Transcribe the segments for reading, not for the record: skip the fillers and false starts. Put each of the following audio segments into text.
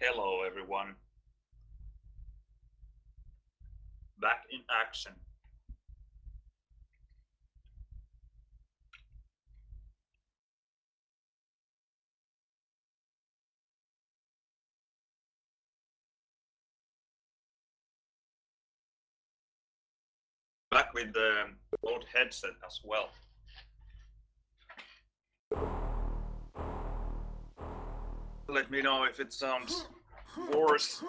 Hello everyone, back in action. Back with the old headset as well. Let me know if it sounds worse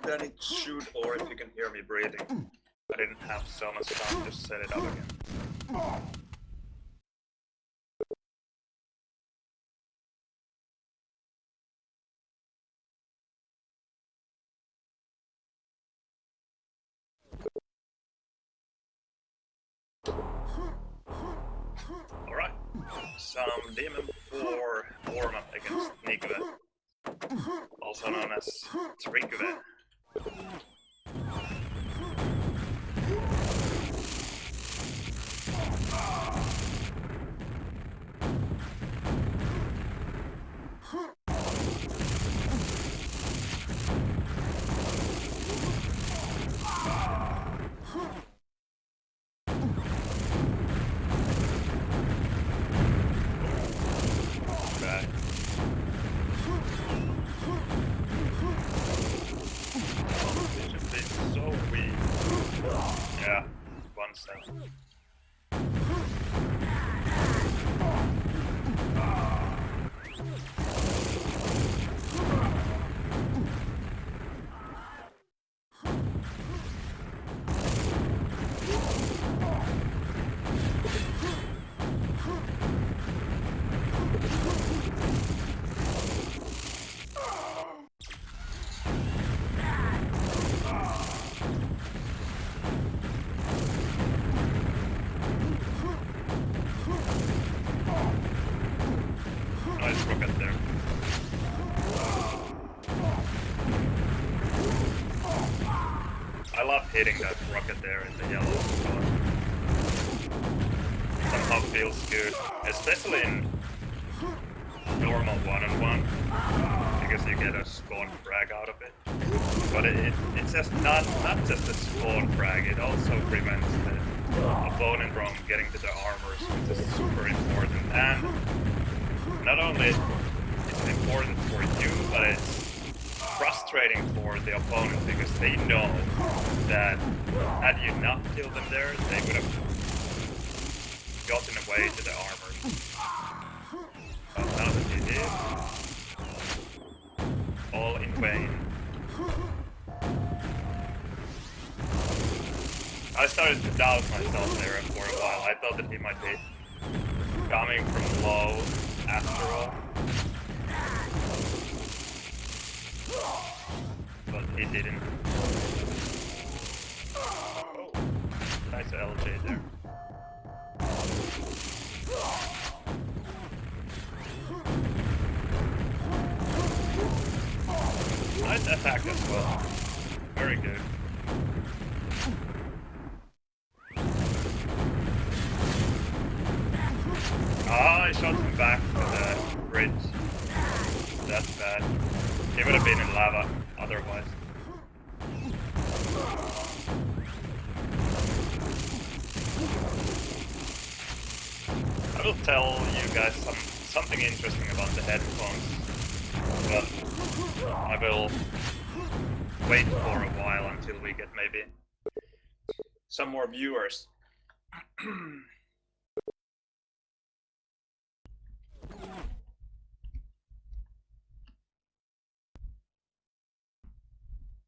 than it should or if you can hear me breathing. I didn't have so much time to set it up again. Alright, some Demon 4 warm-up against Nikuve, also known as Trikuve. Yeah, 1 second. Nice rocket there. I love hitting that rocket there in the yellow spot. Somehow feels good, especially in normal one-on-one, because you get a spawn frag out of it. But it's just not just a spawn frag, it also prevents the opponent from getting to the armors, which is super important. And not only is it important for you, but it's frustrating for the opponent because they know that had you not killed them there, they would have gotten away to the armor. But now that you did, all in vain. I started to doubt myself there for a while. I thought that he might be coming from low after all. But he didn't. Oh, nice LJ there. Nice attack as well. Very good. Ah, I shot him back to the bridge. That's bad. He would have been in lava otherwise. I will tell you guys something interesting about the headphones, but I will wait for a while until we get maybe some more viewers.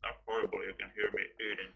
How horrible you can hear me eating.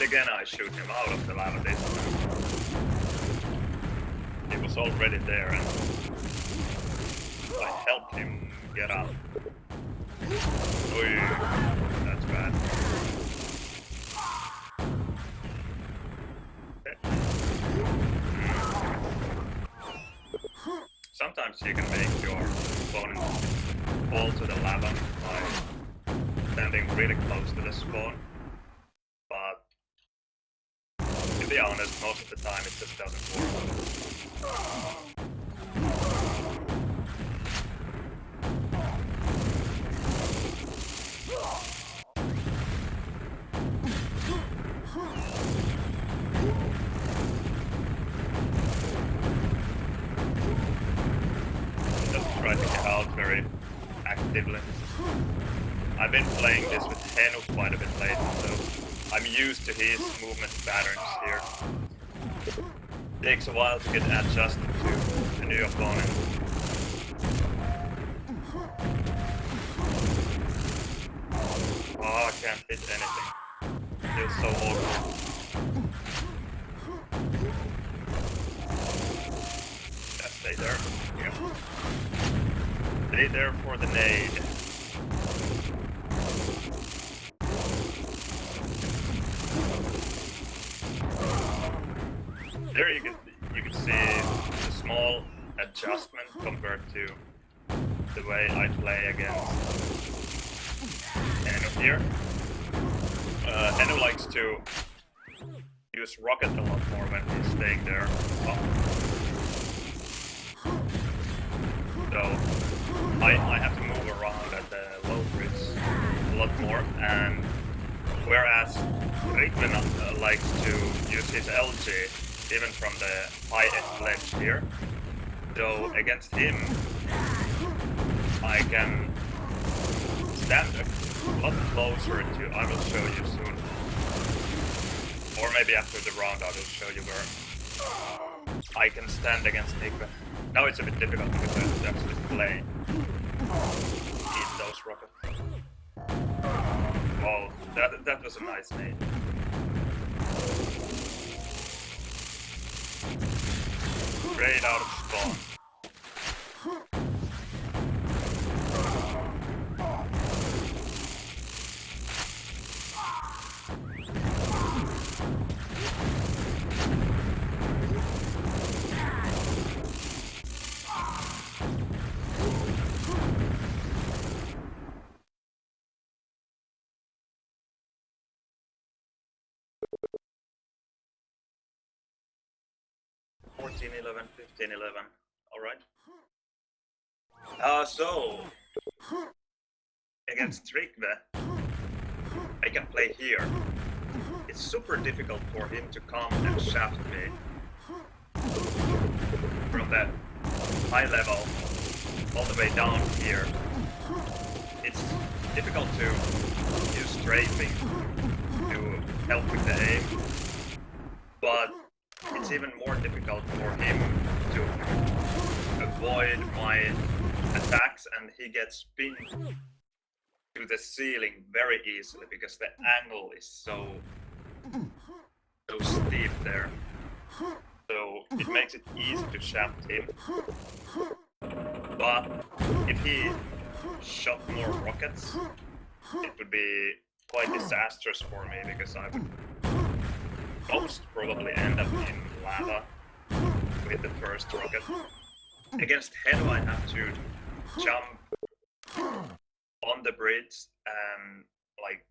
And again I shoot him out of the lava this time. He was already there and I helped him get up. Oy, that's bad. Okay. Sometimes you can make your opponent fall to the lava by standing really close to the spawn, but to be honest, most of the time it just doesn't work. Just try to get out very actively. I've been playing this with Henu quite a bit lately, so I'm used to his movement patterns here. Takes a while to get adjusted to a new opponent. Oh, I can't hit anything. Feels so awkward. Yeah, stay there. Yeah. Stay there for the nade. There you can see the small adjustment compared to the way I play against Henu here. Henu likes to use rocket a lot more when he's staying there. So I have to move around at the low bridge a lot more, and whereas Rickman likes to use his LG even from the high ledge here. So against him, I can stand a lot closer to, I will show you soon. Or maybe after the round I will show you where I can stand against Nikve. Now it's a bit difficult because I have to actually play. Eat those rockets. Oh, that was a nice nade. Straight out of spawn. 14-11, 15-11. Alright. So against Trikve, I can play here. It's super difficult for him to come and shaft me from that high level all the way down here. It's difficult to use strafing to help with the aim, but it's even more difficult for him to avoid my attacks, and he gets pinned to the ceiling very easily because the angle is so steep there. So it makes it easy to shaft him. But if he shot more rockets, it would be quite disastrous for me because I would most probably end up in lava with the first rocket. Against Henu, I have to jump on the bridge and, like,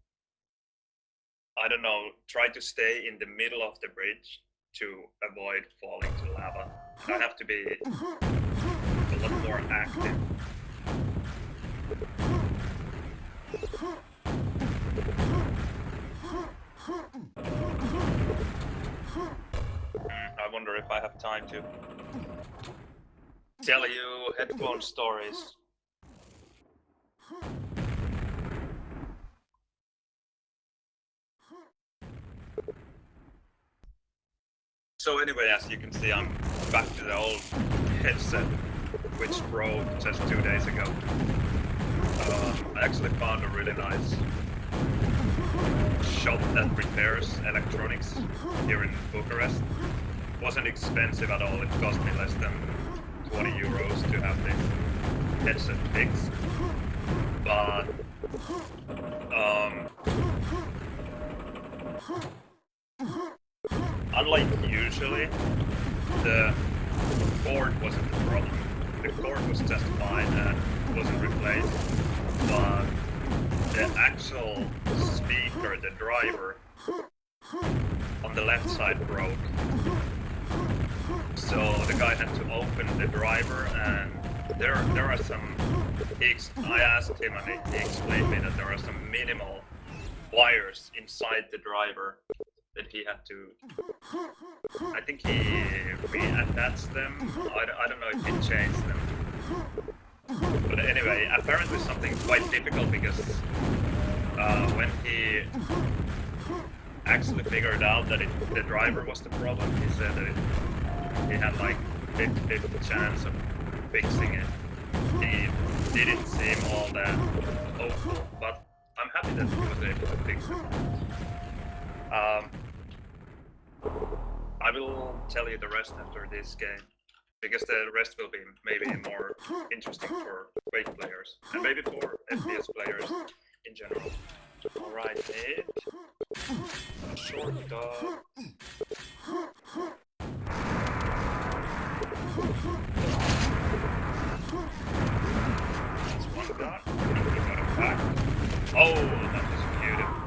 I don't know, try to stay in the middle of the bridge to avoid falling to lava. I have to be a lot more active. I wonder if I have time to tell you headphone stories. So anyway, as you can see, I'm back to the old headset, which broke just 2 days ago. I actually found a really nice shop that repairs electronics here in Bucharest. Wasn't expensive at all. It cost me less than 20 euros to have this headset fixed. But unlike usually, the cord wasn't the problem. The cord was just fine and wasn't replaced, but the actual speaker, the driver, on the left side broke. So the guy had to open the driver, and there are some. I asked him, and he explained me that there are some minimal wires inside the driver that he had to. I think he reattached them. I don't know if he changed them. But anyway, apparently something quite difficult, because when he actually figured out that the driver was the problem, he said that he had like 50-50 chance of fixing it. He didn't seem all that hopeful, but I'm happy that he was able to fix it. I will tell you the rest after this game, because the rest will be maybe more interesting for Quake players, and maybe for FPS players in general. Alright, mid. Short dot. That's one dot. We got him back. Oh, that was beautiful.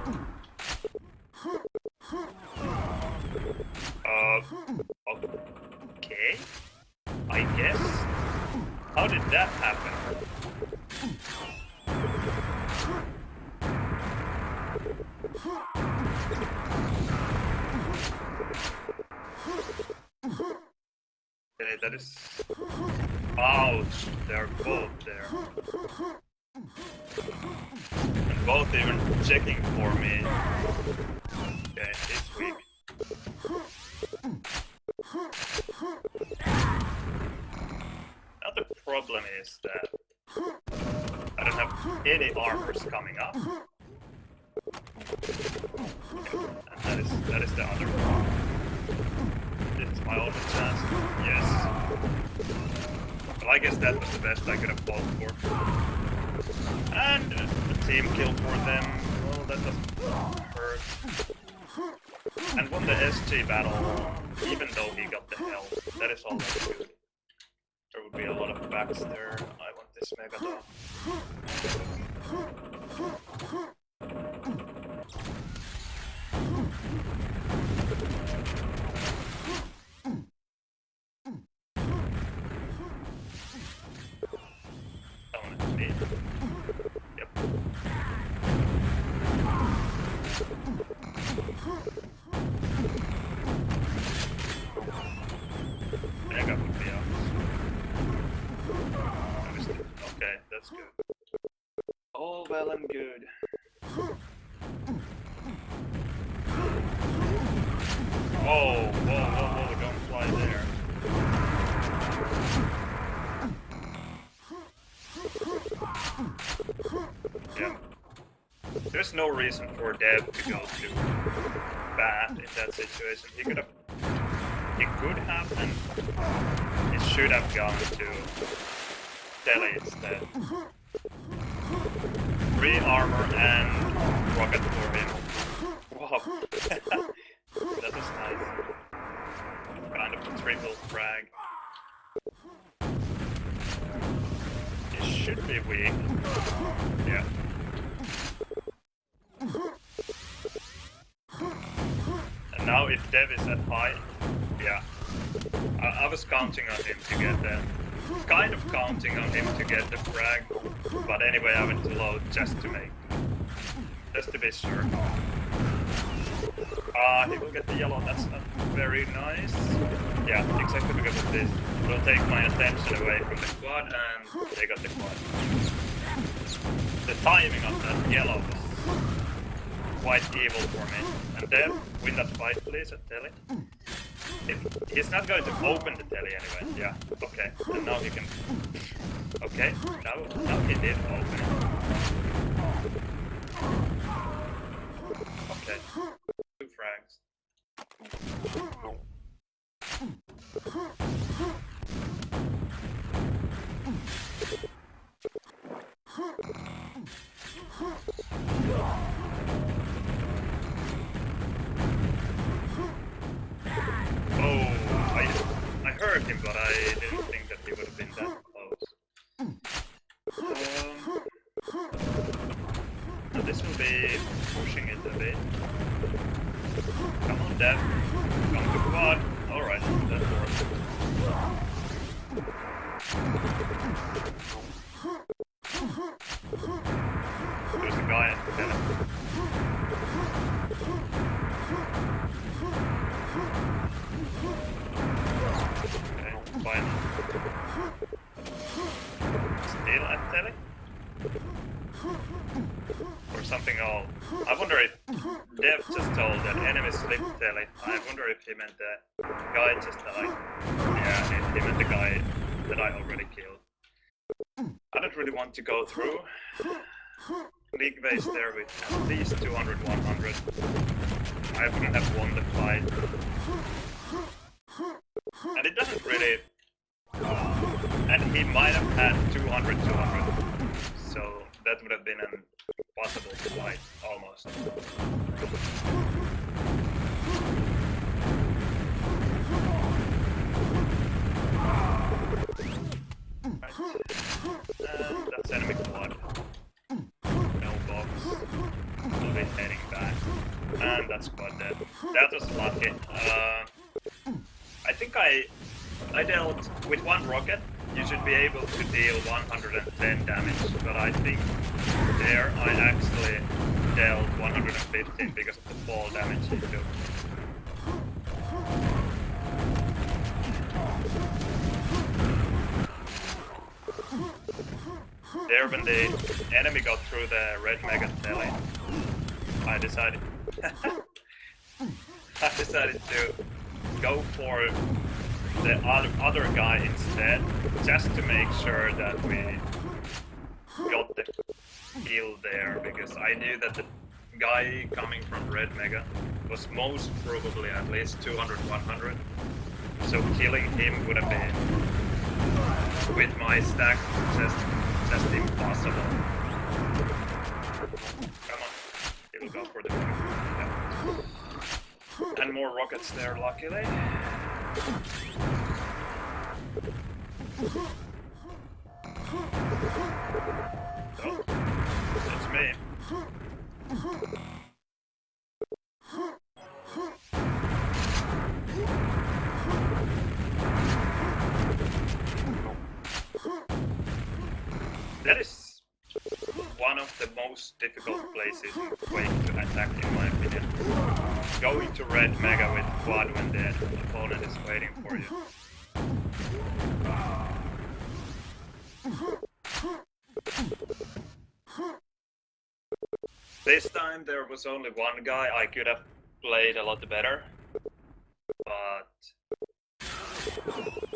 Okay. I guess. How did that happen? Okay, that is. Ouch! They're both there. And both even checking for me. Okay, he's weak. Now the problem is that I don't have any armors coming up. And that is the other problem. This is my only chance. Yes. Well, I guess that was the best I could have fought for. And a team kill for them. Well, that doesn't hurt. And won the SG battle, even though he got the health. That is always good. There would be a lot of backs there. I want this Mega Dog. Yep. Mega would be out. Okay, that's good. All well and good. Oh, whoa, don't fly there. Yeah. There's no reason for Dev to go to bat in that situation. He could have, and he should have gone to Telly instead. 3 armor and rocket for him. Wow. That was nice. Kind of a triple frag. It should be weak. Yeah. And now if Dev is at high, yeah. I was counting on him to get the... Kind of counting on him to get the frag, but anyway I went to low just to make... Just to be sure. He will get the yellow, that's not very nice. Yeah, exactly because of this. It will take my attention away from the quad, and they got the quad. The timing of that yellow was quite evil for me. And then, win that fight please at Telly. He's not going to open the Telly anyway, yeah, okay. And now he can... Okay, now he did open it. Okay. 2 frags. Oh, I heard him, but I didn't think that he would have been that close. This will be pushing it a bit. Come on, Dev. Come to quad. Alright, that works. There's a guy at the tele. Okay, fine. Still at tele? Or something all. I wonder if Dev just told that enemies flip tele. I wonder if he meant the guy just like, yeah, he meant the guy that I already killed. I don't really want to go through league base there with at least 200, 100. I wouldn't have won the fight. And it doesn't really... And he might have had 200, 200. So that would have been an impossible fight, almost. Right. That's enemy quad. No box. We'll be heading back. And that's quad dead. That was lucky. I think I dealt with 1 rocket. You should be able to deal 110 damage, but I think there I actually dealt 115 because of the fall damage he took. There, when the enemy got through the red mega tele, I decided to go for the other guy instead, just to make sure that we got the kill there, because I knew that the guy coming from red mega was most probably at least 200, 100, so killing him would have been, with my stack, just impossible. Come on, it'll go for the yeah. And more rockets there, luckily. So, it's me. That is one of the most difficult places in Quake to attack, in my opinion. Going to red mega with quad when the opponent is waiting for you. This time there was only 1 guy. I could have played a lot better, but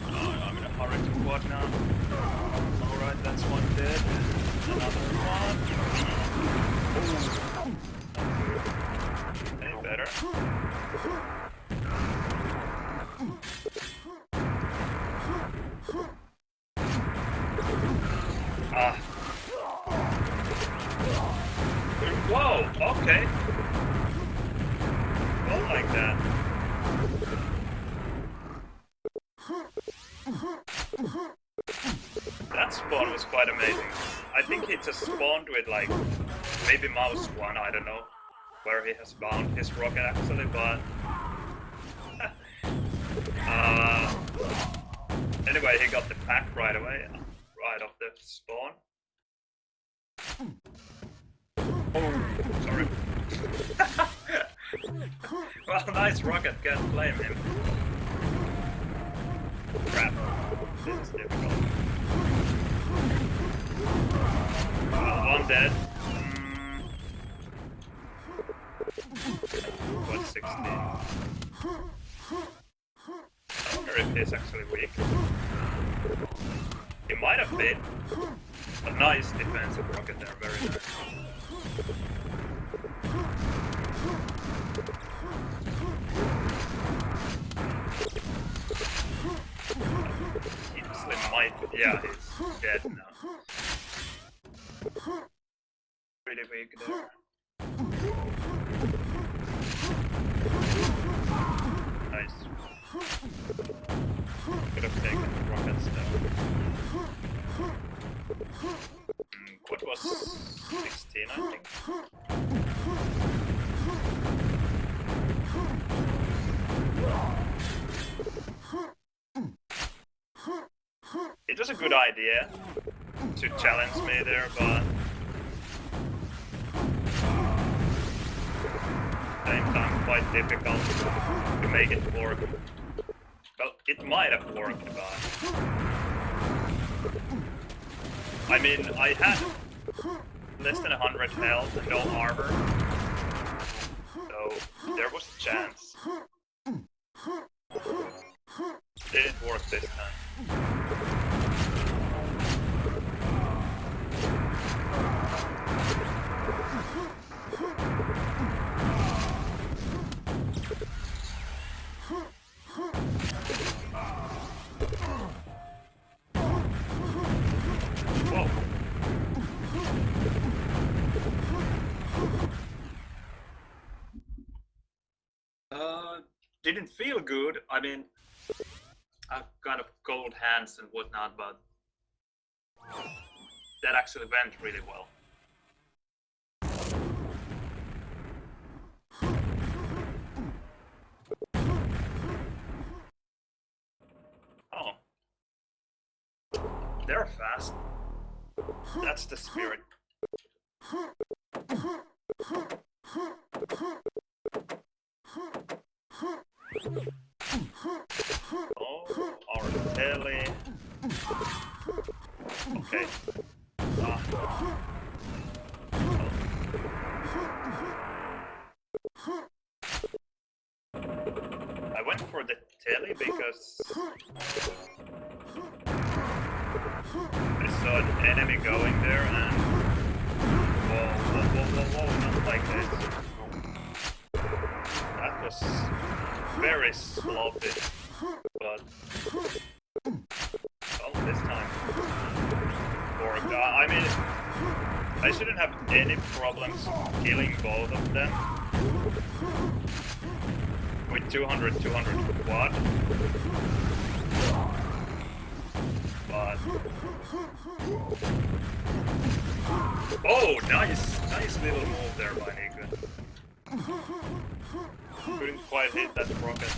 I'm in a hurry to quad now. Alright, that's 1 dead. Another 1. Oh. Any better? Ah. Whoa, okay. Well, like that. That spawn was quite amazing. I think he just spawned with like maybe mouse 1, I don't know where he has found his rocket actually, but anyway, he got the pack right away, right off the spawn. Oh, sorry. Well, nice rocket, can't blame him. Crap, this is difficult. Well, 1 dead. What, 16? I wonder if he's actually weak. He might have been. A nice defensive rocket there, very nice. Yeah, he's dead now. Pretty weak there. Nice. Could have taken rockets though. What was 16, I think? It was a good idea to challenge me there, but same time quite difficult to make it work. Well, it might have worked, but I mean, I had less than 100 health and no armor, so there was a chance. Didn't work this time. Didn't feel good. I mean, I've kind of cold hands and whatnot, but that actually went really well. Oh. They're fast. That's the spirit. Oh, our telly. Okay. I went for the telly because I saw an enemy going there and whoa, not like this. That was very sloppy, but well, this time worked. I mean, I shouldn't have any problems killing both of them with 200 quad, but oh, nice little move there by Nico. Couldn't quite hit that rocket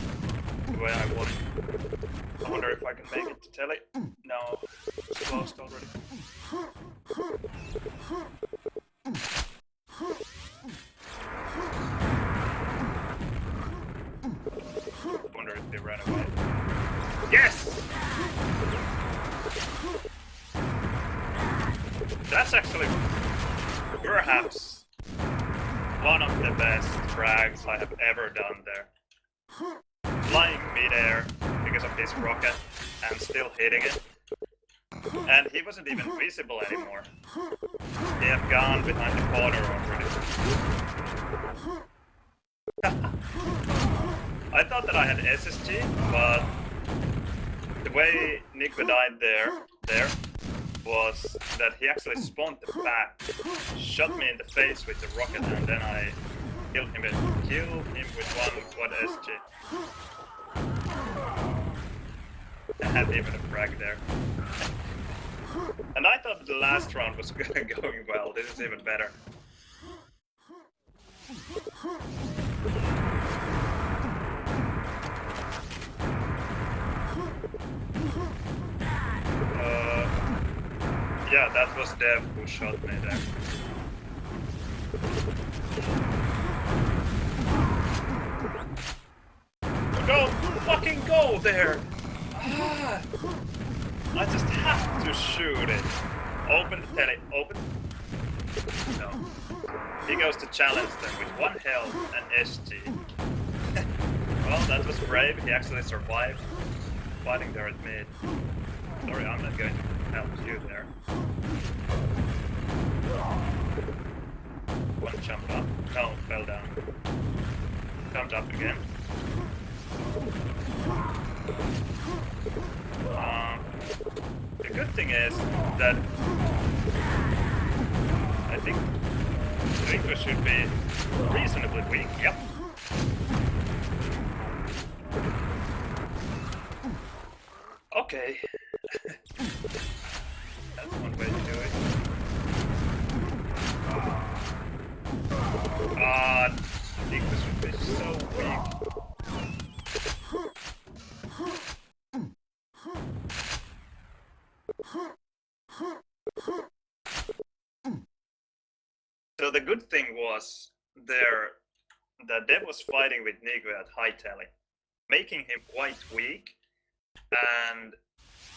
the way I wanted. I wonder if I can make it to telly. No, it's closed already. Wonder if they ran away. Yes! That's actually perhaps one of the best frags I have ever done there. Flying midair because of this rocket and still hitting it. And he wasn't even visible anymore. He had gone behind the corner already. I thought that I had SSG, but the way Nico died there was that he actually spawned the back, shot me in the face with the rocket, and then I killed him with one quad SG. I had even a frag there. And I thought the last round was going well. This is even better. Yeah, that was Dev who shot me there. Don't fucking go there! Ah, I just have to shoot it. Open the telly, open. No. He goes to challenge them with 1 health and SG. Well, that was brave. He actually survived fighting there at mid. Sorry, I'm not going to help you there. One jumped up. No, fell down. Jumped up again. The good thing is that I think English should be reasonably weak. Yep. Okay. That's one way to do it. English should be so weak. So the good thing was there that Dev was fighting with Nico at hightailing, making him quite weak, and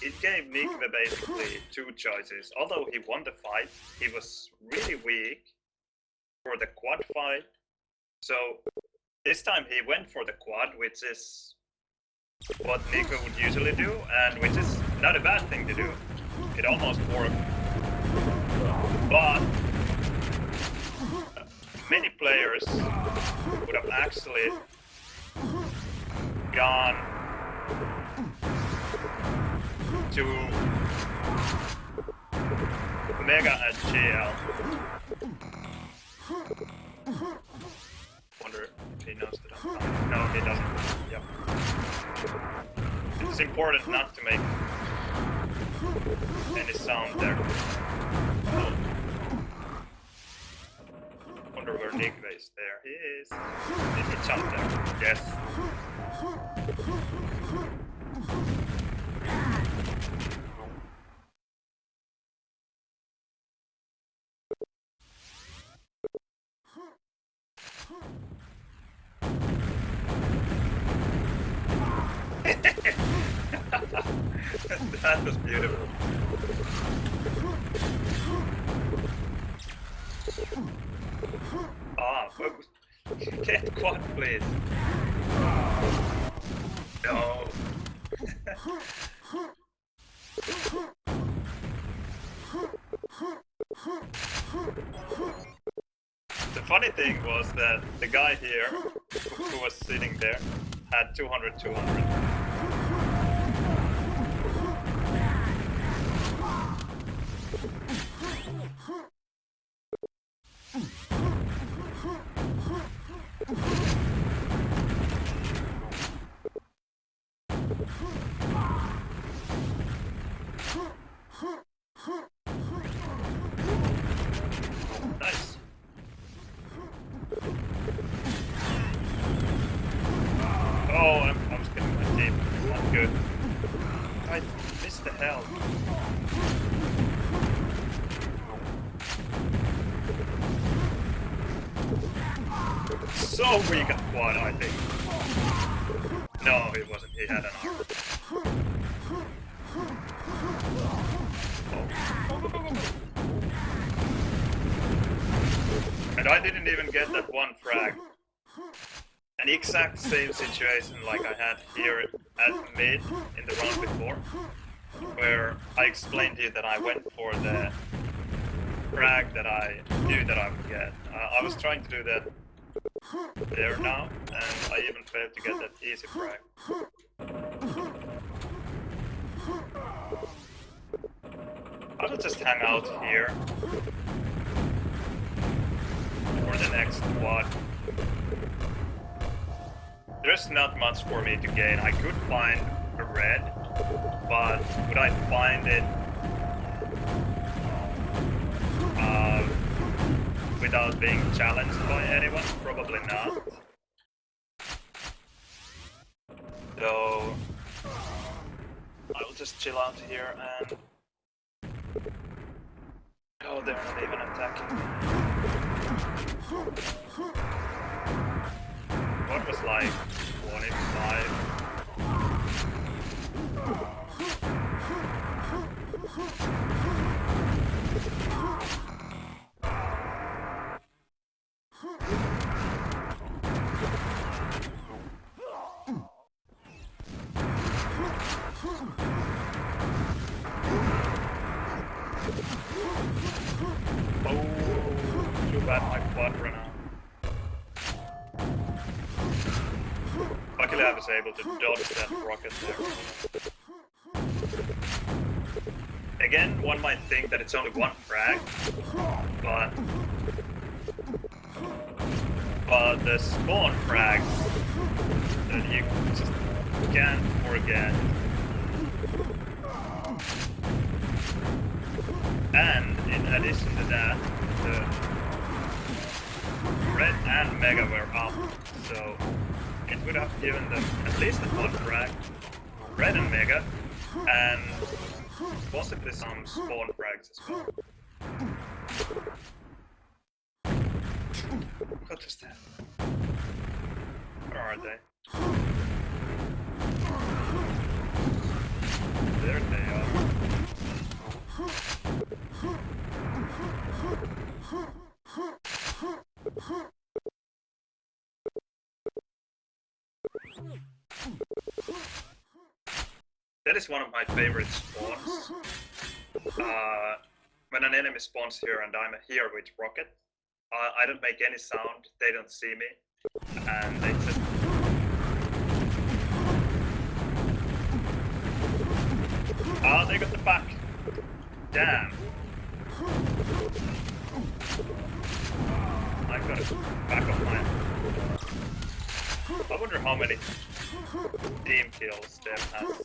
it gave Nico basically two choices. Although he won the fight, he was really weak for the quad fight. So this time he went for the quad, which is what Nico would usually do, and which is not a bad thing to do. It almost worked. But many players would have actually gone to Mega at GL. Wonder if he knows that I'm coming. No, he doesn't. Yep. It's important not to make any sound there. Oh. Wonder where Nick is. There he is. Did he jump there? Yes. That was beautiful. Get quad, please. No. The funny thing was that the guy here, who was sitting there, had 200. Nice. Oh, I'm skipping my team. Not good. I missed the hell. So weak at quad, I think. No, he wasn't. He had an arm. And I didn't even get that one frag. An exact same situation like I had here at mid in the round before, where I explained to you that I went for the frag that I knew that I would get. I was trying to do that there now, and I even failed to get that easy frag. I'll just hang out here for the next quad. There's not much for me to gain. I could find a red, but would I find it without being challenged by anyone? Probably not. So I'll just chill out here and... Oh, they're not even attacking me. What was like 25? Oh, too bad my quad ran out. Luckily I was able to dodge that rocket there. Again, one might think that it's only one frag, but the spawn frags that you just can't forget. And in addition to that, the red and mega were up, so it would have given them at least one frag, red and mega, and possibly some spawn frags as well. What is that? Where are they? There they are. That is one of my favorite spawns. When an enemy spawns here and I'm here with rocket, I don't make any sound, they don't see me, and they just... Ah, they got the back! Damn! I got a back of mine. I wonder how many team kills Dev has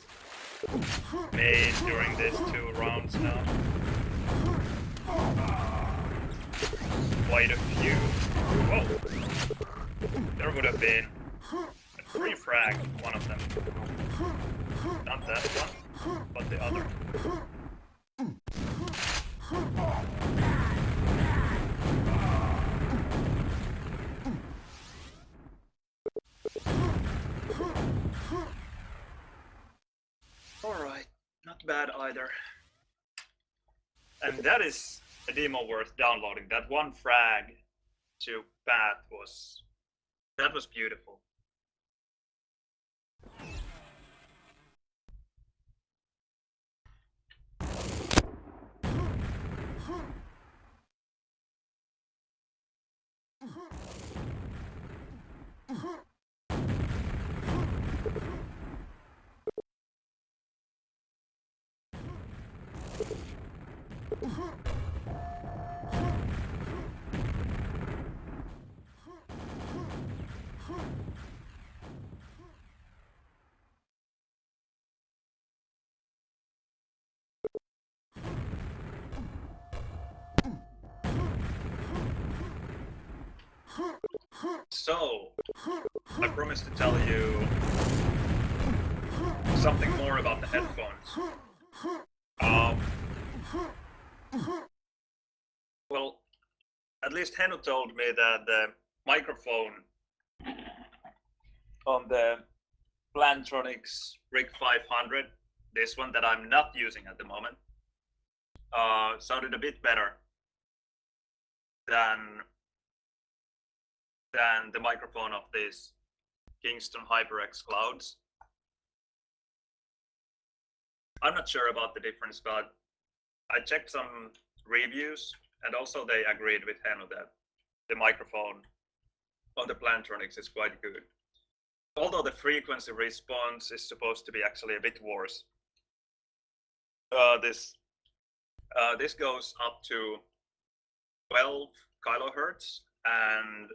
made during these 2 rounds now. Quite a few. Whoa! There would have been a free frag, one of them. Not that one, but the other. Alright, not bad either. And that is a demo worth downloading. That one frag to Path was beautiful. So, I promised to tell you something more about the headphones. Well, at least Henno told me that the microphone on the Plantronics Rig 500, this one that I'm not using at the moment, sounded a bit better than the microphone of these Kingston HyperX Clouds. I'm not sure about the difference, but I checked some reviews, and also they agreed with Henno that the microphone on the Plantronics is quite good. Although the frequency response is supposed to be actually a bit worse. This goes up to 12 kilohertz, and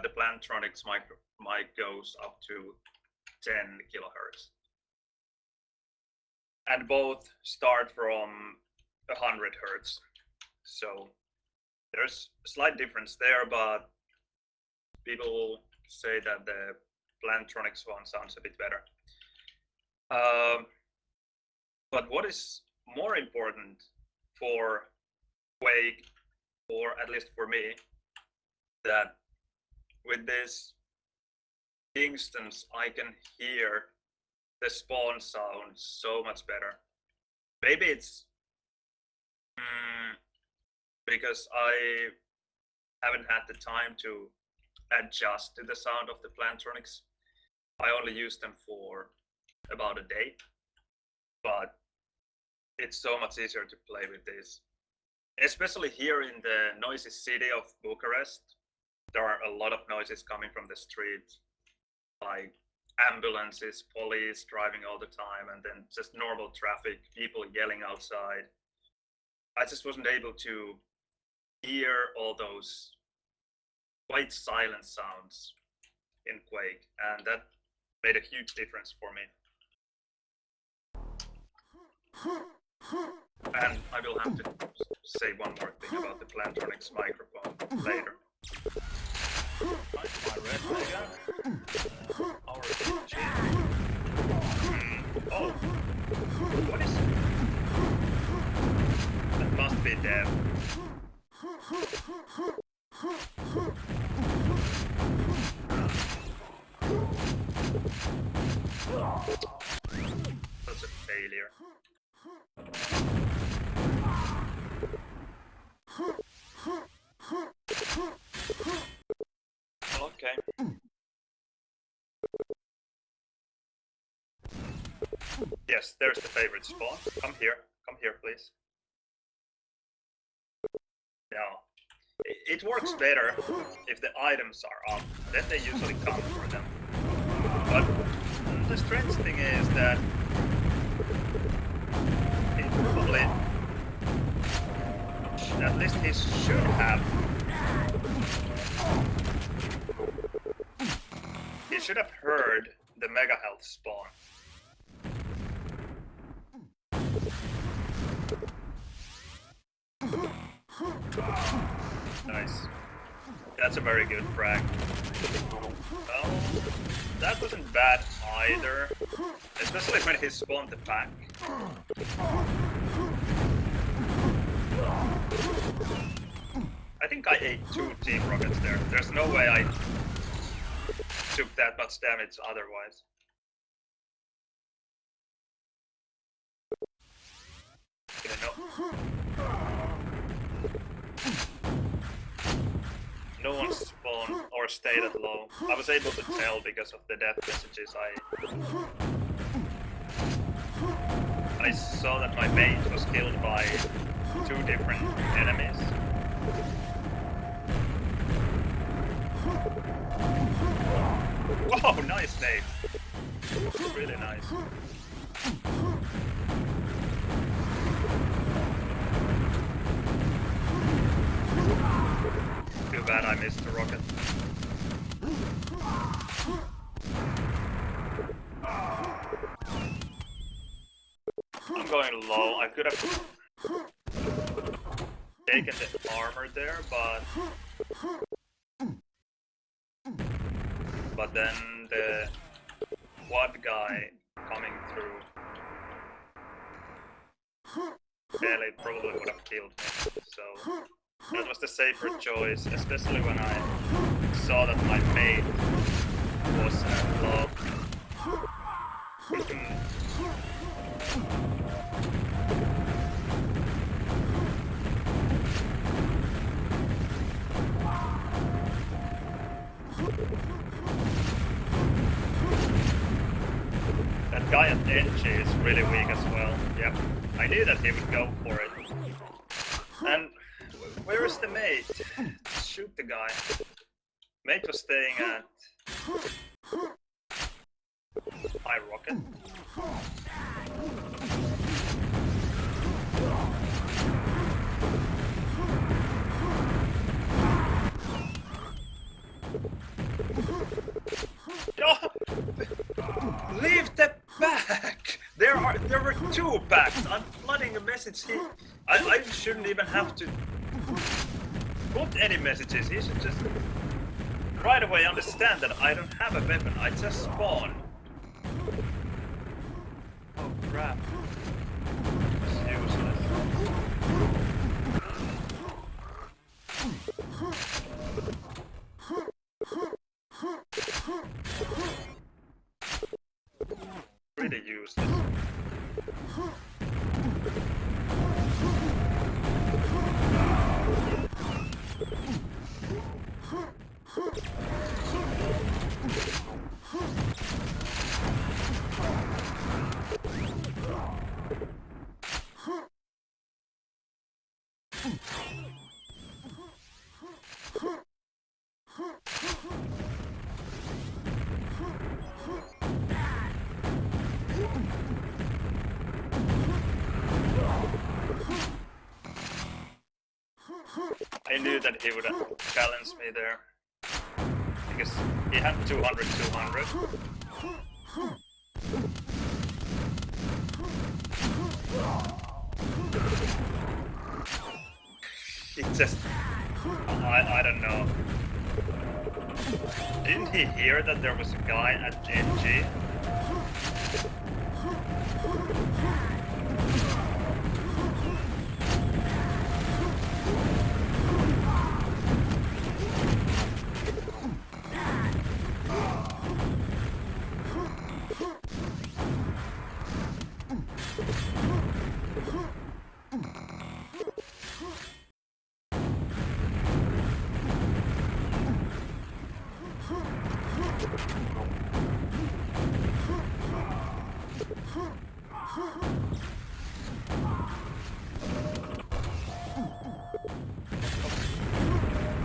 the Plantronics mic goes up to 10 kilohertz. And both start from 100 hertz. So there's a slight difference there, but people say that the Plantronics one sounds a bit better. But what is more important for Quake, or at least for me, that with this Kingstons I can hear the spawn sound so much better. Maybe it's because I haven't had the time to adjust to the sound of the Plantronics. I only used them for about a day, but it's so much easier to play with this. Especially here in the noisy city of Bucharest, there are a lot of noises coming from the street, like ambulances, police driving all the time, and then just normal traffic, people yelling outside. I just wasn't able to hear all those quite silent sounds in Quake, and that made a huge difference for me. And I will have to say one more thing about the Plantronics microphone later. My red mega. Our change. Oh, what is it? That must be Dev. That's a failure. Okay. Yes, there's the favorite spawn. Come here, please. Yeah. It works better if the items are up, then they usually come for them. But the strange thing is that it probably, at least he should have, he should have heard the Mega Health spawn. Nice. That's a very good frag. Well, that wasn't bad either. Especially when he spawned the pack. I think I ate 2 team rockets there. There's no way I took that much damage otherwise. No one spawned or stayed at low. I was able to tell because of the death messages I saw that my mate was killed by 2 different enemies. Whoa, nice nade. Really nice. Too bad I missed the rocket. I'm going low. I could have taken the armor there, but then the quad guy coming through barely probably would have killed me. So that was the safer choice, especially when I saw that my mate was low. That guy at NG is really weak as well. Yep, I knew that he would go for it. And where is the mate? Shoot the guy. Mate was staying at high rocket. Oh, leave the pack! There were 2 packs. I'm flooding a message here. I shouldn't even have to put any messages. He should just right away understand that I don't have a weapon. I just spawned. Oh crap. It's useless. Really useless. I knew that he would challenge me there. Because he had 200. He just... I don't know. Didn't he hear that there was a guy at GNG?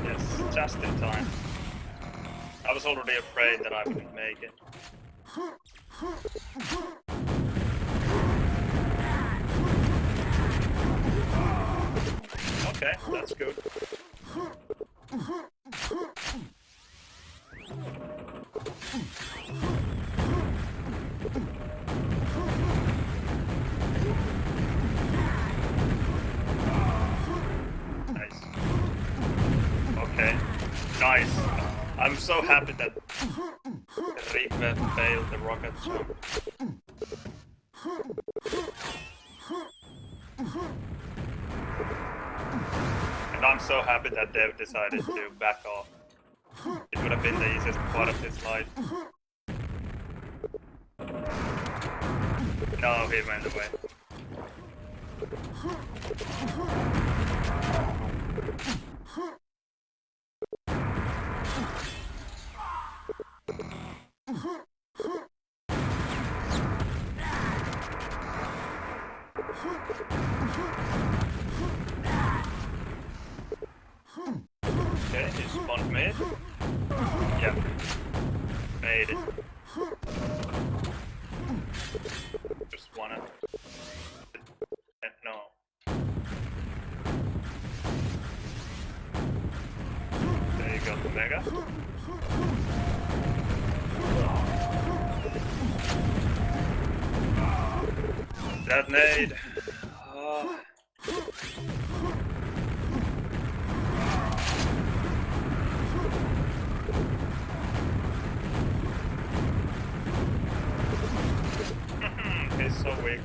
Yes, just in time. I was already afraid that I wouldn't make it. Okay, that's good. Nice. Okay, nice. I'm so happy that Rive failed the rocket jump. And I'm so happy that Dev decided to back off. It would have been the easiest part of his life. No, he went away. Okay, he spawned mid. Yep. Made it. Just wanna... No. There you go, the Mega. That nade. Oh. He's so weak.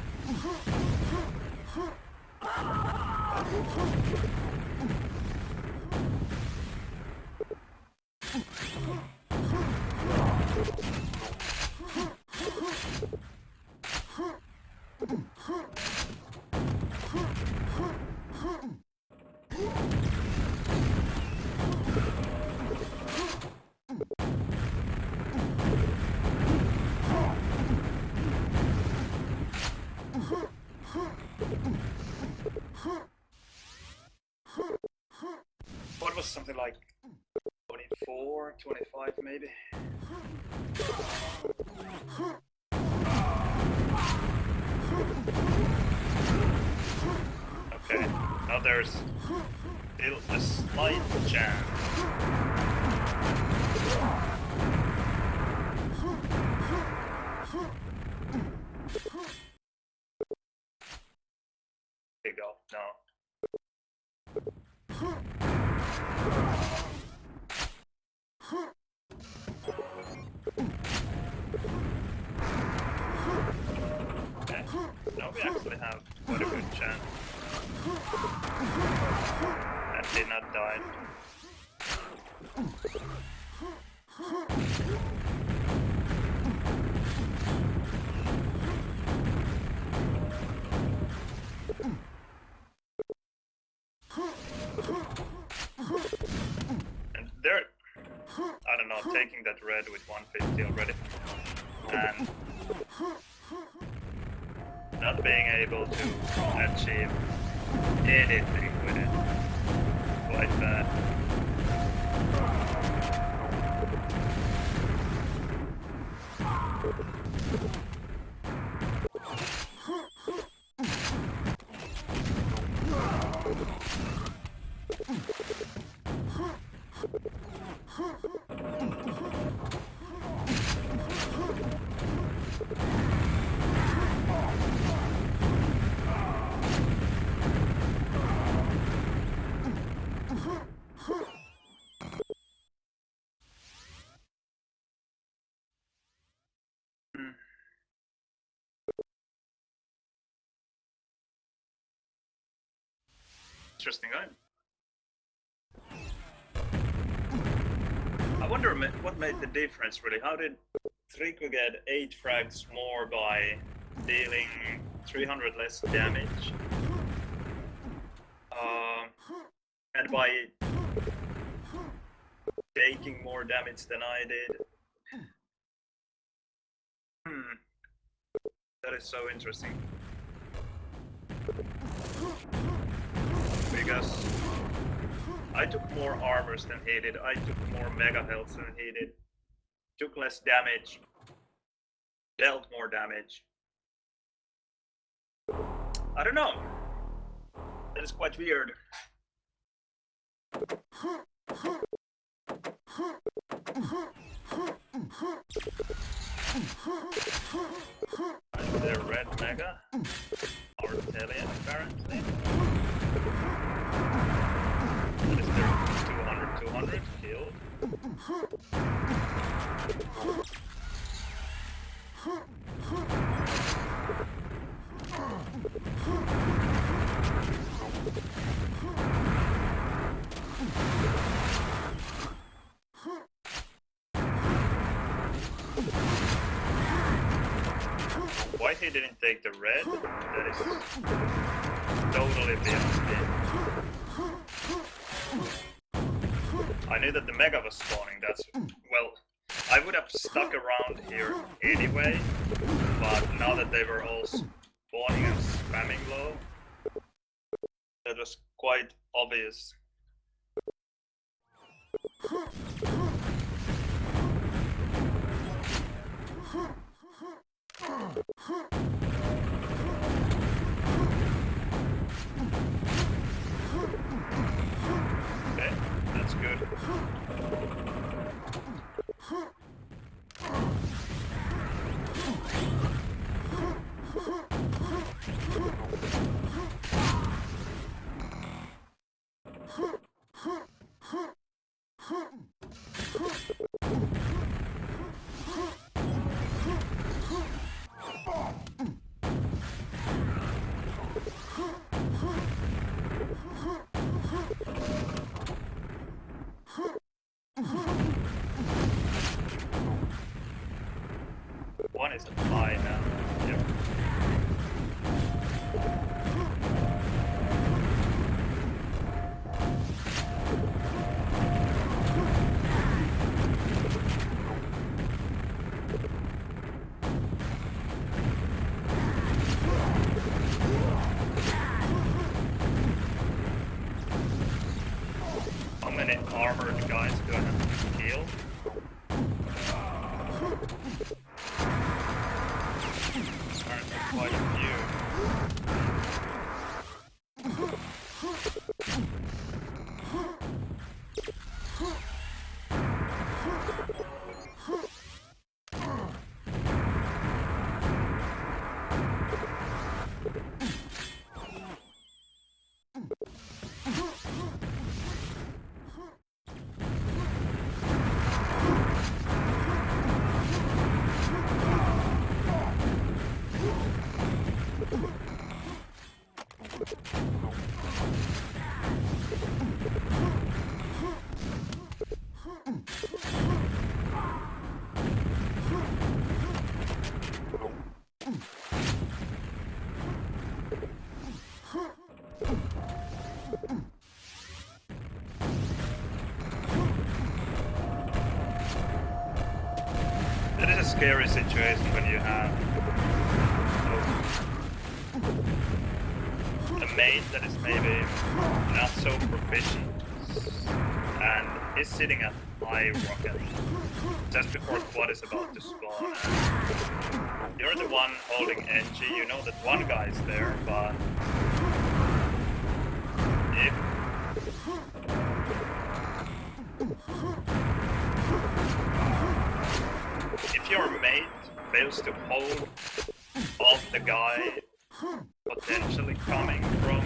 What was something like 24, 25 maybe? Okay, now there's still a slight chance. There you go, no. Okay, now we actually have quite a good chance. That did not die. And they're, I don't know, taking that red with 150 already. And not being able to achieve anything with it. Quite bad. interesting. I wonder what made the difference really. How did Trico get 8 frags more by dealing 300 less damage? And by taking more damage than I did? That is so interesting. Because I took more armors than he did, I took more mega health than he did, took less damage, dealt more damage. I don't know. That is quite weird. And the red mega, or Italian apparently. That is their 200 killed. Why he didn't take the red? That is totally beyond me. I knew that the mega was spawning, that's... well, I would have stuck around here anyway, but now that they were all spawning and spamming low, that was quite obvious. Okay, that's good. One is a high now. Yep. How many armored guys do I have to kill? Quite a few. It is a scary situation when you have a mate that is maybe not so proficient and is sitting at high rocket just before Quad is about to spawn. And you're the one holding NG, you know that one guy's there, but if your mate fails to hold off the guy potentially coming from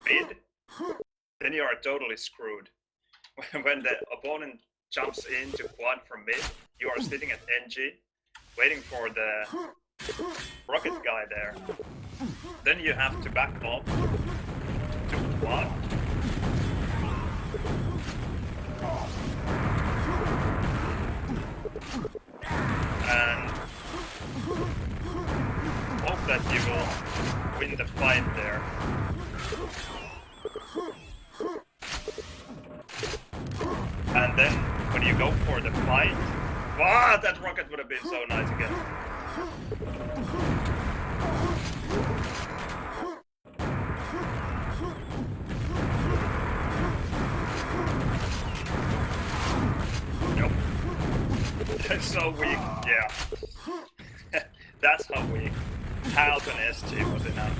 mid, then you are totally screwed. When the opponent jumps into Quad from mid, you are sitting at NG, waiting for the rocket guy there. Then you have to back off to quad. And hope that you will win the fight there. And then when you go for the fight, wow, that rocket would have been so nice again. Nope. That's so weak, yeah. That's how weak. Half an SG was enough.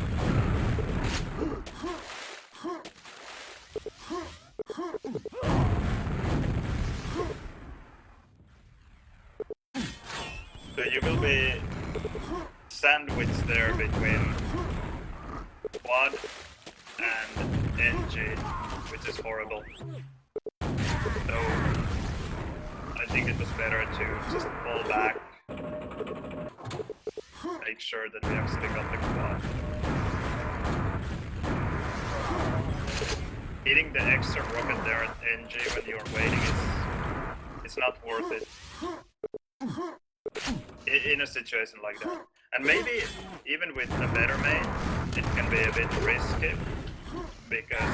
So you will be sandwiched there between quad and NG, which is horrible. So I think it was better to just fall back, make sure that we actually got the quad. Hitting the extra rocket there at NG when you're waiting is not worth it. In a situation like that. And maybe even with a better main, it can be a bit risky, because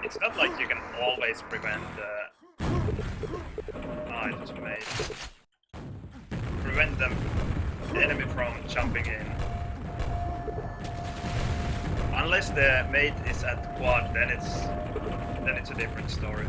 it's not like you can always prevent prevent the enemy from jumping in. Unless the mate is at quad, then it's a different story.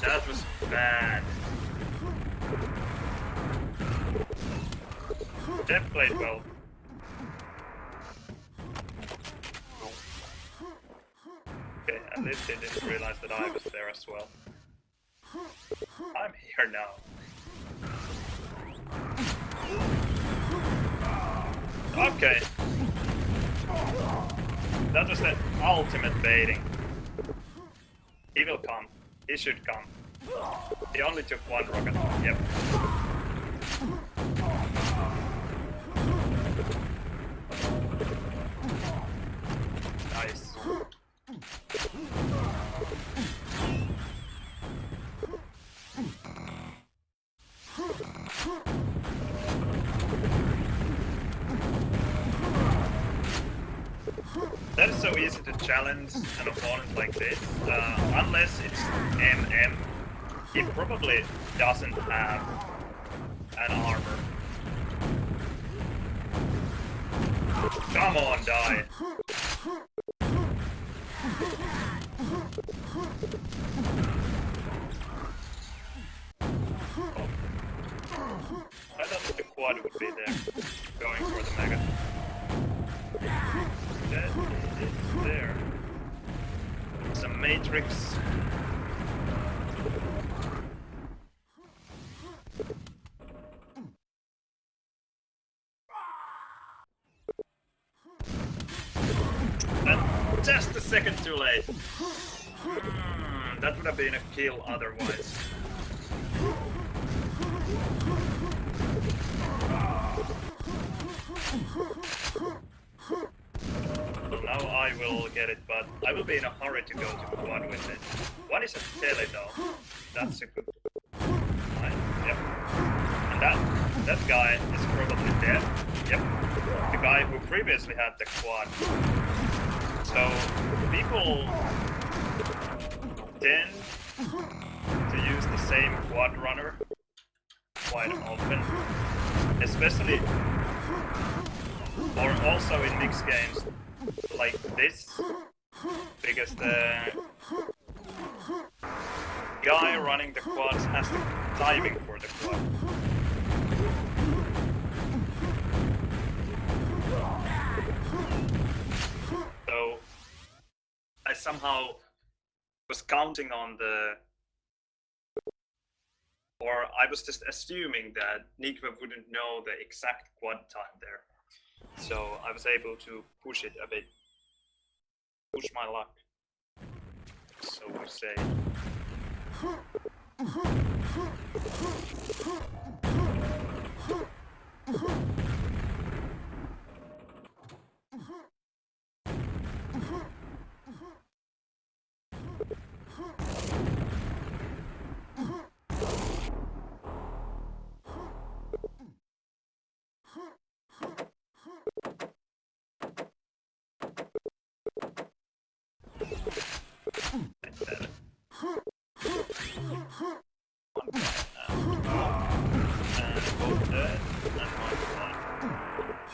That was bad. Jeff played well. Okay, at least they didn't realize that I was there as well. I'm here now. Okay. That was the ultimate baiting. He will come. He should come. He only took one rocket. Yep. Nice. That is so easy to challenge an opponent like this, unless it's MM. He probably doesn't have an armor. Come on, die! I thought that the quad would be there, going for the mega. That is there. Some matrix. And just a second too late. That would have been a kill otherwise. So now I will get it, but I will be in a hurry to go to quad with it. One is a tele though. That's a good line. Yep. And that guy is probably dead. Yep. The guy who previously had the quad. So people tend to use the same quad runner quite often, especially or also in mixed games like this, because the guy running the quads has the timing for the quad. So I somehow was counting on or I was just assuming that Nikva wouldn't know the exact quad time there. So I was able to push it a bit. Push my luck, so we say.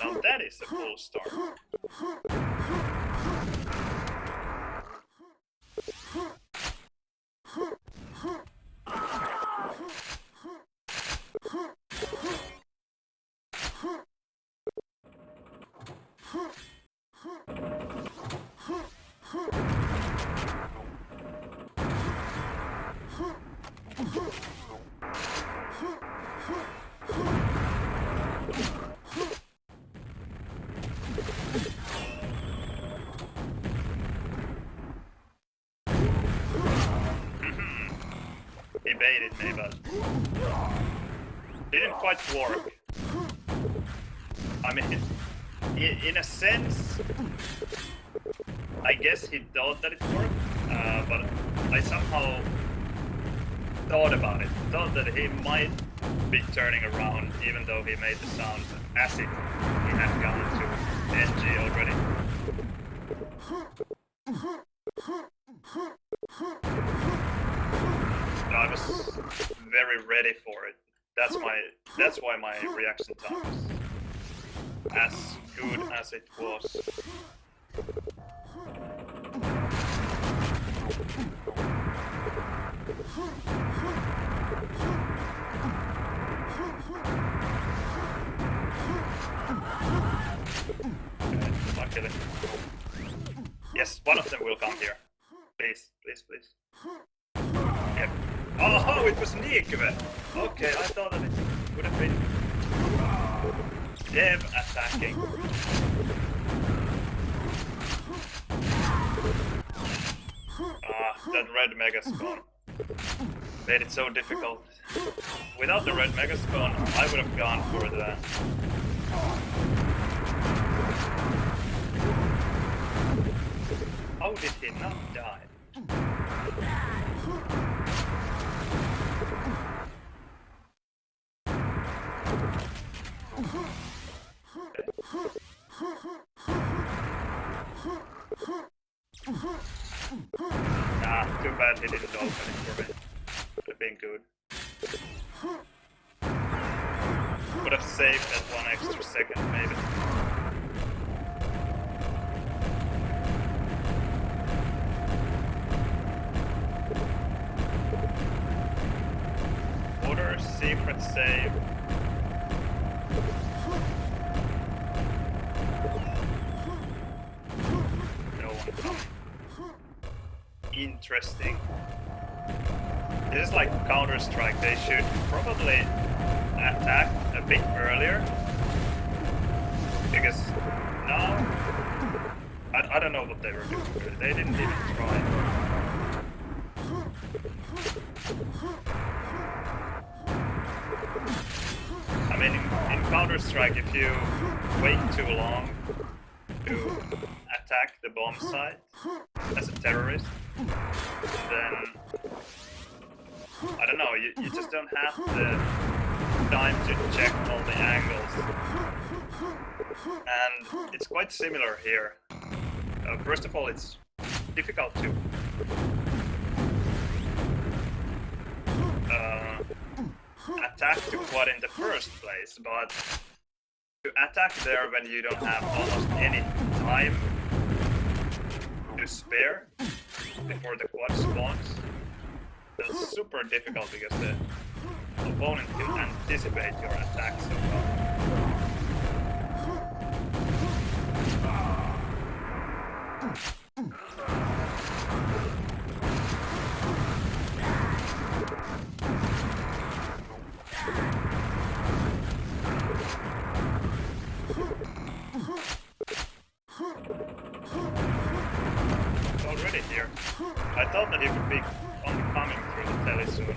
Now that is a full start. He baited me, but didn't quite work. I mean, in a sense, I guess he thought that it worked, but I somehow thought about it. Thought that he might be turning around, even though he made the sound as if he had gone to NG already. I was very ready for it. That's why my reaction time was as good as it was. Okay, luckily. Yes, one of them will come here. Please, please, please. Yep. Oh, it was Nikve! Okay, I thought that it would have been Dev attacking. That red Megaspawn made it so difficult. Without the red Megaspawn, I would have gone for the... How did he not die? Too bad he didn't open it for me. Would have been good. Would have saved that one extra second, maybe. Order, secret save. No one coming. Interesting. This is like Counter-Strike. They should probably attack a bit earlier. Because now... I don't know what they were doing. They didn't even try. I mean, in Counter-Strike, if you wait too long to attack the bomb site as a terrorist, then I don't know, you just don't have the time to check all the angles. And it's quite similar here. First of all, it's difficult to attack the quad in the first place, but to attack there when you don't have almost any time to spare before the quad spawns, that's super difficult because the opponent can anticipate your attack so well. Already here. I thought that he would be coming through the telly soon.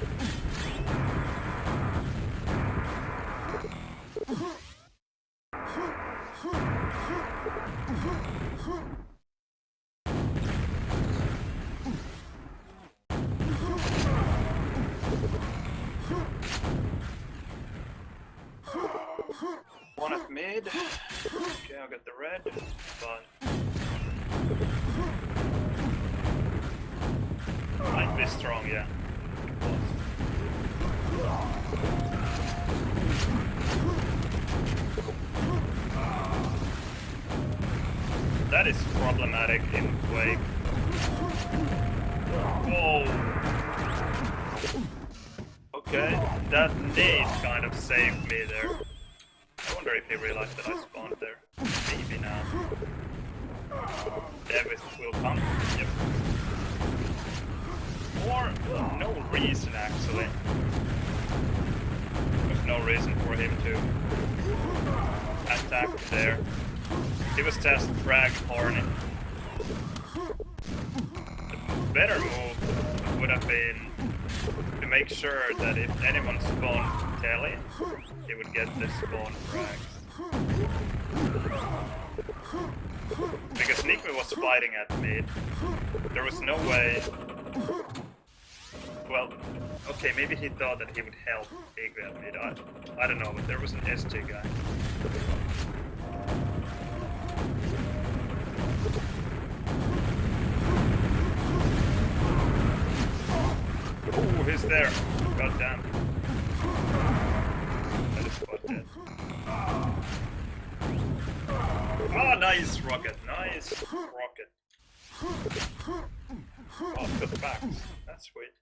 One at mid. Okay, I'll get the red, but might be strong, yeah. That is problematic in Quake. Whoa! Okay, that nade kind of saved me there. I wonder if he realized that I spawned there. Maybe now. Davis will come. Yep. Or no reason actually. There's no reason for him to attack there. He was just frag horny. The better move would have been to make sure that if anyone spawned telly, he would get the spawn frags. Because Nikmi was fighting at mid. There was no way. Well, okay, maybe he thought that he would help Igwe at mid. I don't know, but there was an SG guy. Oh, he's there. God damn. That is quite dead. Oh, nice rocket. Nice rocket. Oh, got the backs. That's sweet.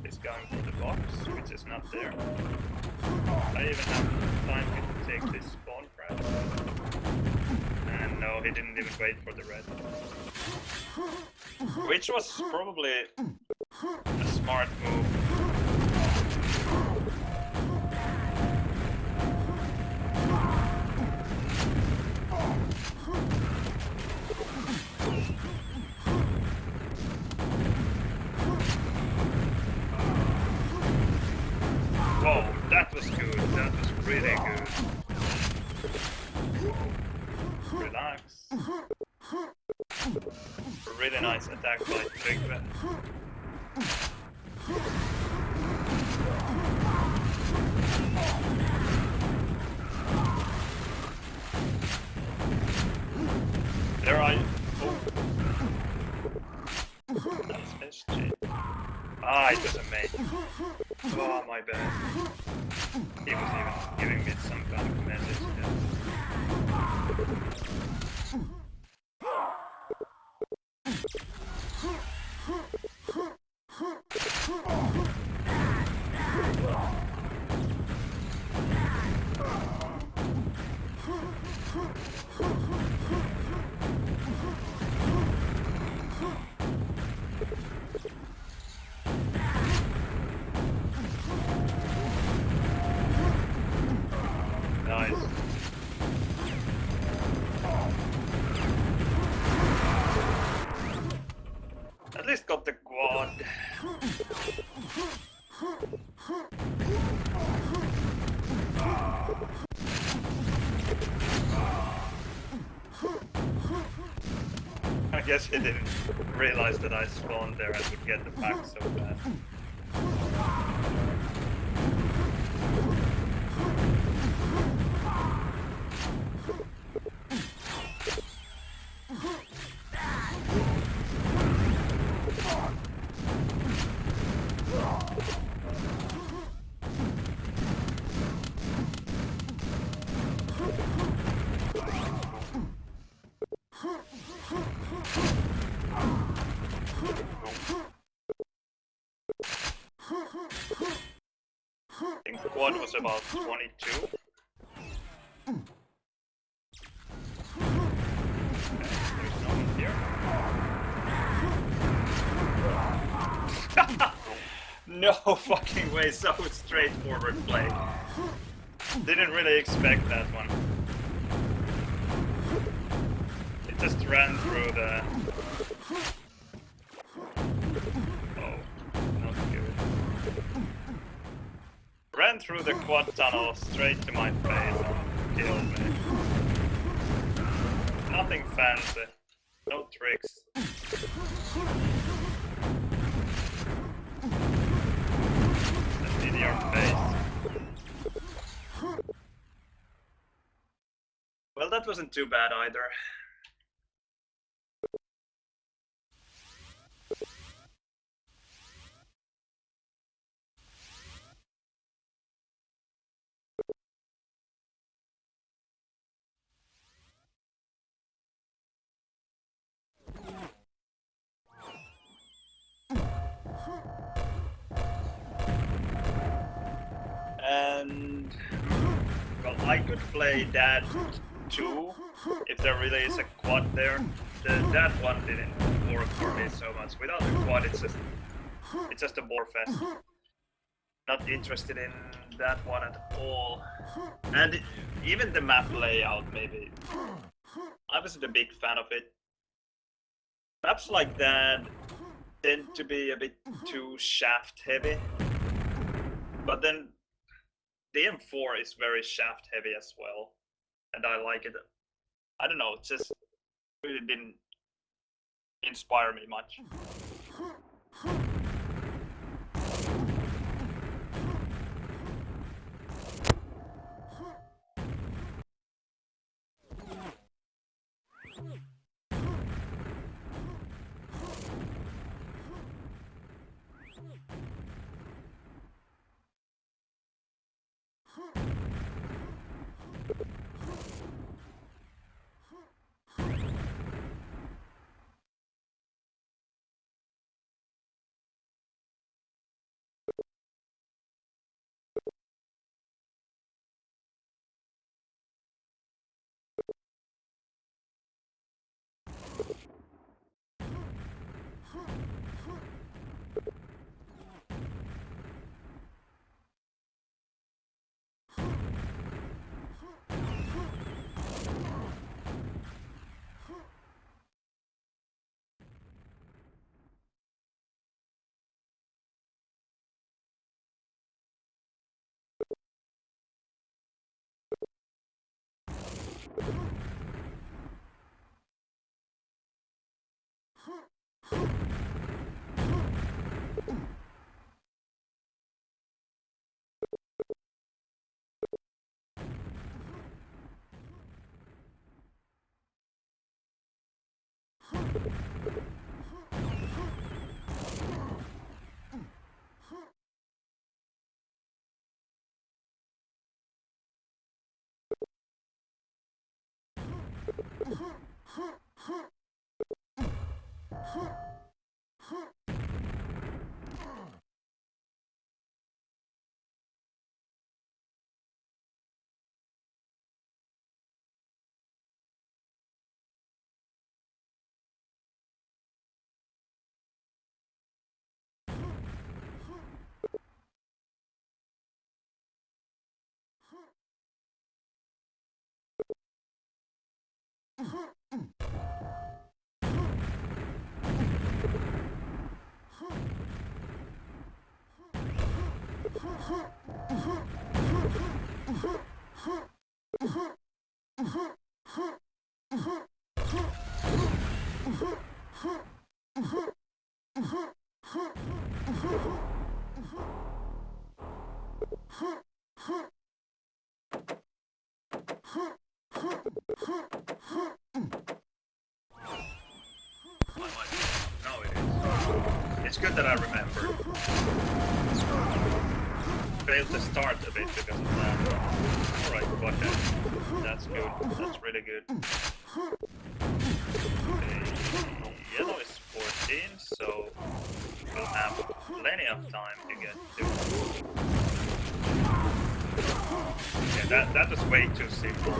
He's going for the box, which is not there. I even have time to take this spawn frag. And no, he didn't even wait for the red. Which was probably a smart move. Whoa, that was good. That was really good. Relax. A really nice attack by Quakeworld. There I... Oh. Nice SG. Ah, it was a mate. Oh, my bad. He was even giving me some kind of message. Nice. guess he didn't realize that I spawned there and would get the pack so fast. I think quad was about 22. There's no one here. No fucking way, so straightforward play. Didn't really expect that one. It just ran through the... Oh, not good. Ran through the quad tunnel straight to my face and killed me. Nothing fancy. No tricks. Just in your face. Well, that wasn't too bad either. And well, I could play that too if there really is a quad there. That one didn't work for me so much. Without the quad, it's just a bore fest. Not interested in that one at all. And even the map layout, maybe. I wasn't a big fan of it. Maps like that tend to be a bit too shaft heavy. But then DM4 is very shaft heavy as well. And I like it. I don't know, it just really didn't inspire me much. It's good that I remember. Failed to start a bit because of that. Alright, okay. That's good. That's really good. Okay. Yellow is 14, so we'll have plenty of time to get to. Yeah, that was way too simple.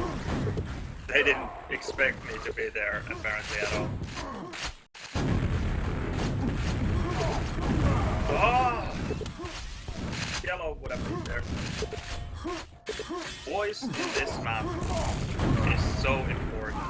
They didn't expect me to be there, apparently, at all. Oh! Yellow would have been there. Voice in this map is so important.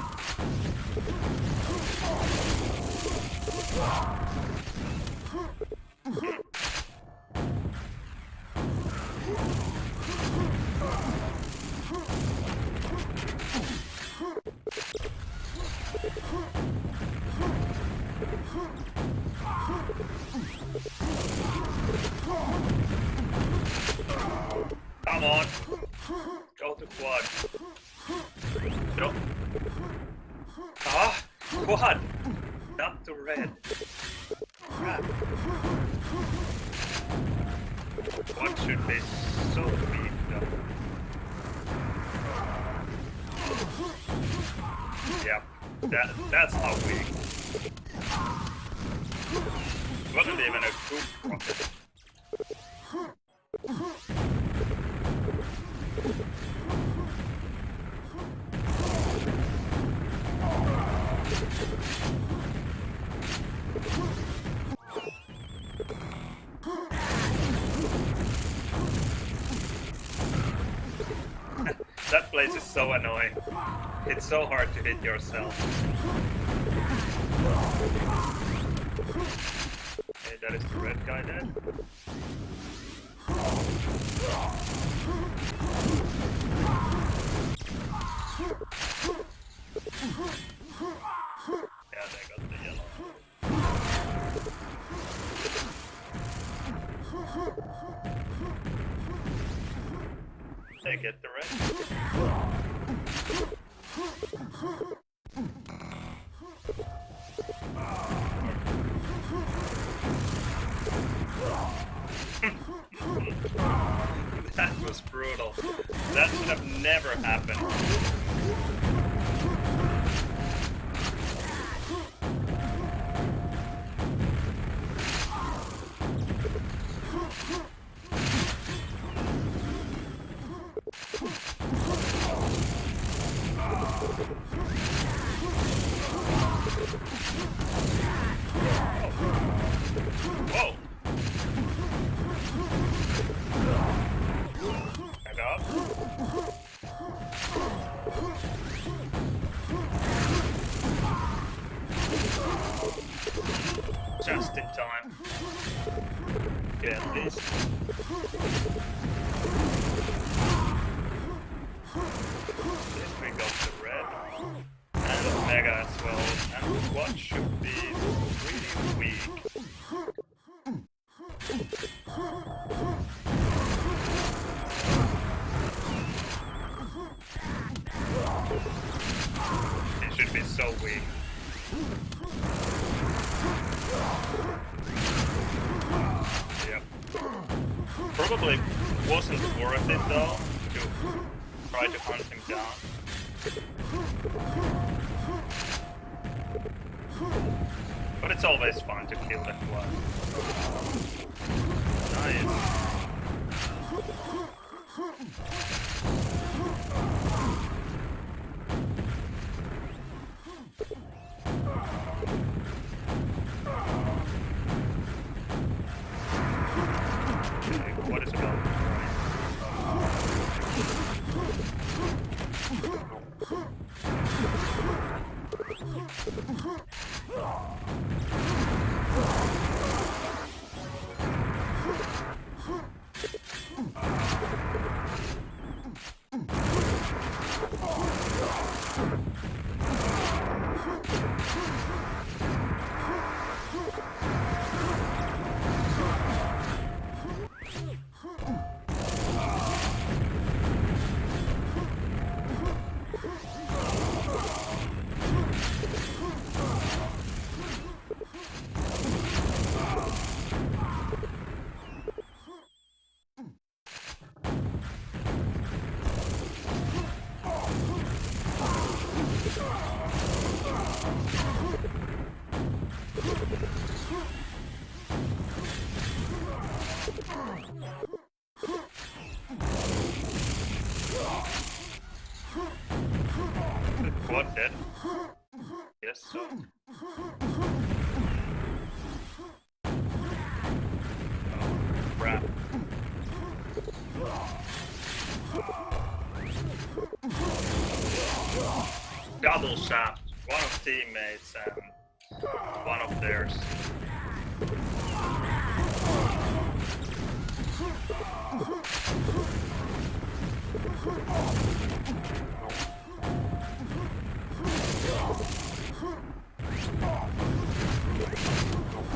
Come on! Go to quad. No. Ah! Quad! Not to red. Crap. Quad should be so weak though. Yep. That's how weak. Wasn't even a good rocket. That place is so annoying. It's so hard to hit yourself. Okay, that is the red guy dead. Yeah, they got the yellow. They get the red. That was brutal. That should have never happened. Whoa! Back up. Just in time. Get this. Then we got the red. And the mega as well. And what should be really weak. It should be so weak. Yep. Probably wasn't worth it though to try to hunt him down. But it's always fun to kill that one. Nice. Okay, what is about The quad dead? Yes, so. Oh, crap. Double shaft. One of teammates and one of theirs.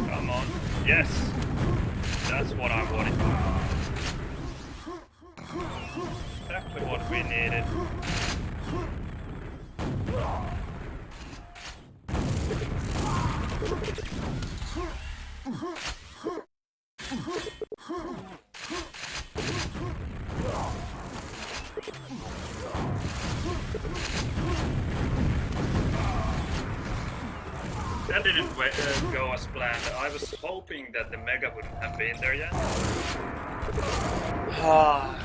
Come on. Yes! That's what I wanted. Exactly what we needed. That didn't go as planned. I was hoping that the Mega wouldn't have been there yet.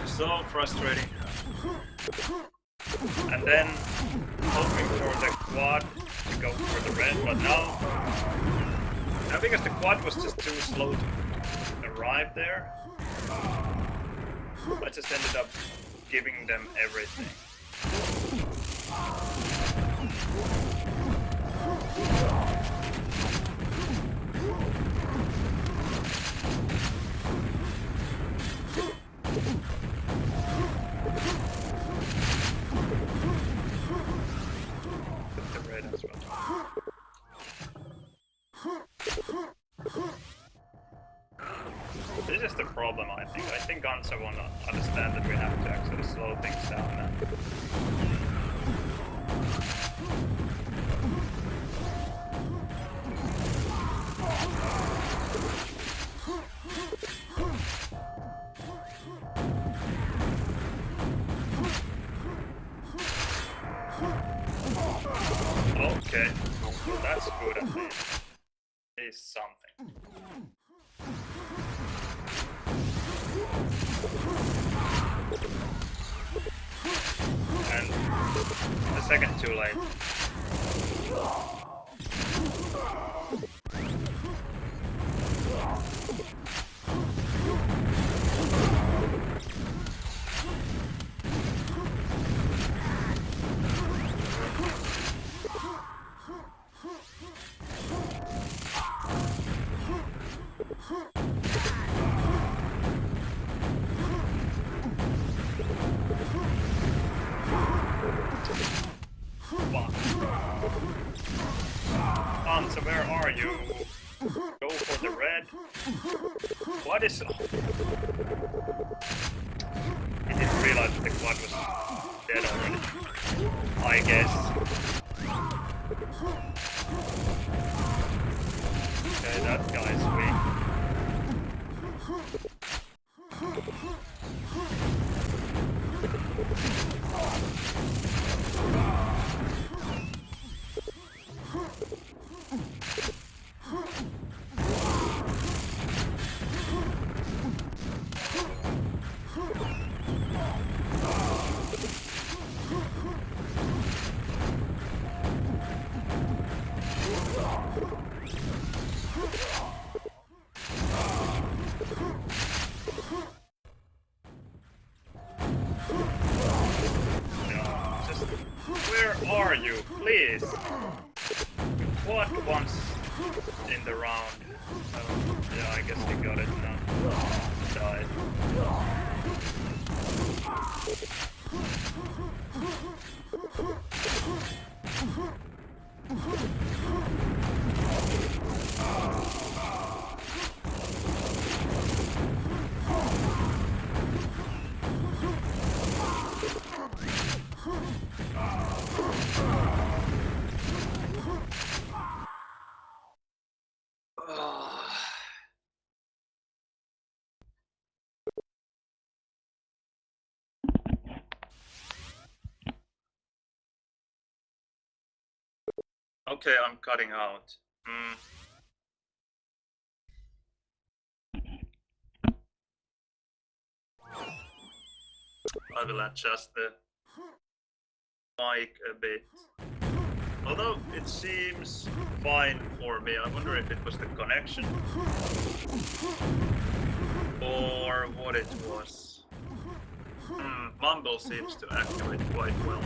So frustrating. And then hoping for the quad to go for the red, but no. Now because the quad was just too slow to arrive there, I just ended up giving them everything. The red as well. This is the problem, I think. I think Gansa won't understand that we have to actually slow things down now. Okay, well, that's good at least. It is something. And a second too late. Hansa, where are you? Go for the red. What is... I didn't realize that the quad was dead already. I guess. Okay, that guy's weak. Where are you? Please! What once in the round? Yeah, I guess you got it now. Died. Okay, I'm cutting out. I will adjust the mic a bit. Although it seems fine for me. I wonder if it was the connection or what it was. Mumble seems to activate quite well.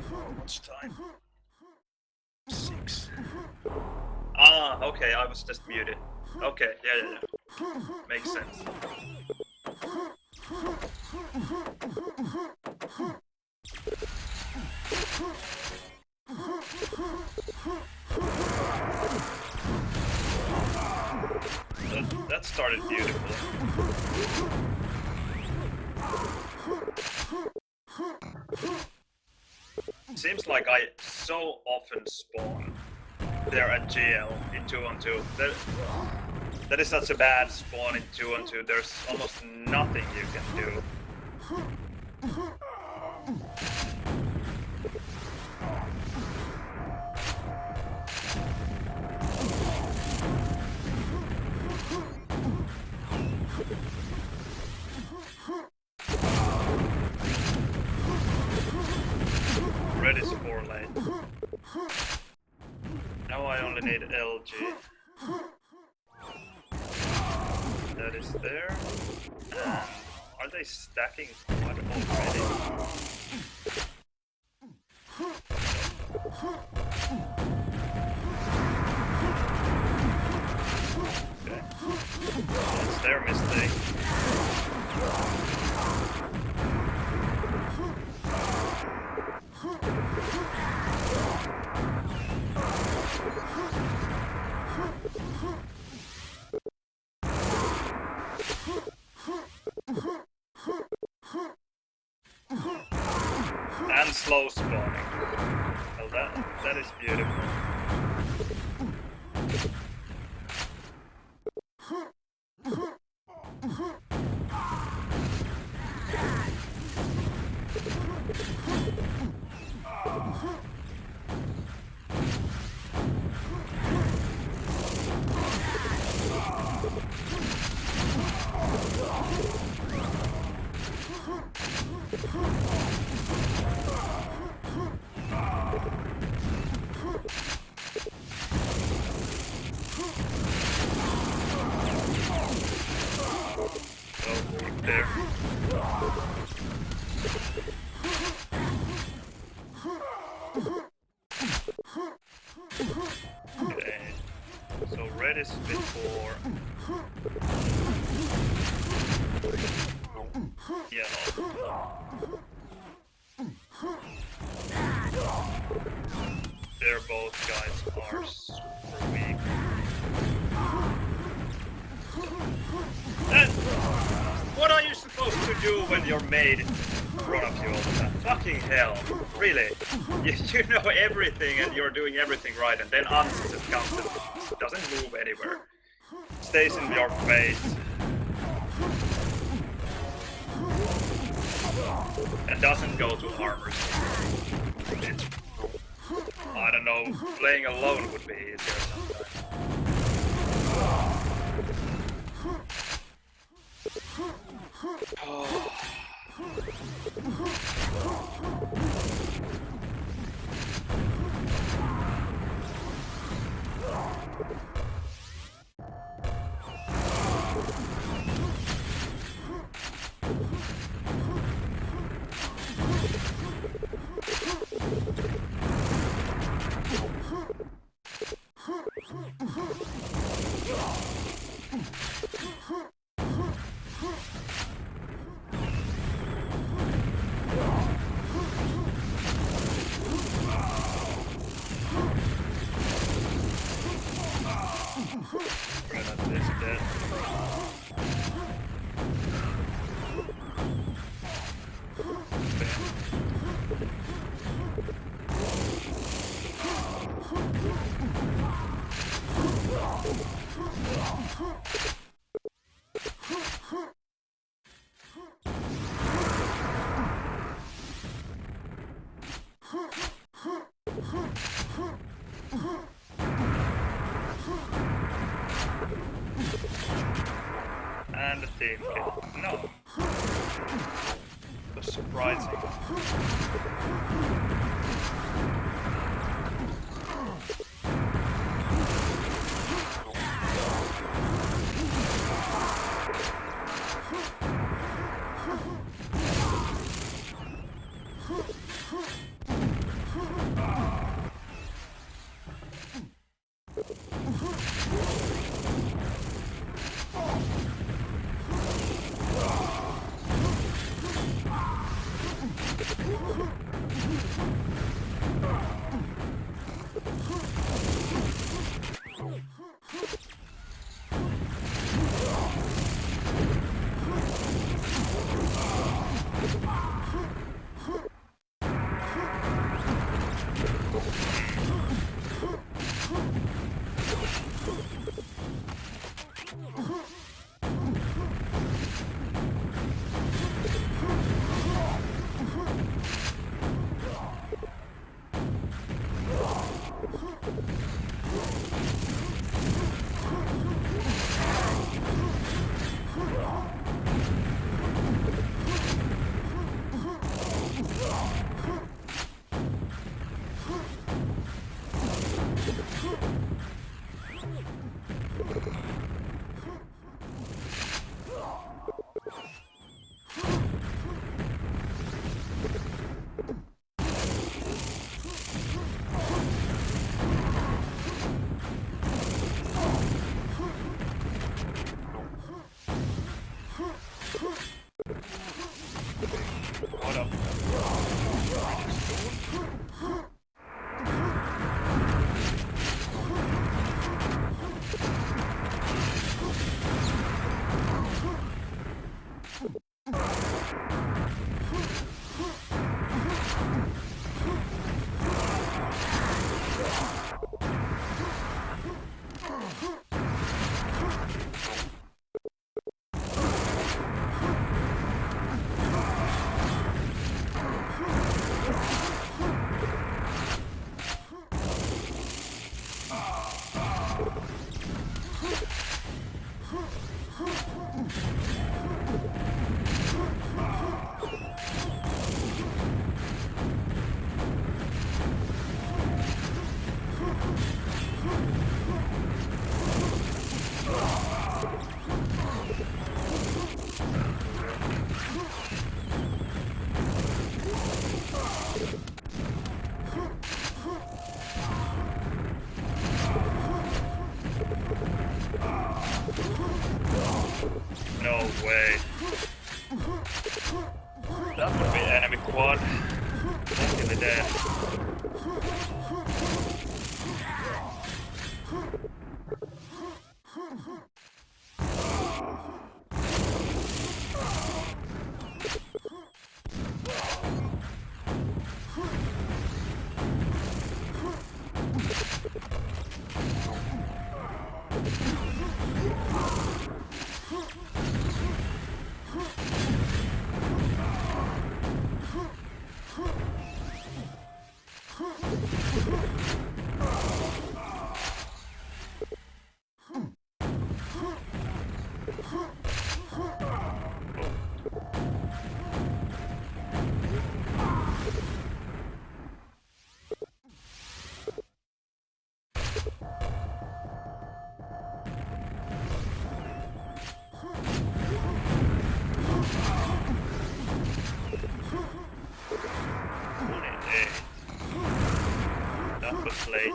How much time? 6. Ah, okay, I was just muted. Okay, yeah. Makes sense. That started beautifully. Seems like I so often spawn there at GL in 2-on-2. That is such a bad spawn in 2-on-2. There's almost nothing you can do. Red is 4 lane. Now I only need LG. That is there. Are they stacking quad already? Okay. That's their mistake. And slow spawning. Well, that is beautiful. There. Okay. So red is before. Yellow. They're both guys are super weak. And what are you supposed to do when your maid is in front of you all the time? Fucking hell. Really? You know everything and you're doing everything right, and then Ans just comes and doesn't move anywhere. Stays in your face. And doesn't go to armor. I don't know, playing alone would be easier sometimes. Oh. 15k. No. That's surprising. What up? No way. That would be enemy quad. Back in the dead. That was late.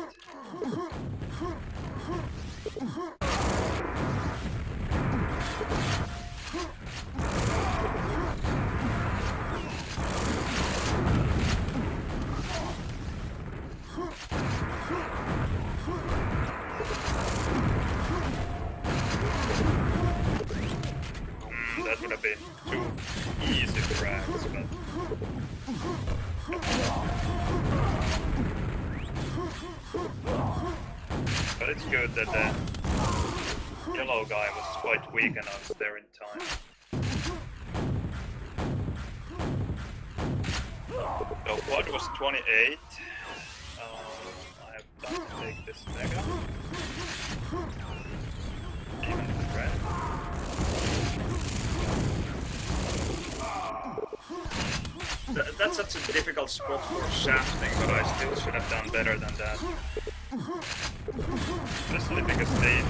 That would have been too easy frags, but it's good that the yellow guy was quite weak and I was there in time. So quad was 28. I have time to take this mega. Even red. That's such a difficult spot for shafting, but I still should have done better than that. Especially because they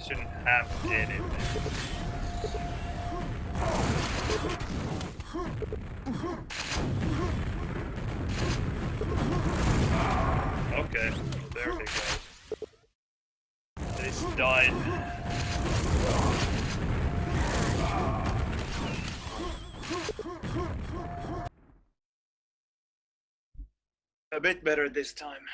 shouldn't have anything. Okay, there we go. This died. A bit better this time.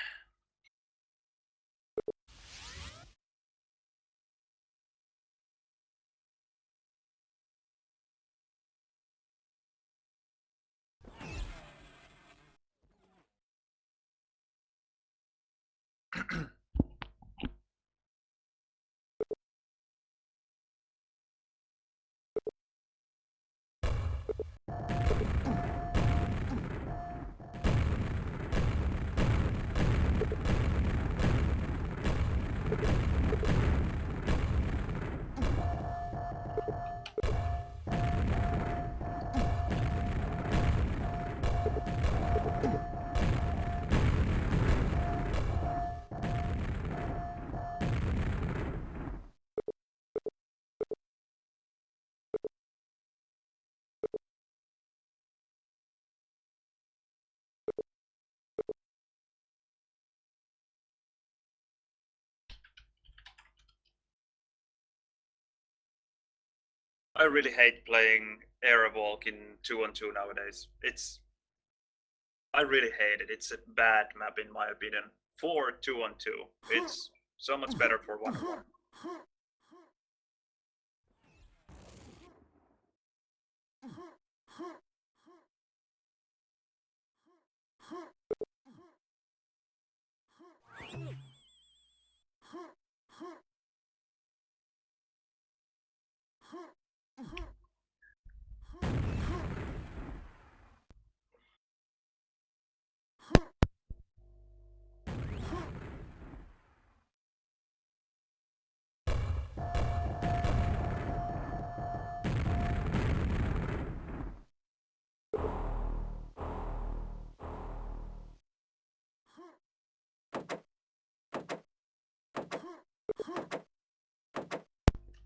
I really hate playing Airwalk in 2-on-2 nowadays. I really hate it. It's a bad map in my opinion. For 2-on-2. It's so much better for 1-on-1.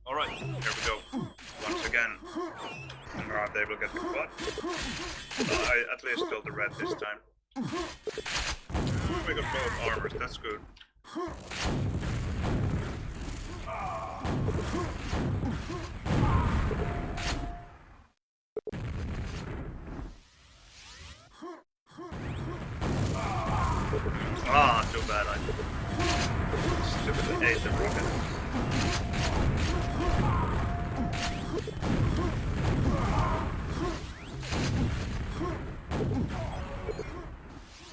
Alright, here we go. Once again. Alright, they will get the quad. I at least killed the red this time. We got both armors, that's good. Ah, too bad. I stupidly ate the rocket.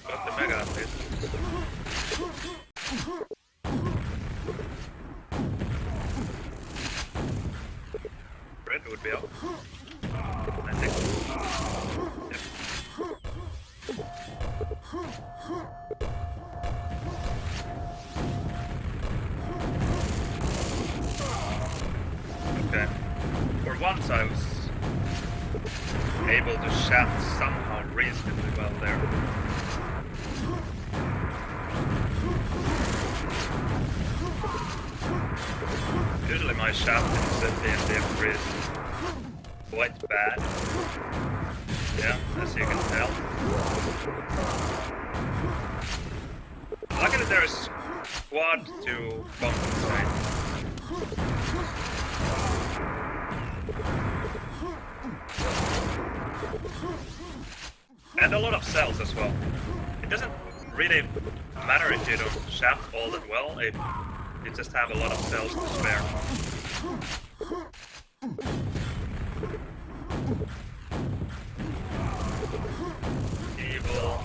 Got the mega at least. Red would be out. I think. Yep. Okay. For once I was able to shaft somehow reasonably well there. Usually my shafting at the MDF is quite bad. Yeah, as you can tell. Luckily there is quad to compensate. And a lot of cells as well. It doesn't really matter if you don't shaft all that well, if you just have a lot of cells to spare. Evil.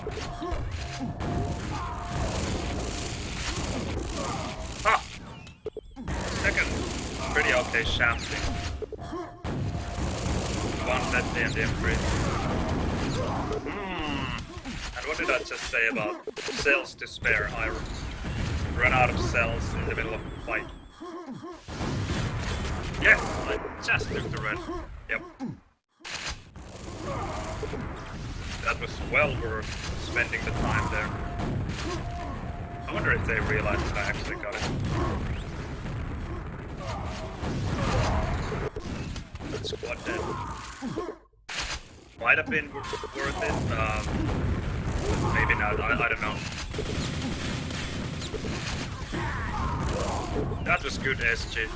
Ah! Second, pretty okay shafting. One dead and the M3. And what did I just say about cells to spare? I ran out of cells in the middle of the fight. Yes, I just took the red. Yep. That was well worth spending the time there. I wonder if they realized that I actually got it. That squad dead. Might have been worth it. Maybe not. I don't know. That was good SG.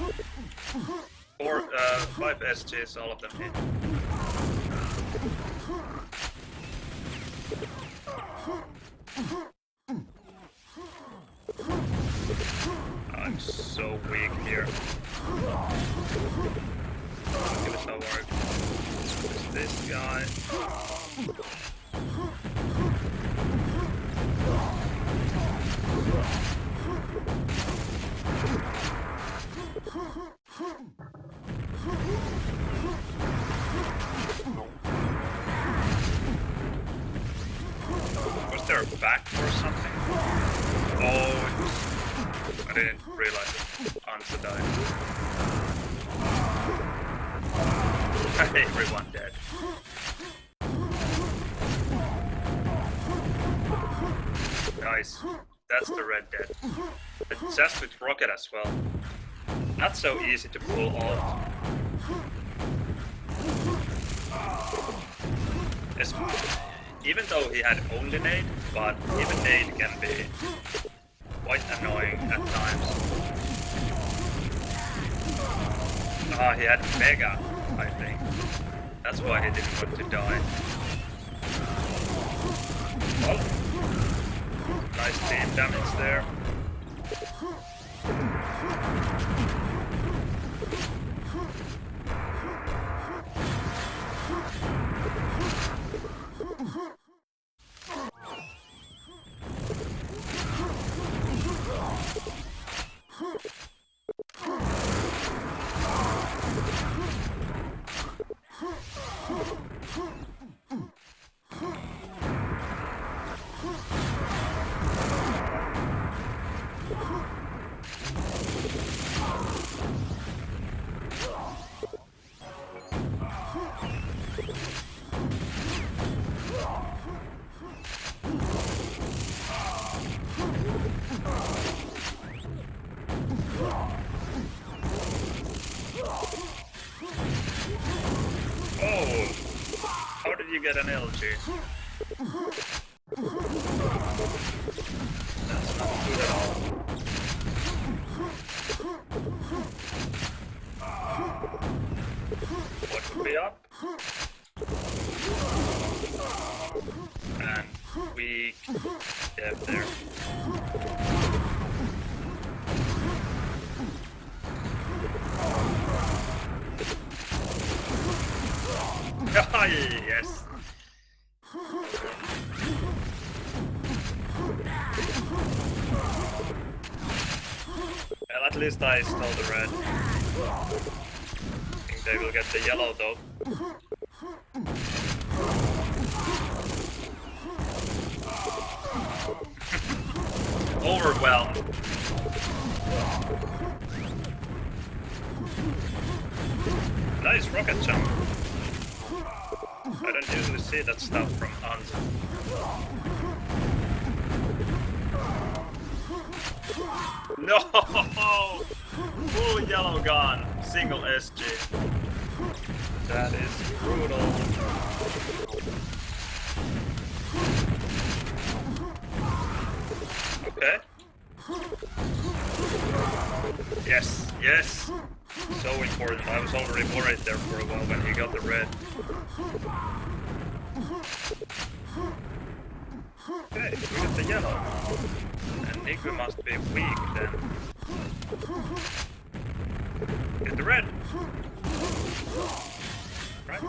5 SGs, all of them hit. I'm so weak here. Give it some work. There's this guy. Was there a back or something? Oh, I didn't realize it. Ansa died. Everyone dead. Nice. That's the red dead. It's just with rocket as well. Not so easy to pull off. Even though he had only nade, but even nade can be quite annoying at times. Ah, he had mega, I think. That's why he didn't want to die. Oh, nice team damage there. How did you get an LG? That's not good at all. What would be up? And weak dev there. Yes. Well, at least I stole the red. I think they will get the yellow though. Overwhelmed. Nice rocket jump. I don't usually see that stuff from Ansa. No! Full yellow gun, single SG. That is brutal. Okay. Yes, yes! So important. I was already worried there for a while when he got the red. Okay, we got the yellow. And Niku must be weak then. Get the red! Right?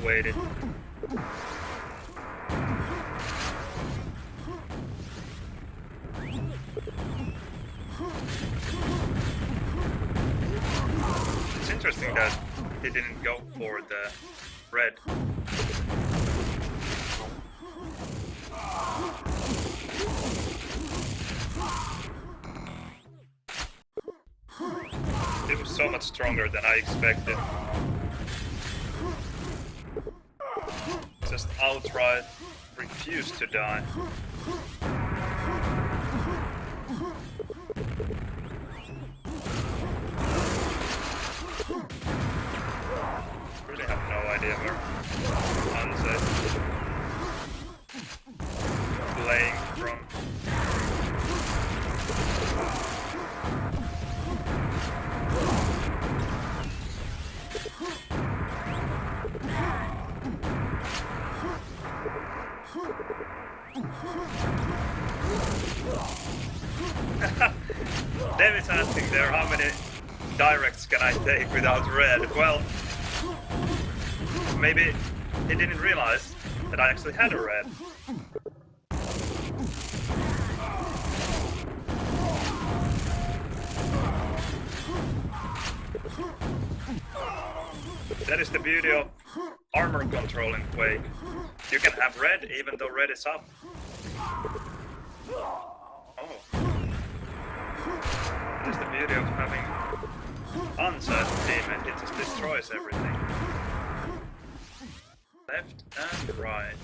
waited. It's interesting that he didn't go for the red. It was so much stronger than I expected. Just outright refused to die. Really have no idea where Hansa is playing from. David's asking there, how many directs can I take without red? Well, maybe he didn't realize that I actually had a red. That is the beauty of armor control in Quake. You can have red even though red is up. Oh. That is the beauty of having uncertain team, and it just destroys everything. Left and right.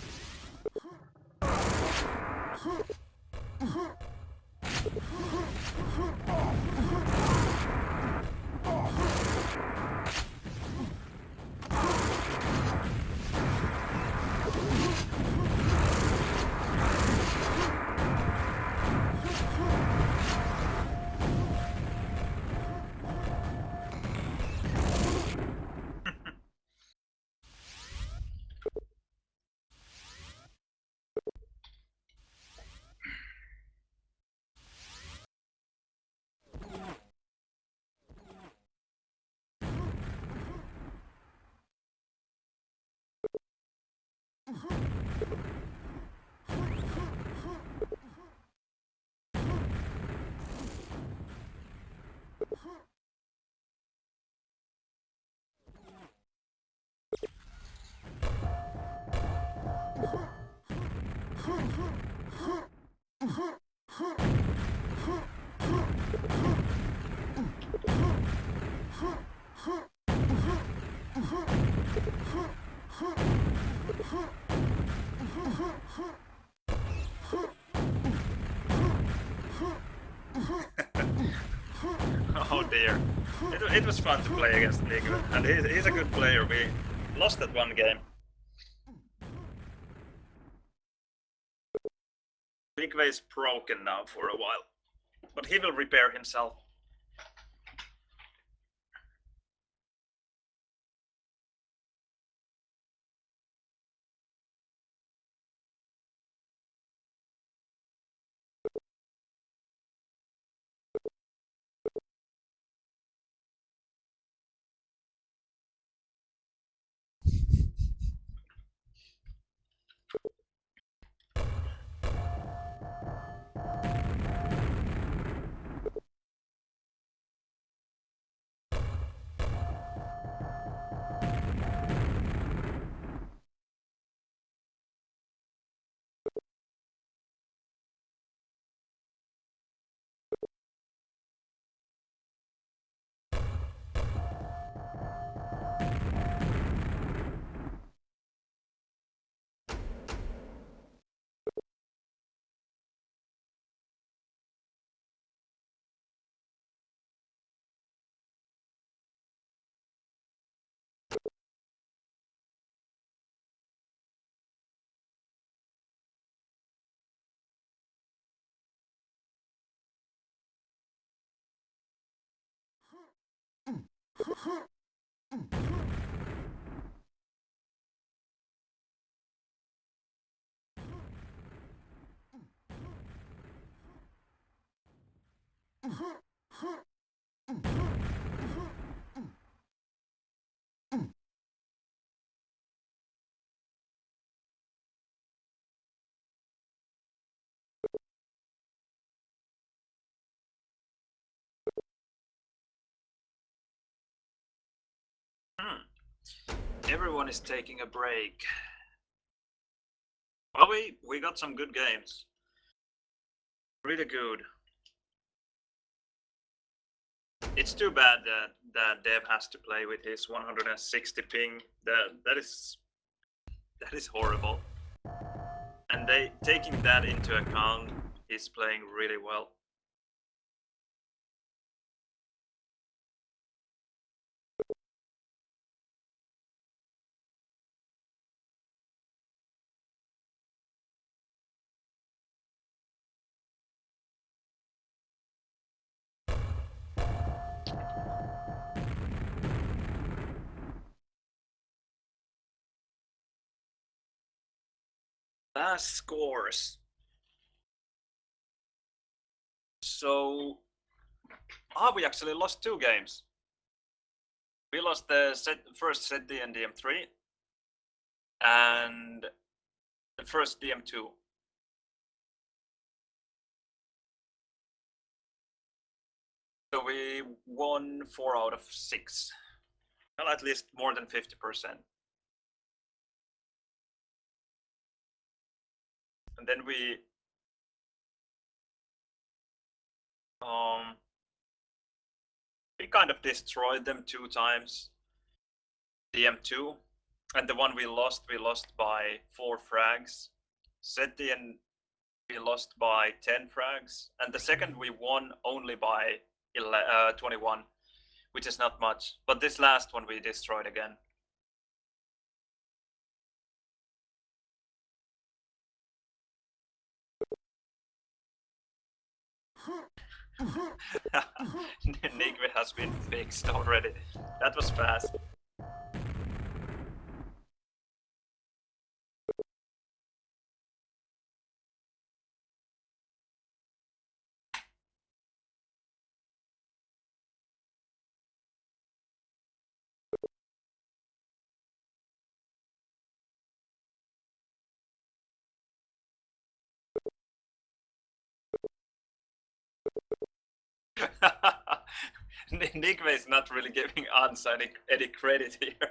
Oh dear. It was fun to play against Ligve, and he's a good player. We lost that one game. Ligve is broken now for a while, but he will repair himself. Everyone is taking a break. Well, we got some good games. Really good. It's too bad that Dev has to play with his 160 ping. That is horrible. And they taking that into account, he's playing really well. Last scores. So, we actually lost 2 games. We lost the first set D and DM3 and the first DM2. So we won 4 out of 6. Well, at least more than 50%. And then we kind of destroyed them 2 times. DM2, and the one we lost by 4 frags. Seti and we lost by 10 frags, and the second we won only by 21, which is not much. But this last one we destroyed again. Nigve has been fixed already. That was fast. Nigve is not really giving Ansa any credit here.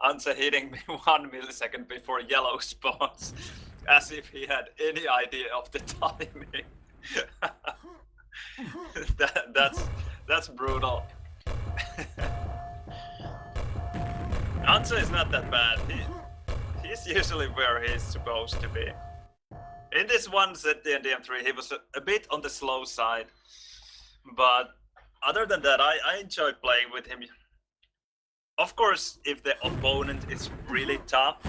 Ansa hitting me 1 millisecond before yellow spawns, as if he had any idea of the timing. That's brutal. Ansa is not that bad. He's usually where he's supposed to be. In this one set, the DM3, he was a bit on the slow side. But other than that, I enjoy playing with him. Of course, if the opponent is really tough,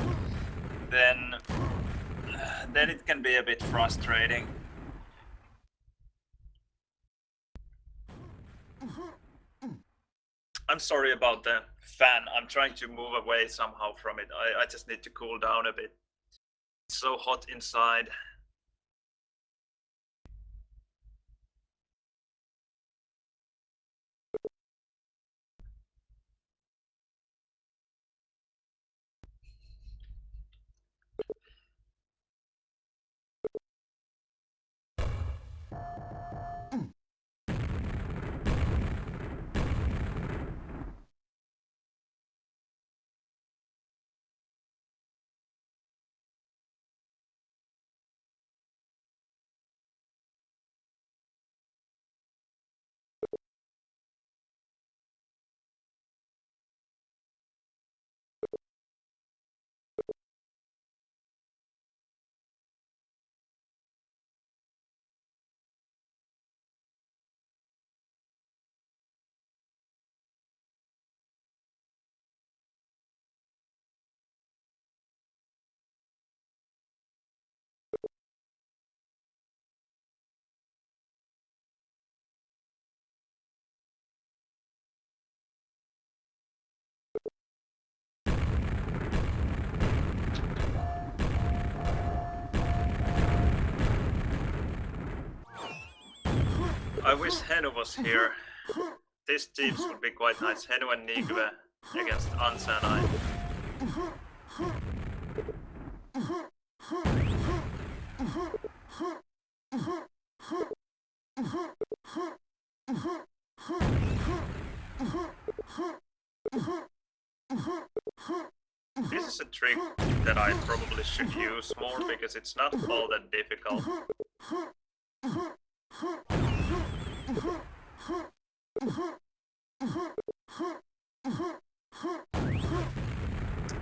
then it can be a bit frustrating. I'm sorry about the fan. I'm trying to move away somehow from it. I just need to cool down a bit. It's so hot inside. I wish Henu was here. These teams would be quite nice. Henu and Nigve against Ansa and I. This is a trick that I probably should use more because it's not all that difficult.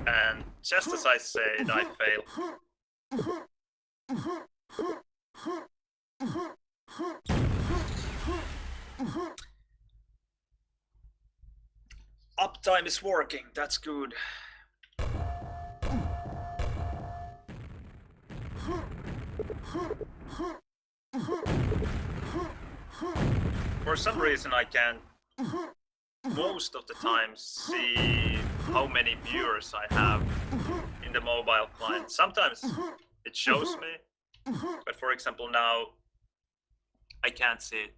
And just as I said, I fail. Uptime is working, that's good. For some reason I can't most of the time see how many viewers I have in the mobile client. Sometimes it shows me, but for example now I can't see it.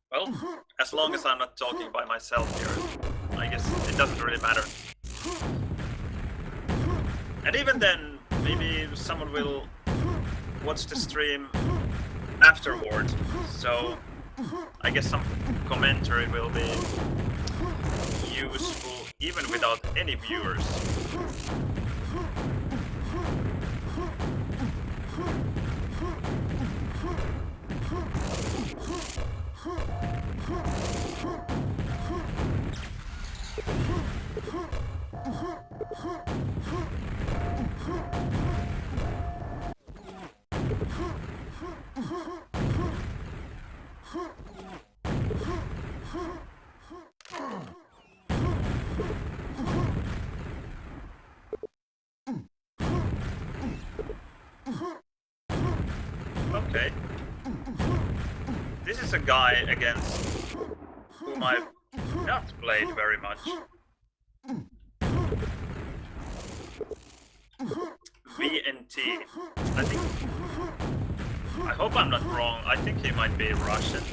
Well, as long as I'm not talking by myself here, I guess it doesn't really matter. And even then, maybe someone will watch the stream afterwards, so I guess some commentary will be useful even without any viewers. Okay. This is a guy against whom I've not played very much. VNT. I hope I'm not wrong. I think he might be Russian.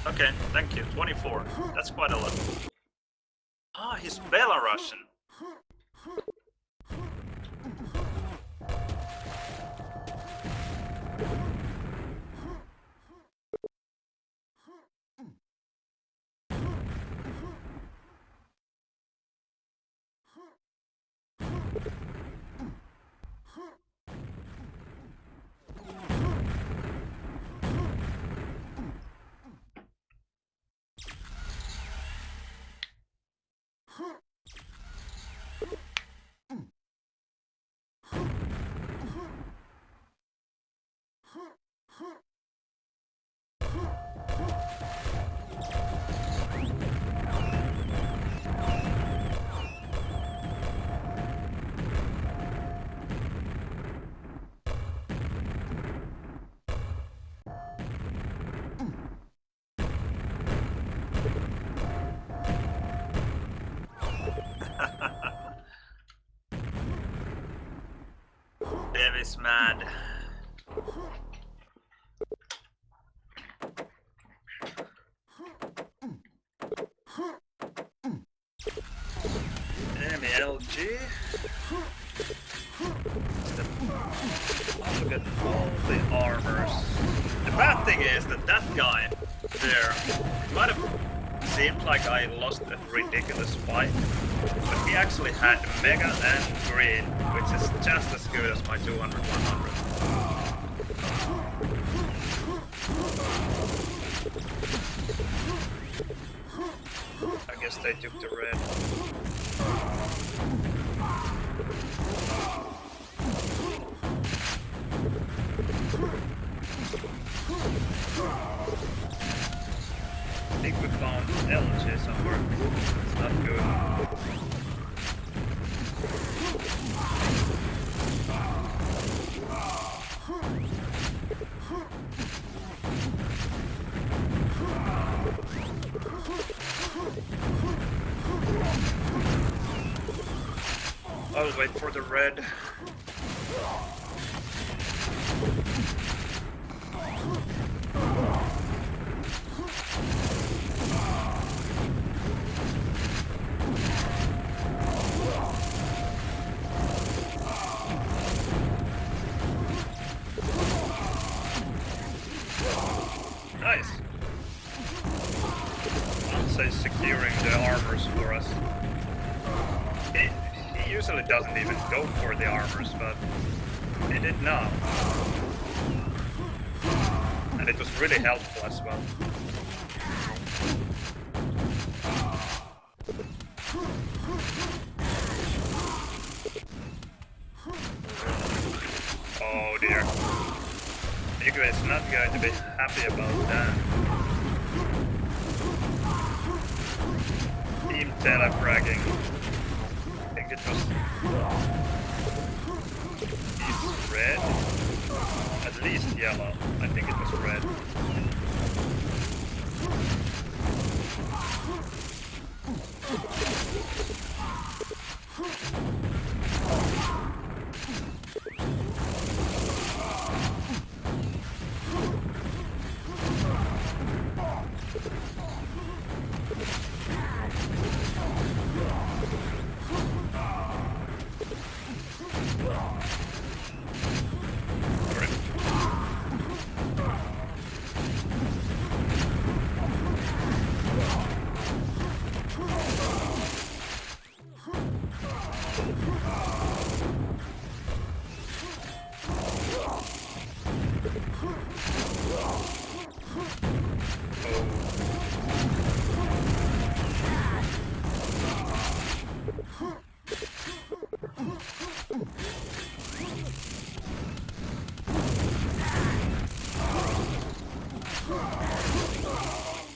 Okay, thank you. 24. That's quite a lot. Ah, he's Belarusian. Dev is mad. MLG. Look at all the armors. The bad thing is that guy there might have seemed like I lost a ridiculous fight, but he actually had Mega and Green, which is just as good as my 200-100. I guess they took the red. I think we found LG somewhere. It's not good. I'll wait for the red. Nice. Ansei securing the armors for us. He usually doesn't even go for the armors, but he did now. And it was really helpful as well. Oh dear. Nico is not going to be happy about that. Team telefragging. I think it was... He's red. At least yellow. I think it was red.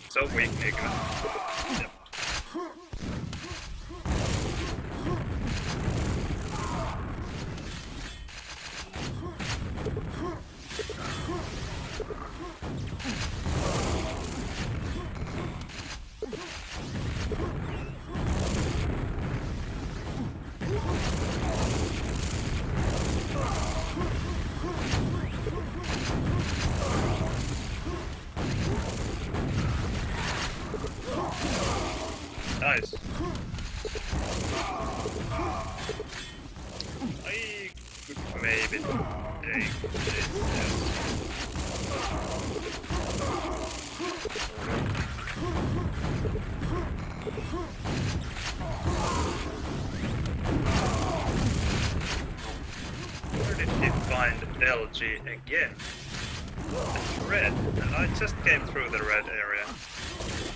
So weak, Igna. Yep. Nice. I could maybe take this. Where did he find LG again? It's red, and I just came through the red area.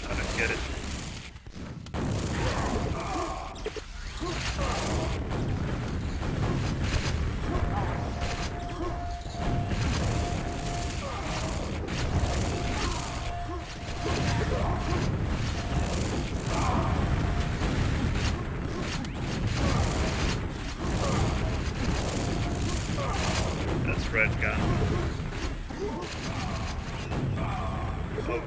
I don't get it. That's red gun. Oh.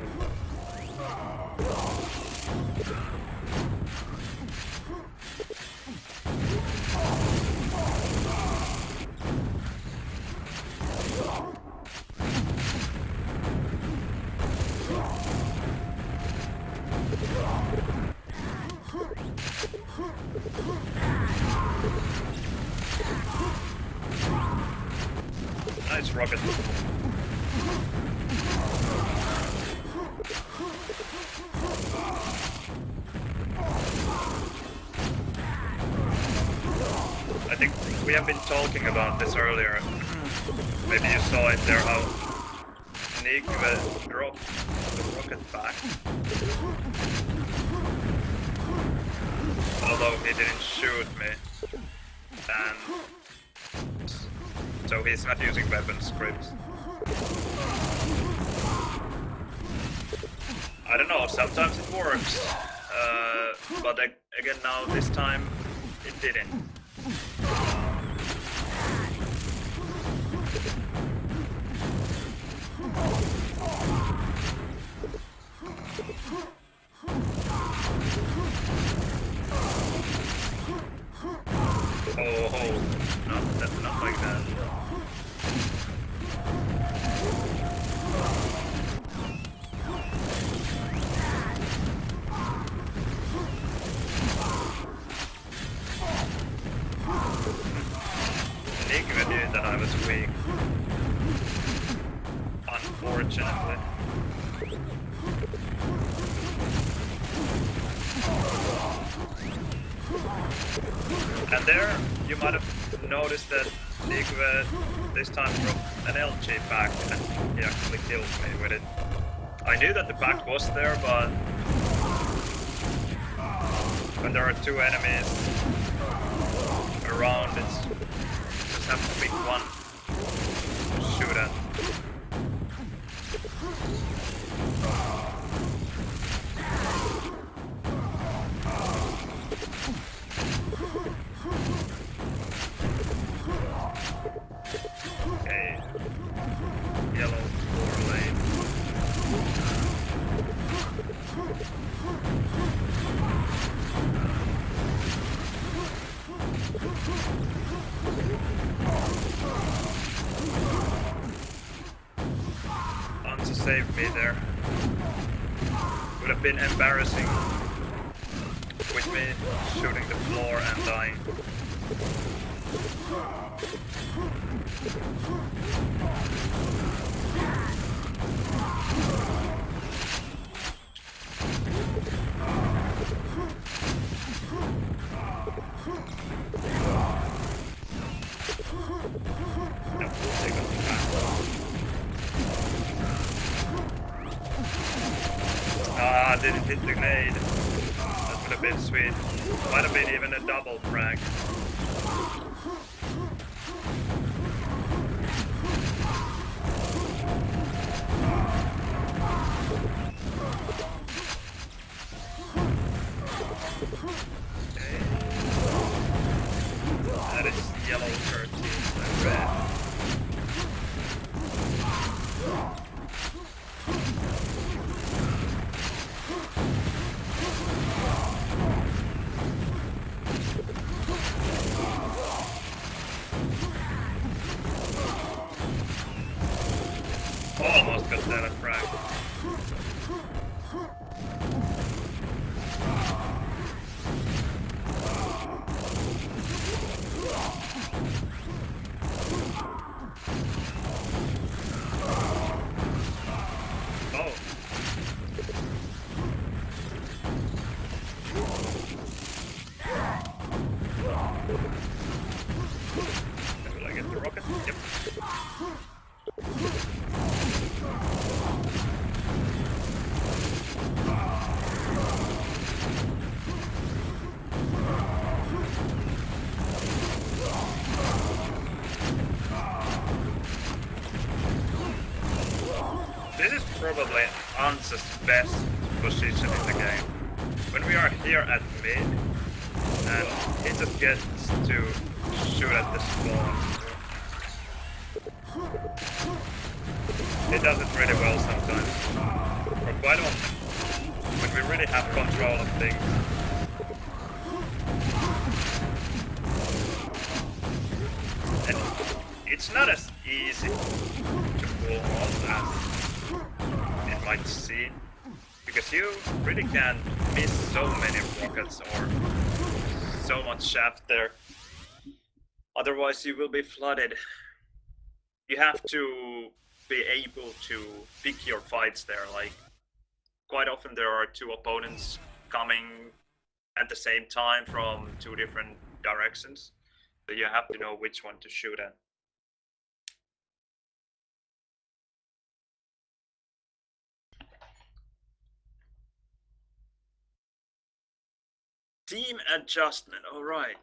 Nice rocket. I think we have been talking about this earlier. Maybe you saw it there how Nick dropped the rocket back. Although he didn't shoot me. And so he's not using weapon scripts. I don't know, sometimes it works. But again now, this time, it didn't. And there, you might have noticed that Igwe this time dropped an LG back and he actually killed me with it. I knew that the back was there, but when there are two enemies around, it's just have to pick one to shoot at. Okay, yellow 4 lane. Anzu saved me there. Would have been embarrassing with me shooting the floor and dying. Nope, they got me back. Ah, didn't hit the grenade. That would have been sweet. Might have been even a double frag. Okay. That is yellow 13 and red. Almost got that at frag. Oh. Will I get the rocket? Yep. This is probably Anzu's best position in the game. When we are here at mid, and he just gets to shoot at the spawn. He does it really well sometimes. Or quite often. When we really have control of things. And it's not as easy to pull off as it might seem, because you really can miss so many rockets or so much shaft there. Otherwise you will be flooded. You have to be able to pick your fights there. Like, quite often there are two opponents coming at the same time from two different directions, so you have to know which one to shoot at. Team adjustment, all right.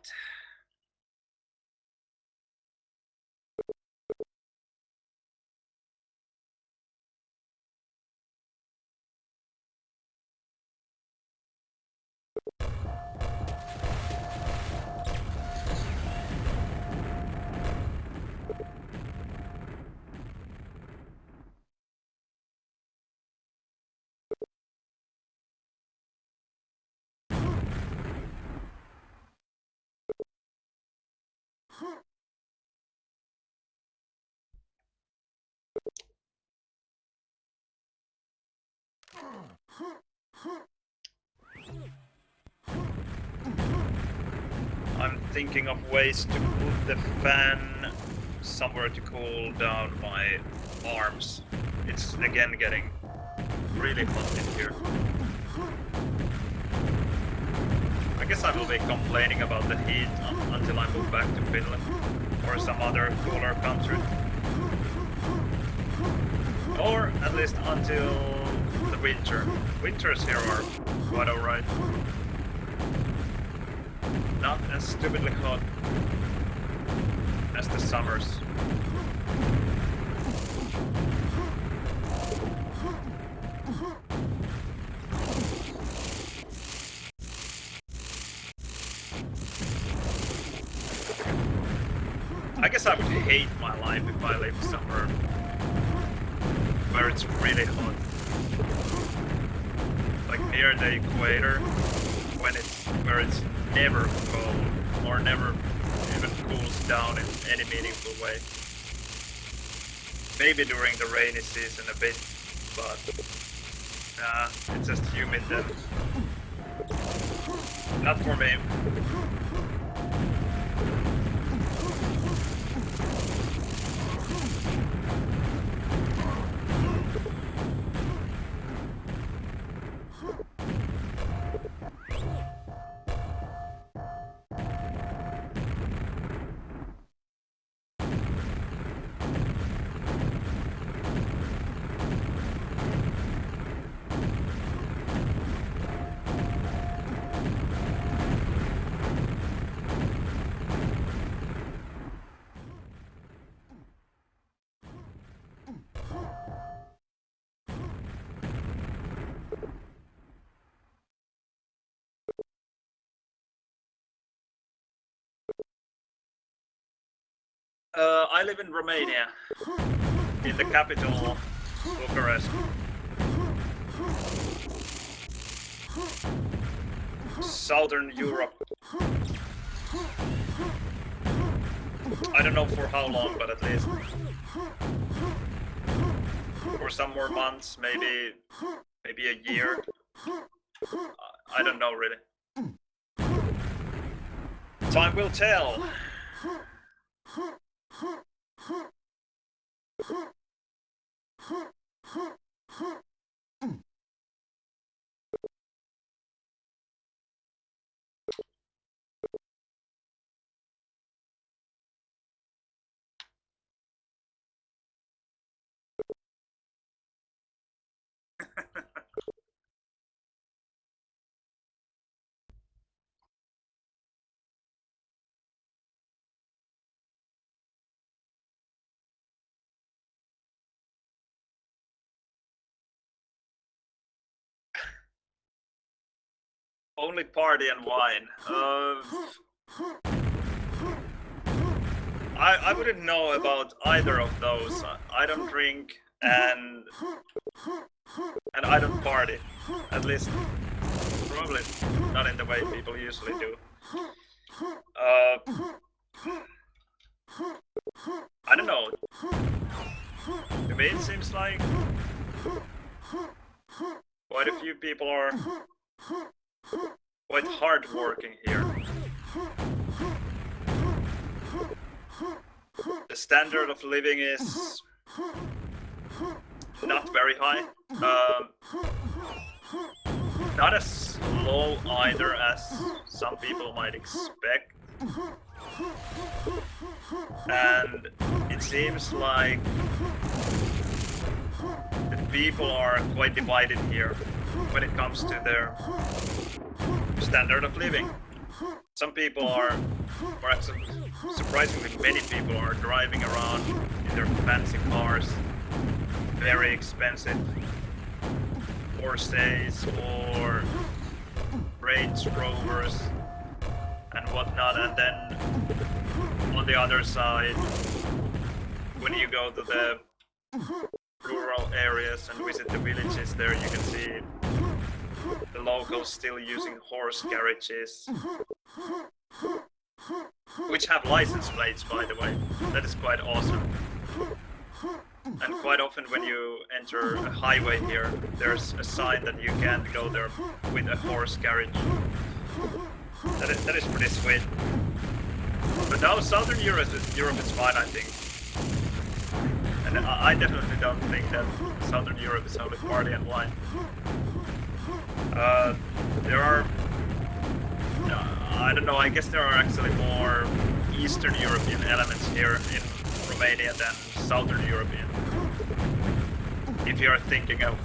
I'm thinking of ways to put the fan somewhere to cool down my arms. It's again getting really hot in here. I guess I will be complaining about the heat until I move back to Finland or some other cooler country. Or at least until the winter. Winters here are quite alright. Not as stupidly hot as the summers. I guess I would hate my life if I lived somewhere where it's really hot. Like near the equator, where it's never cold or never even cools down in any meaningful way. Maybe during the rainy season a bit, but it's just humid then. Not for me. I live in Romania, in the capital, Bucharest. Southern Europe. I don't know for how long, but at least for some more months, maybe a year. I don't know really. Time will tell. Only party and wine. I wouldn't know about either of those. I don't drink and I don't party. At least probably not in the way people usually do. I don't know. To me it seems like quite a few people are quite hard working here. The standard of living is not very high. Not as low either as some people might expect. And it seems like the people are quite divided here when it comes to their standard of living. Some people are, or actually surprisingly many people are driving around in their fancy cars, very expensive Porsches or Range Rovers and whatnot. And then on the other side, when you go to the rural areas and visit the villages there, you can see the locals still using horse carriages, which have license plates, by the way. That is quite awesome. And quite often when you enter a highway here, there's a sign that you can't go there with a horse carriage. That is pretty sweet. But now Southern Europe is fine, I think. And I definitely don't think that Southern Europe is only party and wine. There are... I don't know, I guess there are actually more Eastern European elements here in Romania than Southern European. If you're thinking of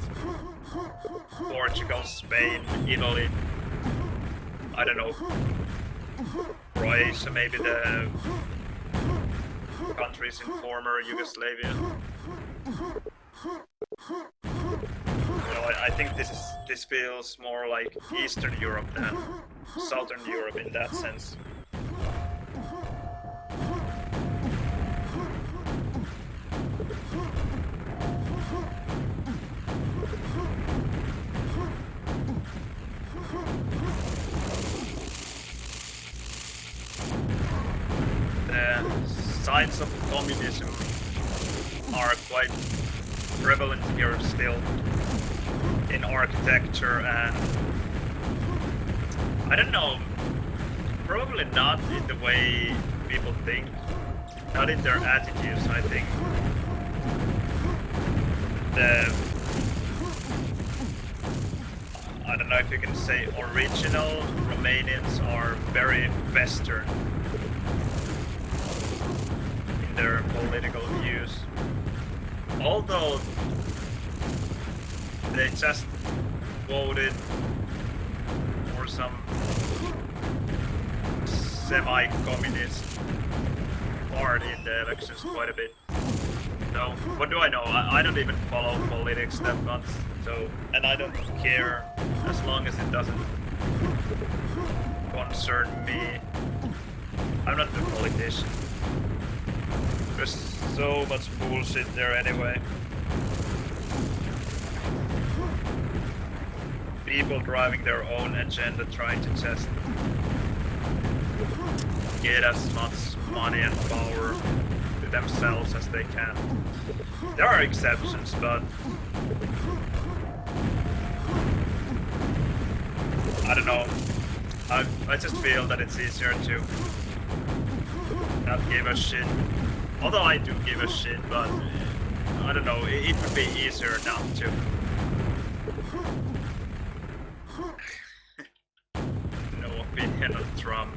Portugal, Spain, Italy, I don't know, Croatia, maybe the countries in former Yugoslavia. I think this feels more like Eastern Europe than Southern Europe in that sense. The signs of communism are quite prevalent here still in architecture, and I don't know, probably not in the way people think, not in their attitudes. I think I don't know if you can say original Romanians are very Western in their political views, although they just voted for some semi-communist party in the elections quite a bit. So, what do I know? I don't even follow politics that much, so, and I don't care as long as it doesn't concern me. I'm not a politician. There's so much bullshit there anyway. People driving their own agenda, trying to just get as much money and power to themselves as they can. There are exceptions, but I don't know. I just feel that it's easier to not give a shit. Although I do give a shit, but I don't know, it would be easier not to. No opinion on Trump.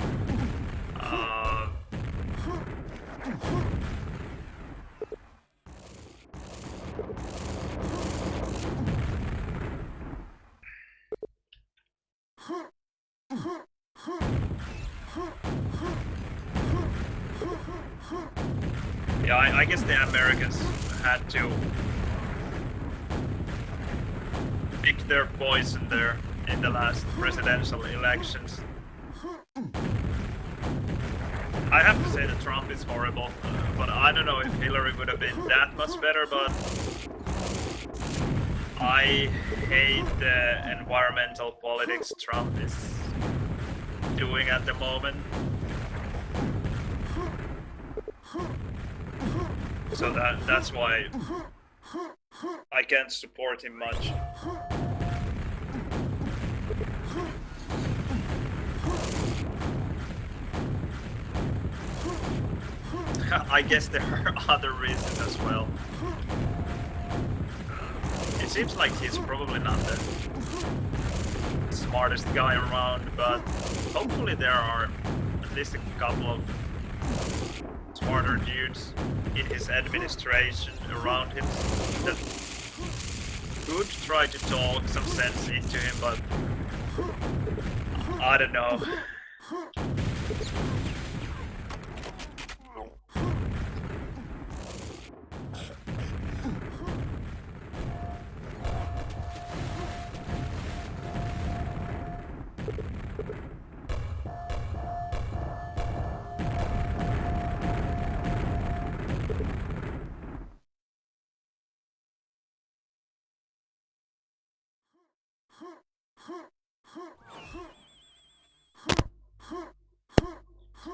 Yeah, I guess the Americans had to pick their poison there in the last presidential elections. I have to say that Trump is horrible, but I don't know if Hillary would have been that much better, but I hate the environmental politics Trump is doing at the moment. So that's why I can't support him much. I guess there are other reasons as well. It seems like he's probably not the smartest guy around, but hopefully there are at least a couple of smarter dudes in his administration around him that could try to talk some sense into him, but I don't know.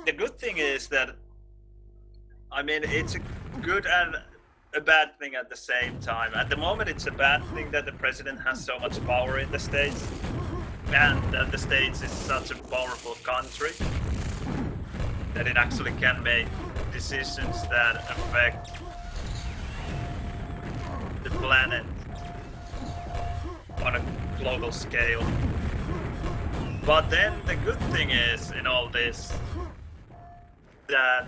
The good thing is that, I mean, it's a good and a bad thing at the same time. At the moment, it's a bad thing that the president has so much power in the States, and that the States is such a powerful country that it actually can make decisions that affect the planet on a global scale. But then the good thing is in all this that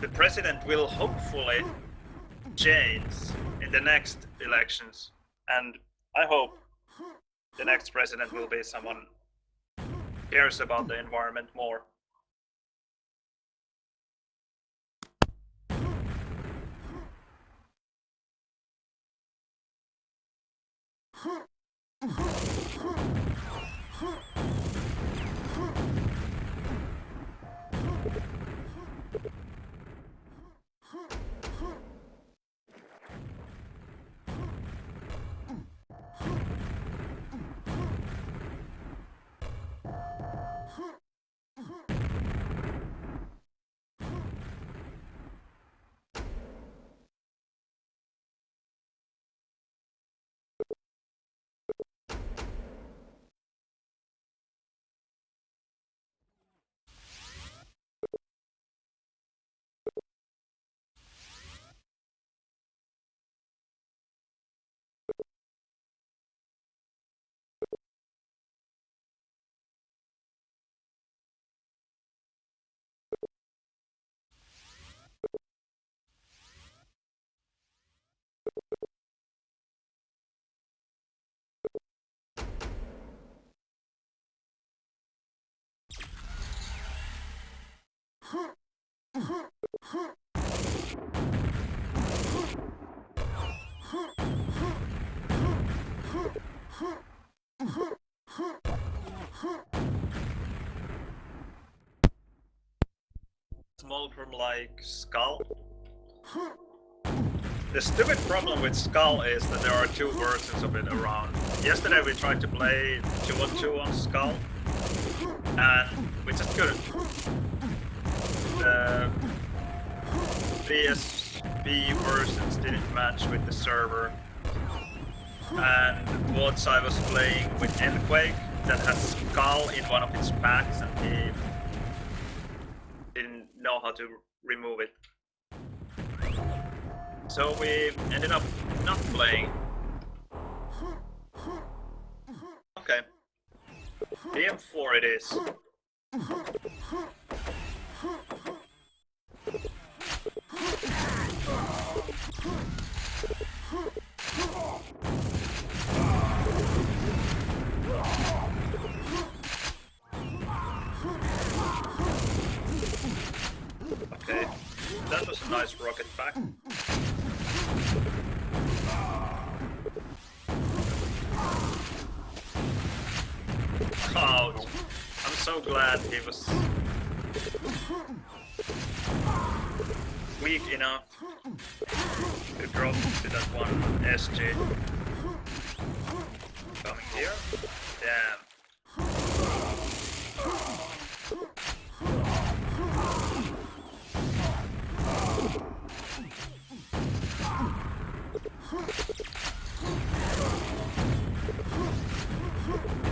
the president will hopefully change in the next elections, and I hope the next president will be someone who cares about the environment more. Smolgrim like Skull. The stupid problem with Skull is that there are two versions of it around. Yesterday we tried to play 2-on-2 on Skull, and we just couldn't. The PSP versions didn't match with the server, and once I was playing with Quake that has Skull in one of its packs, and he didn't know how to remove it. So we ended up not playing. Okay. DM4 it is. Okay, that was a nice rocket pack. Oh, I'm so glad he was weak enough to drop to that one SG. Coming here? Damn.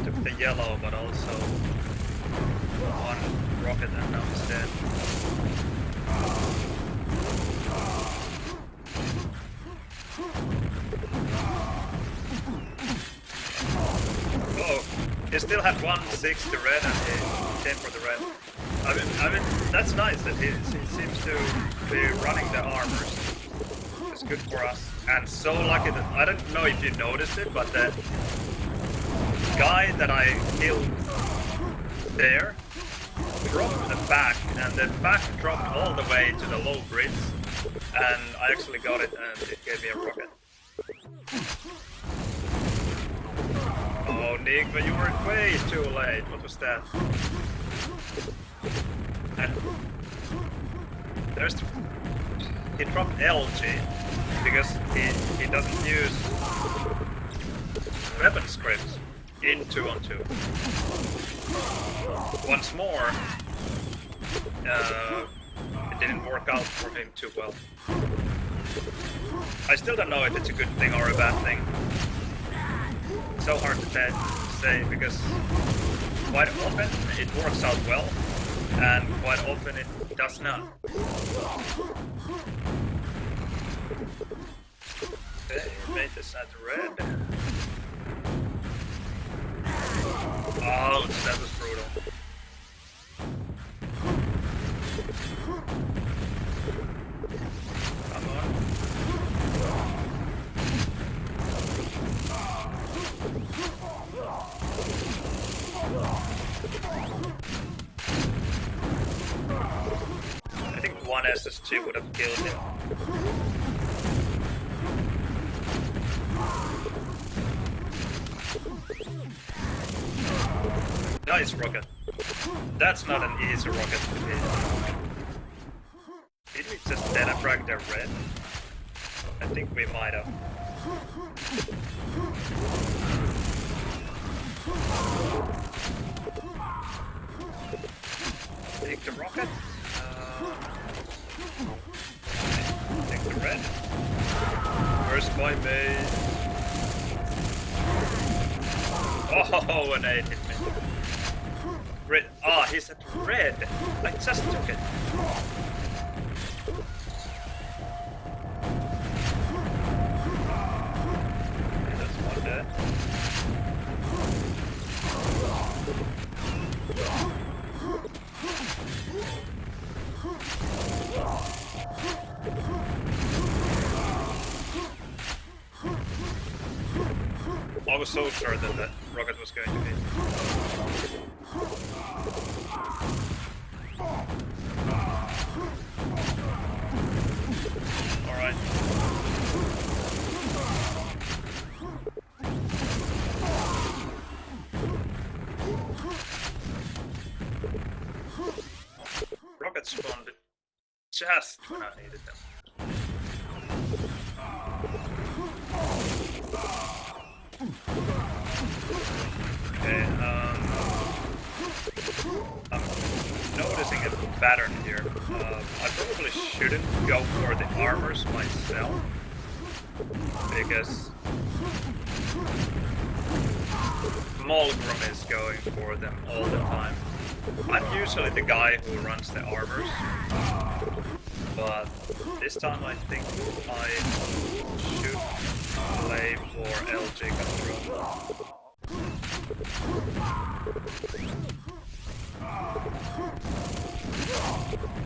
Took the yellow, but also one rocket and now he's dead. Oh, he still had 1-6 to red and he came for the red. I mean, that's nice that he seems to be running the armors. It's good for us. And so lucky that, I don't know if you noticed it, but the guy that I killed there dropped the back, and the back dropped all the way to the low grids, and I actually got it and it gave me a rocket. Oh Nick, but you were way too late, what was that? And there's he dropped LG because he doesn't use weapon scripts in 2-on-2. Once more, it didn't work out for him too well. I still don't know if it's a good thing or a bad thing. It's so hard to say because quite often it works out well and quite often it does not. Okay, made this at red. Ouch, that was brutal. Come on. I think one SS2 would have killed him. Nice rocket. That's not an easy rocket to hit. Did we just denafrag their red? I think we might have. Take the rocket. Take the red. Where's my base? Oh, an 8 hit me. Red. Ah, he's at red. I just took it. Okay, that's one dead. I was so sure that that rocket was going to hit. Alright. Rockets spawned just when I needed them. Okay, I'm noticing a pattern here. I probably shouldn't go for the armors myself, because Mulgrim is going for them all the time. I'm usually the guy who runs the armors, but this time I think I should play for LG control.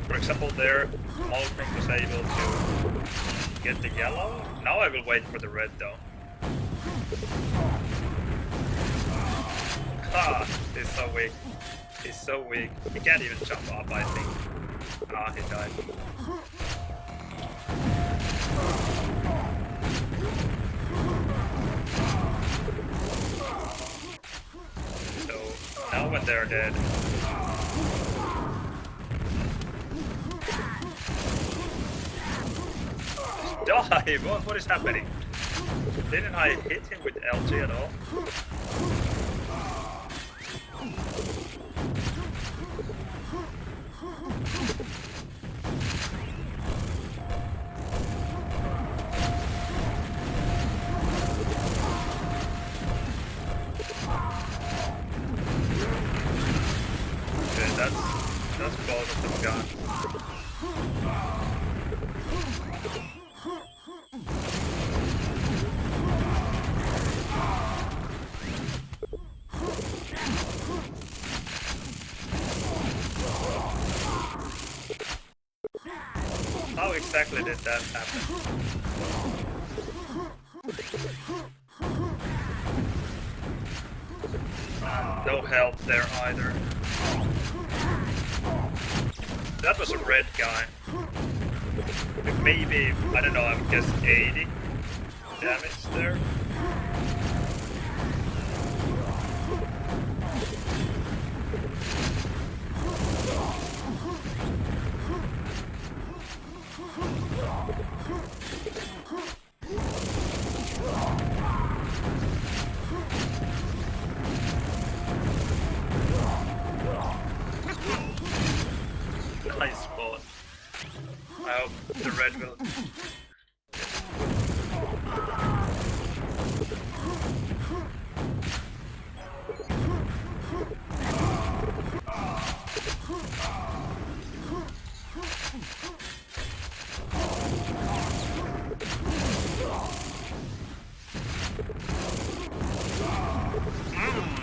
For example, there, Mulgrim was able to get the yellow. Now I will wait for the red though. Ah, he's so weak. He's so weak. He can't even jump up, I think. Ah, he died. So, now when they're dead... Die! What is happening? Didn't I hit him with LG at all? Okay, that's both of them gone. How exactly did that happen? No help there either. That was a red guy. Maybe, I don't know, I would guess 80 damage there. Nice spot. I hope the red will...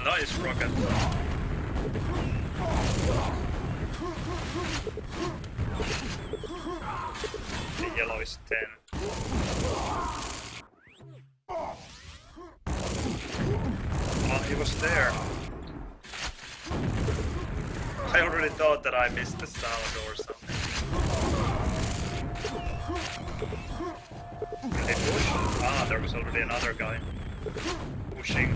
Nice rocket. rocket. The yellow is 10. Oh, he was there. I already thought that I missed the sound or something. Did they push? Ah, there was already another guy pushing.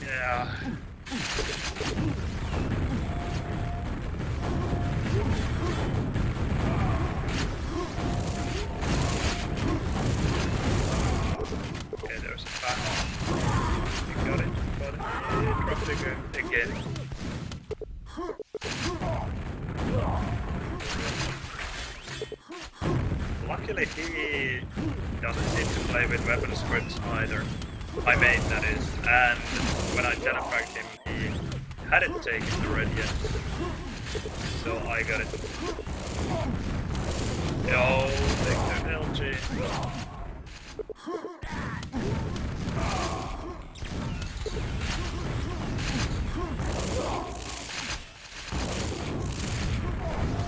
Yeah. Okay, there's a pack. You got it, but it dropped again. Luckily he doesn't seem to play with weapon scripts either. My mate, that is. And when I telepacked him, he hadn't taken the red yet. So I got it. Yo, take the LG.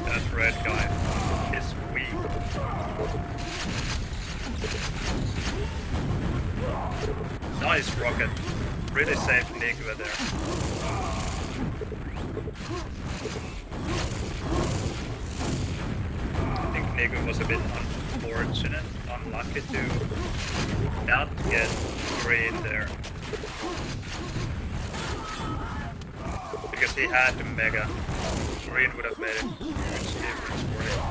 That red guy is weak. Nice rocket. Really saved Nigva there. I think Nigva was a bit unfortunate, unlucky to not get green there. Because he had the mega. Green would have made a huge difference for him.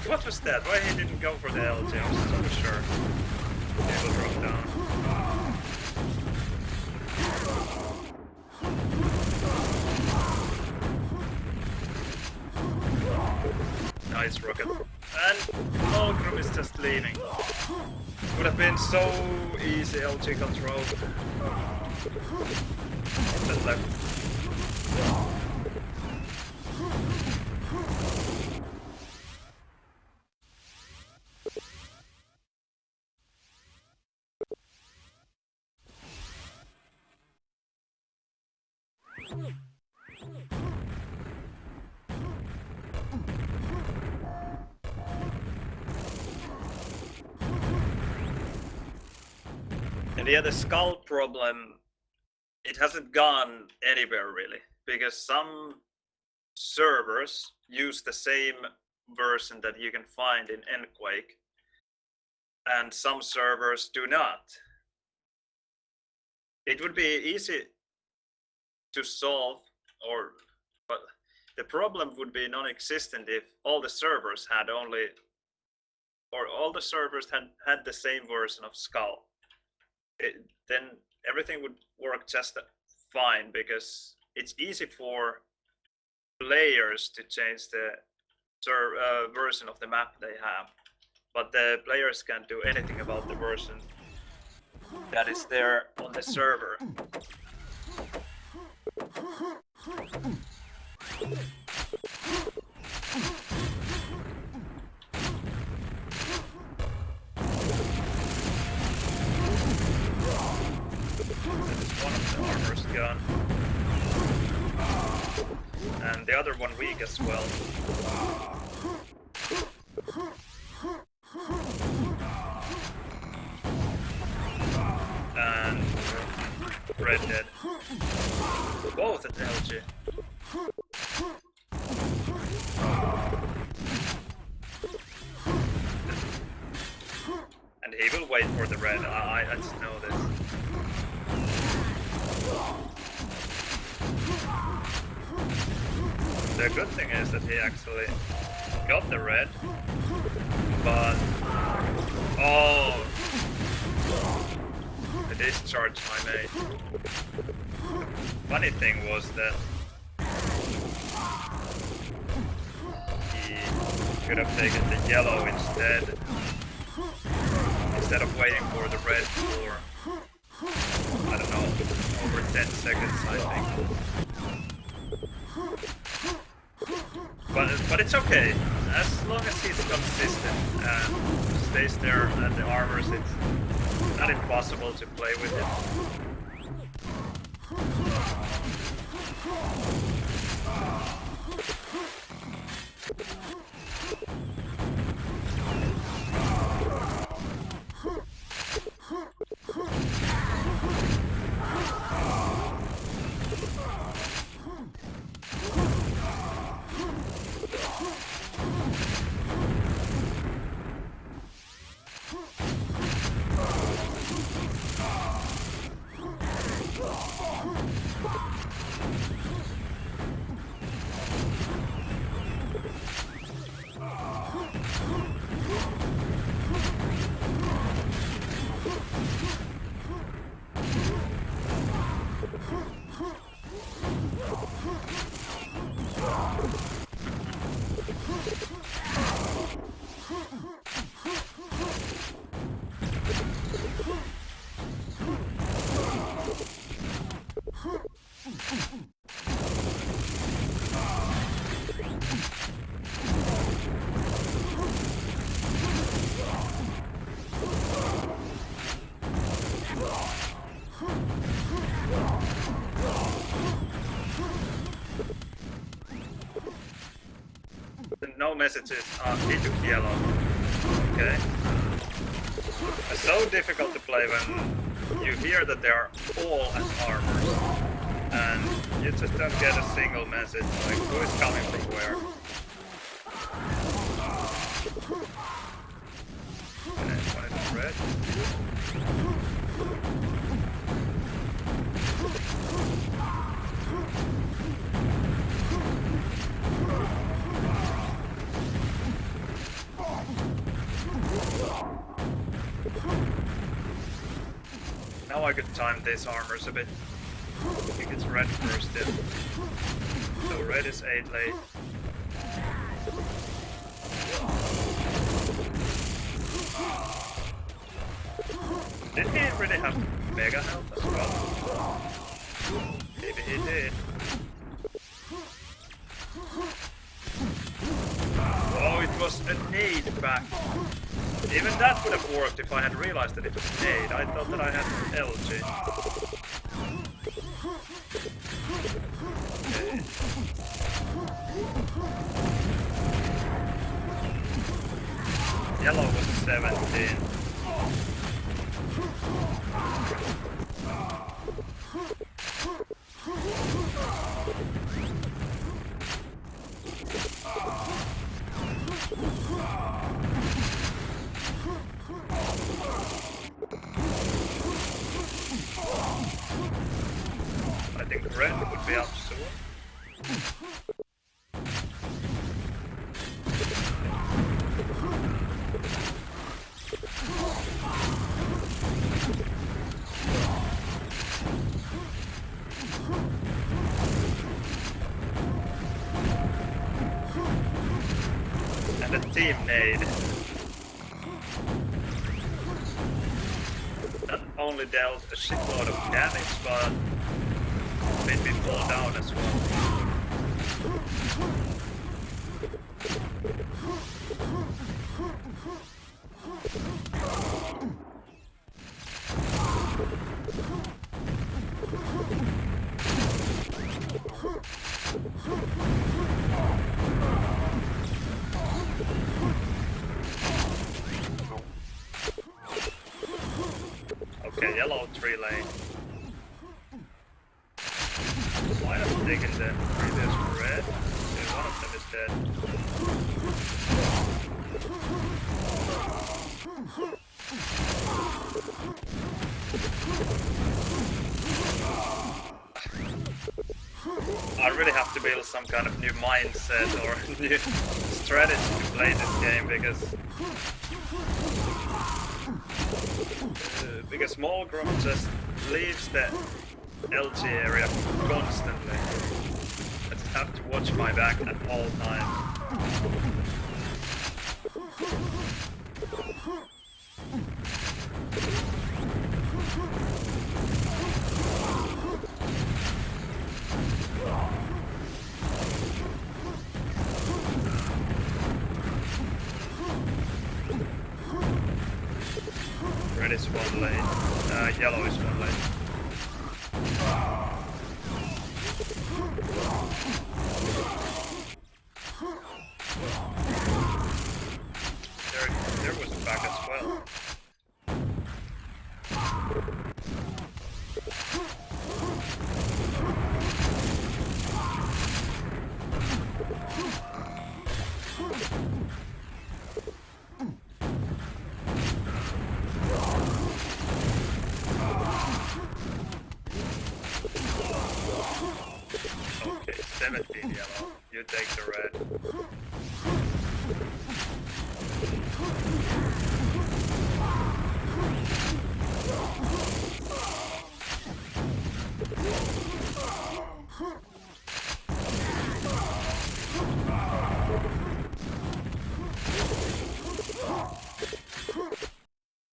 What was that? Why he didn't go for the LG? I was so sure. He will drop down. Nice rocket. And Mulgrim is just leaving. Would have been so easy LG control. Just left. And yeah, the skull problem, it hasn't gone anywhere really, because some servers use the same version that you can find in Quake, and some servers do not. It would be easy to solve, but the problem would be non-existent if all the servers had had the same version of Skull. Then everything would work just fine, because it's easy for players to change the version of the map they have, but the players can't do anything about the version that is there on the server. One of the armor's gone. And the other one weak as well. And red dead. Both at LG. And he will wait for the red. I just know this. The good thing is that he actually got the red, but oh, I discharged my mate. Funny thing was that he could have taken the yellow instead of waiting for the red for, I don't know, over 10 seconds, I think. But it's okay, as long as he's consistent and stays there at the armors, it's not impossible to play with it. No messages. He took yellow. Okay. It's so difficult to play when you hear that they are all at armors and you just don't get a single message, like who is coming from where. Okay, find the red. Now I could time these armors a bit. I think it's red first, yeah. So red is 8 late. Did he really have mega health as well? Maybe he did. Oh, it was a nade back. Even that would have worked if I had realized that it was nade. I thought that I had LG. Okay. Yellow was 17. I think red would be up soon. And the team nade. Not only dealt a shitload of damage, but made me fall down as well. Okay, yellow 3 lane. Why am I taking the previous red? Okay, one of them is dead. I really have to build some kind of new mindset or new strategy to play this game because Mulgrim just leaves the LG area constantly. I just have to watch my back at all times. is one lane. Yellow is one lane. There was a back as well. Okay, 17 yellow. You take the red.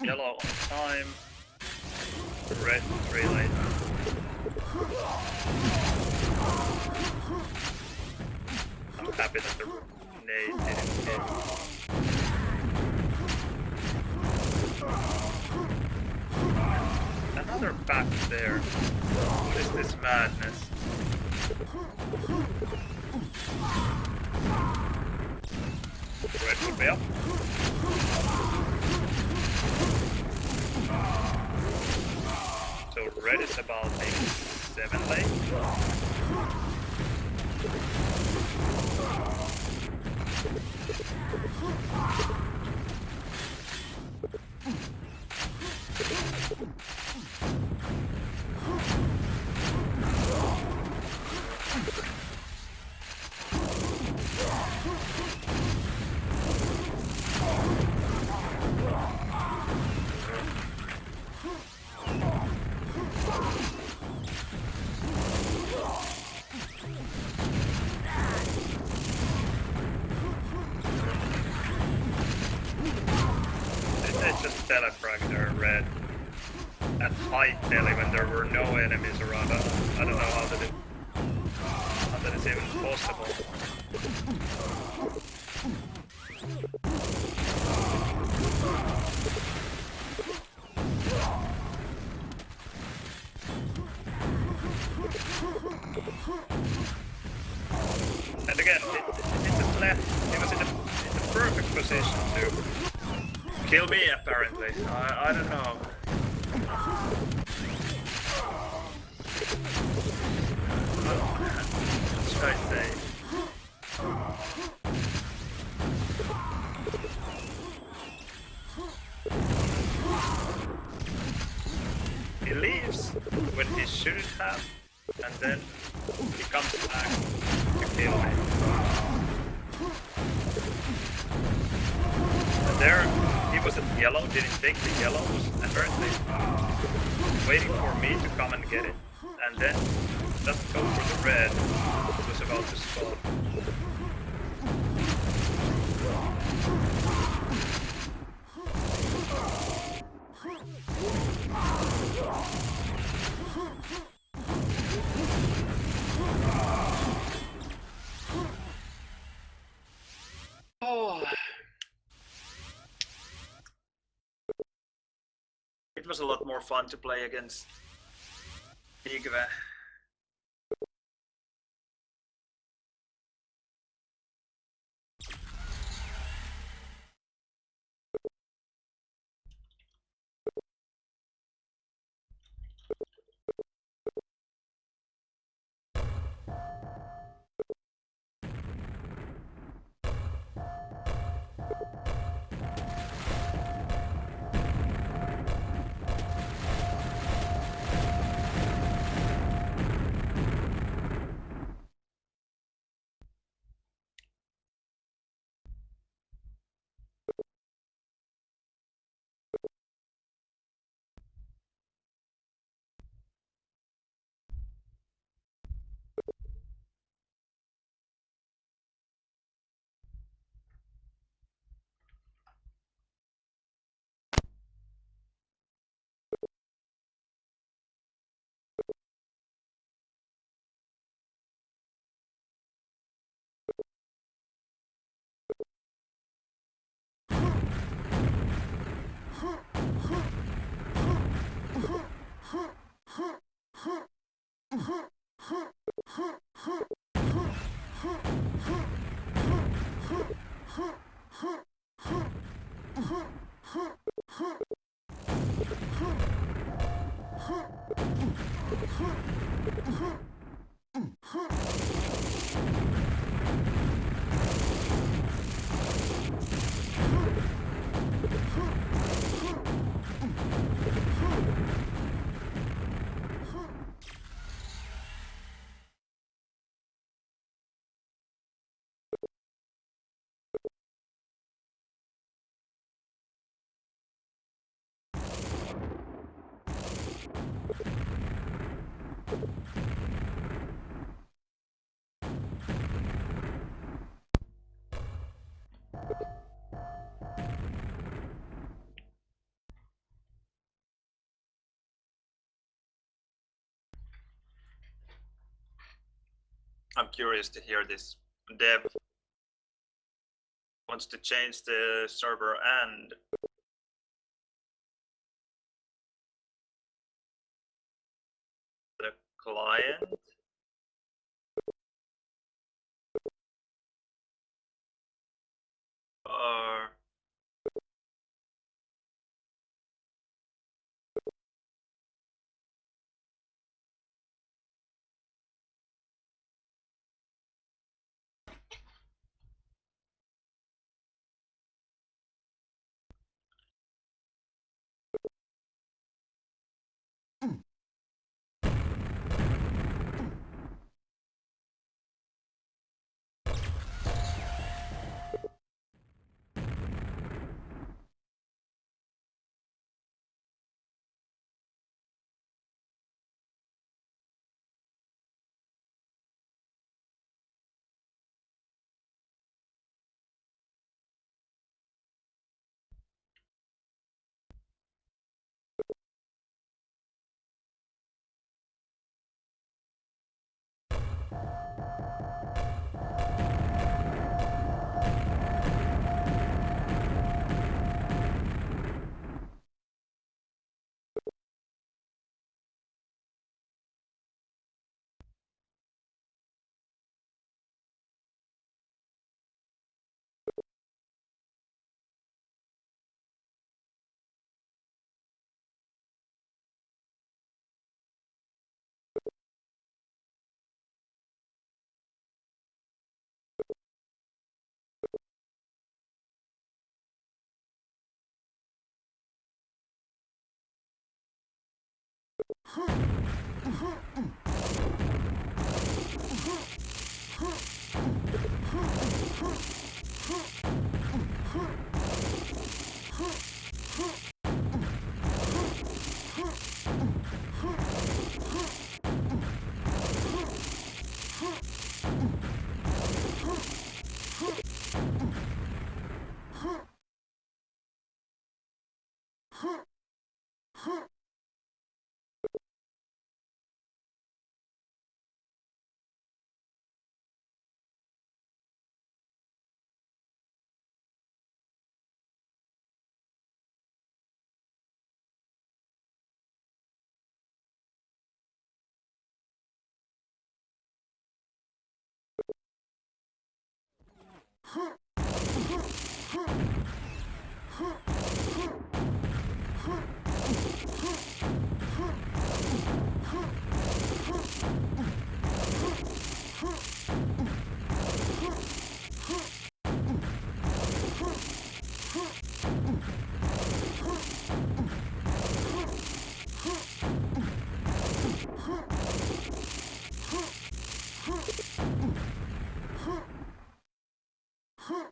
Yellow on time. Red 3 lane. I'm happy that the nade didn't hit. Another back there. What is this madness? Red would be up. So red is about maybe 7 lane. Just telefragged their red at high tele when there were no enemies around. I don't know how that is even possible. And again, it just left. He was in the perfect position to kill me, apparently. I don't know. What should I say? He leaves when he shouldn't have, and then he comes back to kill me. And there, he was at yellow, didn't take the yellow, was apparently waiting for me to come and get it. And then, just go for the red, who was about to spawn. Oh. It was a lot more fun to play against Igve. I'm curious to hear this. Dev wants to change the server and the client. Or Huh.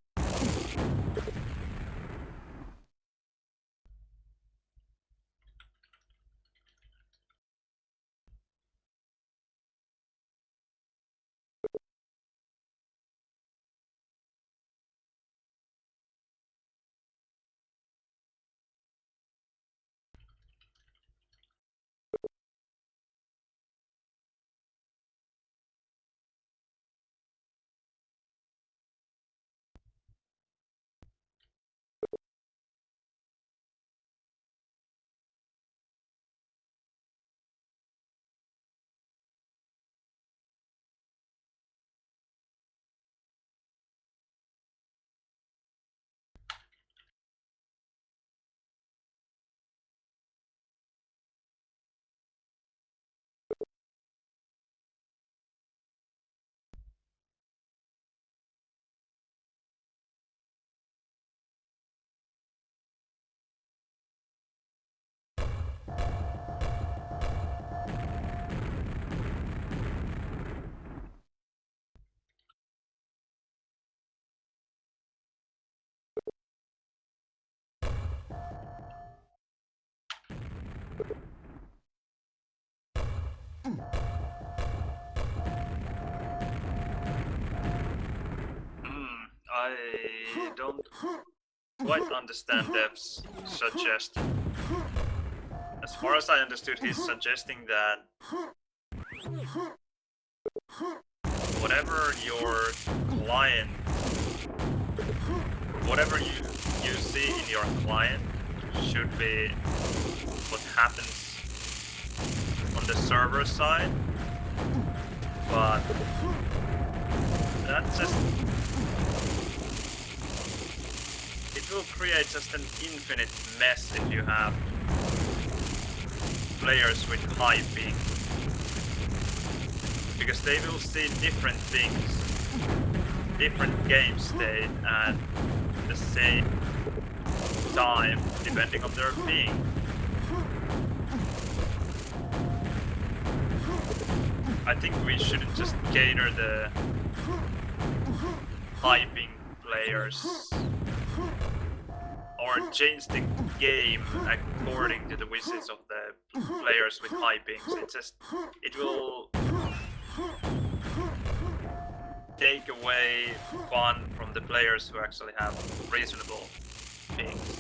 I don't quite understand Dev's suggestion. As far as I understood, he's suggesting that whatever your client, whatever you see in your client should be what happens on the server side, but that just, it will create just an infinite mess if you have players with high ping, because they will see different things, different game state at the same time depending on their ping. I think we shouldn't just cater the high ping players or change the game according to the wishes of the players with high pings. It will take away fun from the players who actually have reasonable pings.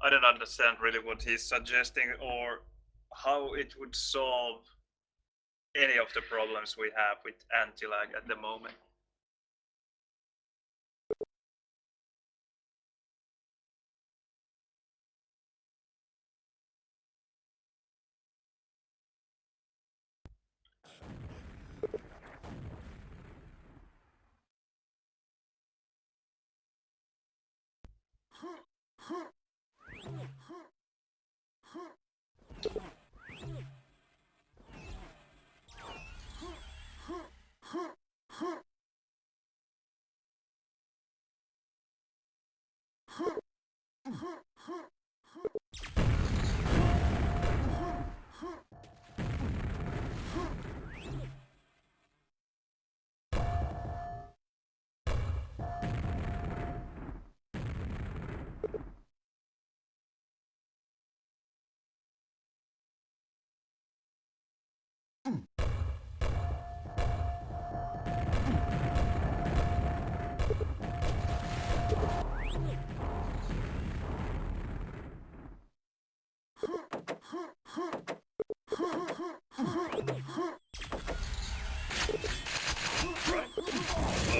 I don't understand really what he's suggesting or how it would solve any of the problems we have with anti-lag at the moment.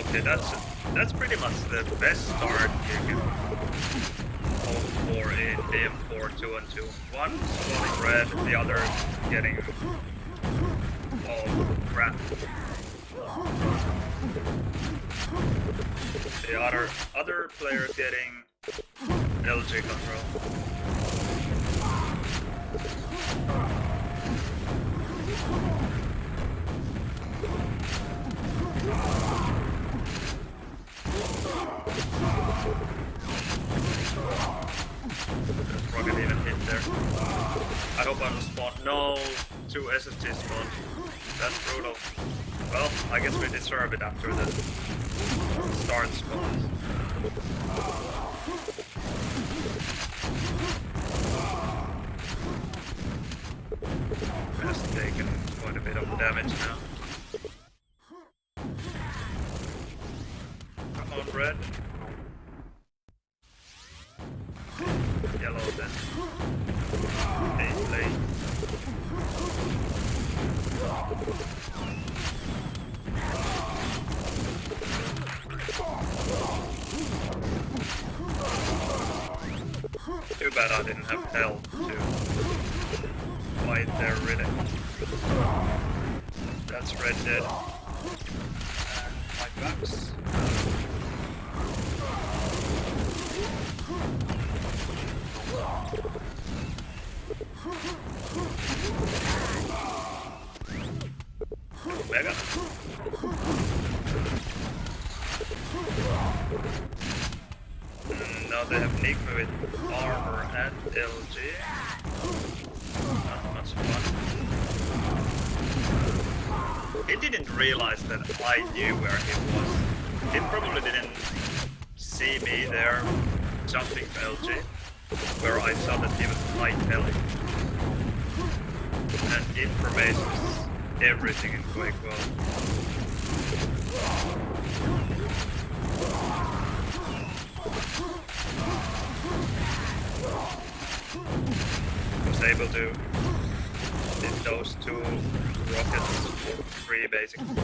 Okay, that's pretty much the best start you can hope for in DM4 2 and 2. One spawning red, the other getting all crap. The other player getting LG control. Rocket even hit there. I hope I will spawn. No, 2 SSG spawned. That's brutal. Well, I guess we deserve it after the start spawns. Has taken quite a bit of damage now. Come on, red. yellow then. Late. Too bad I didn't have health to fight there really. That's red dead. My bucks. Mega. Now they have nicked me with armor and LG. Not much fun. He didn't realize that I knew where he was. He probably didn't see me there jumping to LG, where I saw that he was high-tailing. And information is everything in Quakeworld. Was able to hit those two rockets for free basically.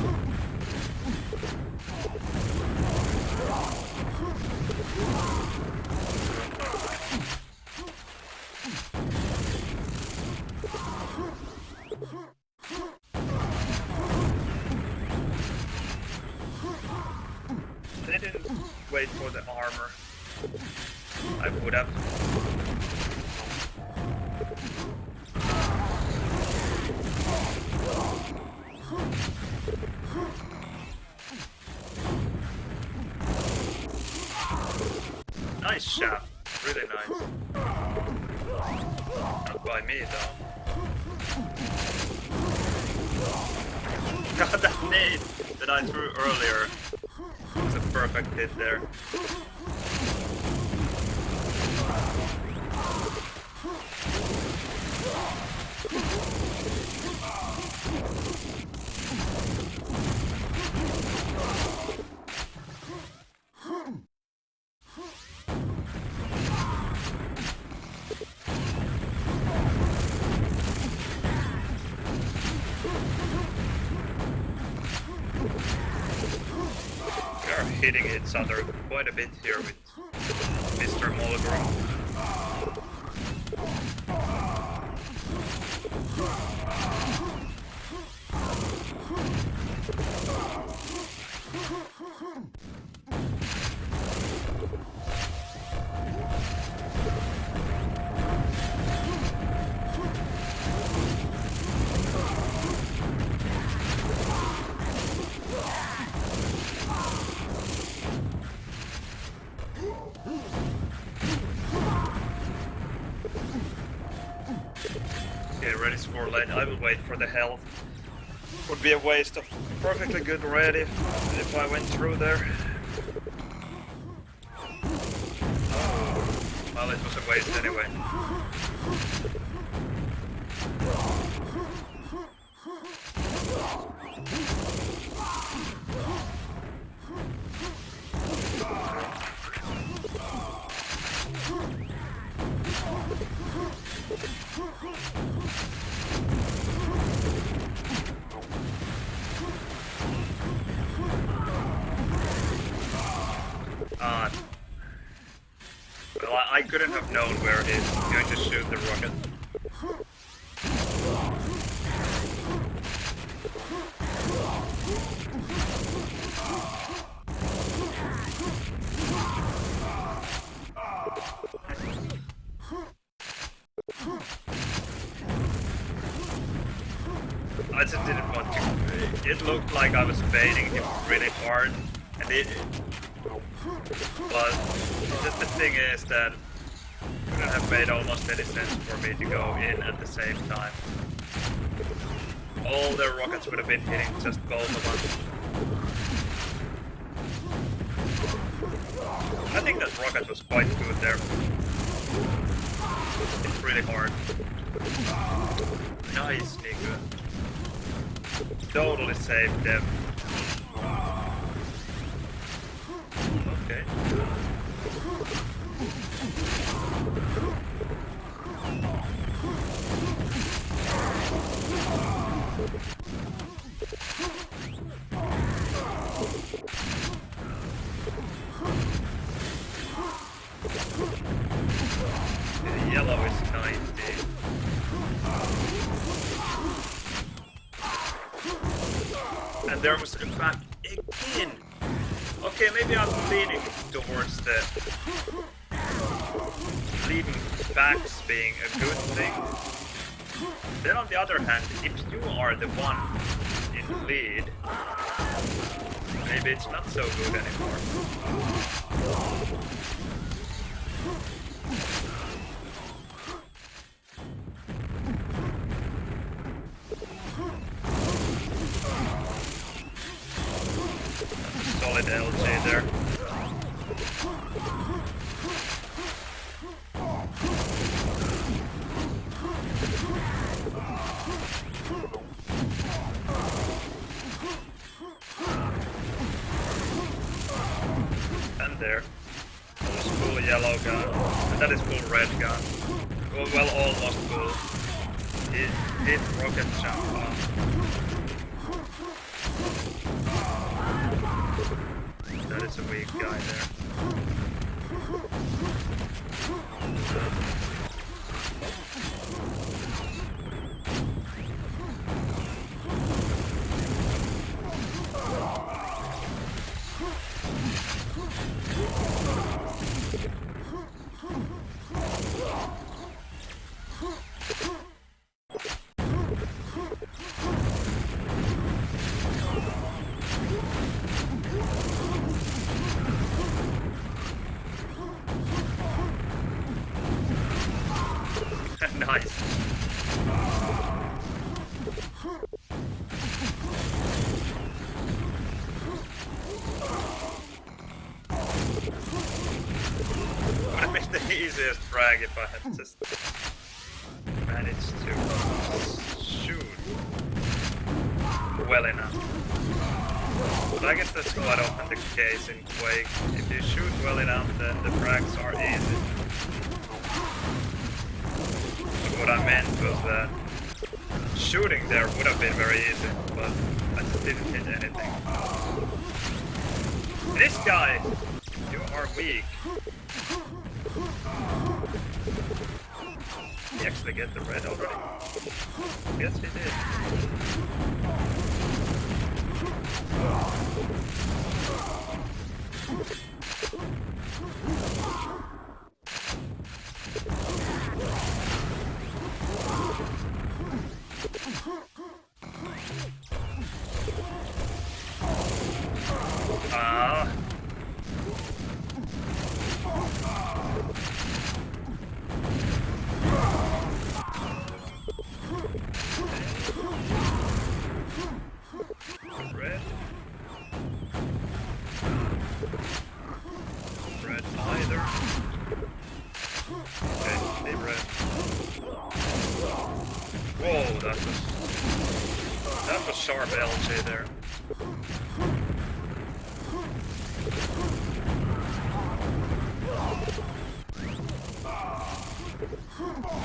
They didn't wait for the armor. I would have. Nice shot. Really nice. Not by me though. God, that nade that I threw earlier was a perfect hit there. We are hitting each other quite a bit here with Mr. Mulgrim. Okay, ready for lane. I will wait for the health. Would be a waste of perfectly good ready if I went through there. Oh, well, it was a waste anyway. Well, I couldn't have known where he's going to shoot the rocket. I just didn't want to. It looked like I was baiting him really hard, and but just the thing is that it wouldn't have made almost any sense for me to go in at the same time. All the rockets would have been hitting just both of us. I think that rocket was quite good there. It's really hard. Nice, Nico. Totally saved them. Okay. yellow is 90. And there was a back again. Okay, maybe I'm leaning towards the leading backs being a good thing. Then on the other hand, if you are the one in the lead, maybe it's not so good anymore. Solid LJ there. And there. That was full yellow gun. And that is full red gun. Well, almost full. It did rocket jump off. That is a weak guy there. Nice. Would have been the easiest frag if I had just managed to shoot well enough. But I guess that's quite often the case in Quake. If you shoot well enough, then the frags are easy. What I meant was that shooting there would have been very easy, but I just didn't hit anything. This guy! You are weak. Did he actually get the red already? Yes, he did. Red. Red either. Okay, leave red. Whoa, that was sharp LJ there.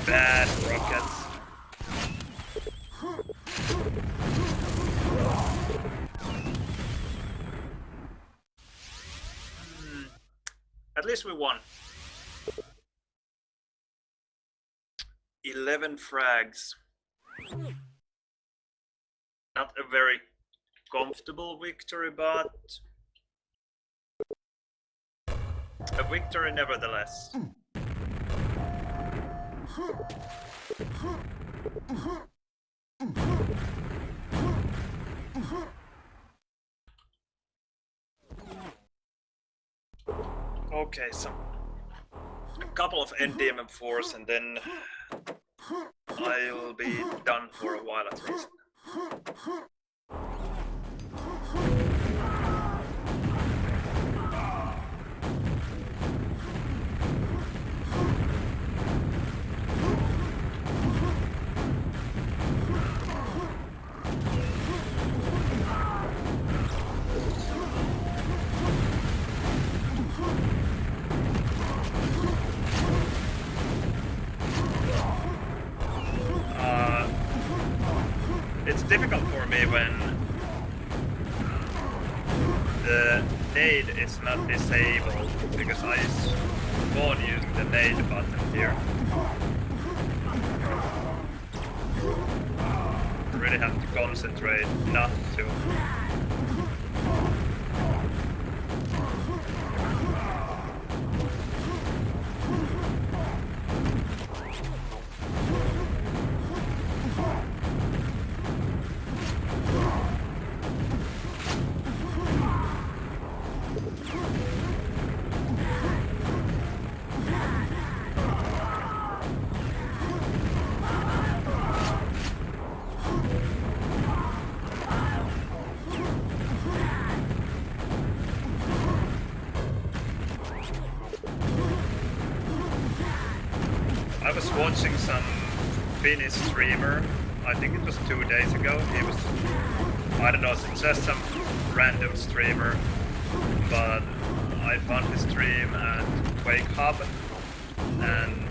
Bad rockets. At least we won. 11 frags. Not a very comfortable victory, but a victory nevertheless. Okay, so a couple of NDM4s and then I'll be done for a while at least. It's difficult for me when the nade is not disabled because I spawn using the nade button here. really have to concentrate not to. I was watching some Finnish streamer, I think it was 2 days ago. He was, I don't know, it's just some random streamer, but I found his stream at Quake Hub, and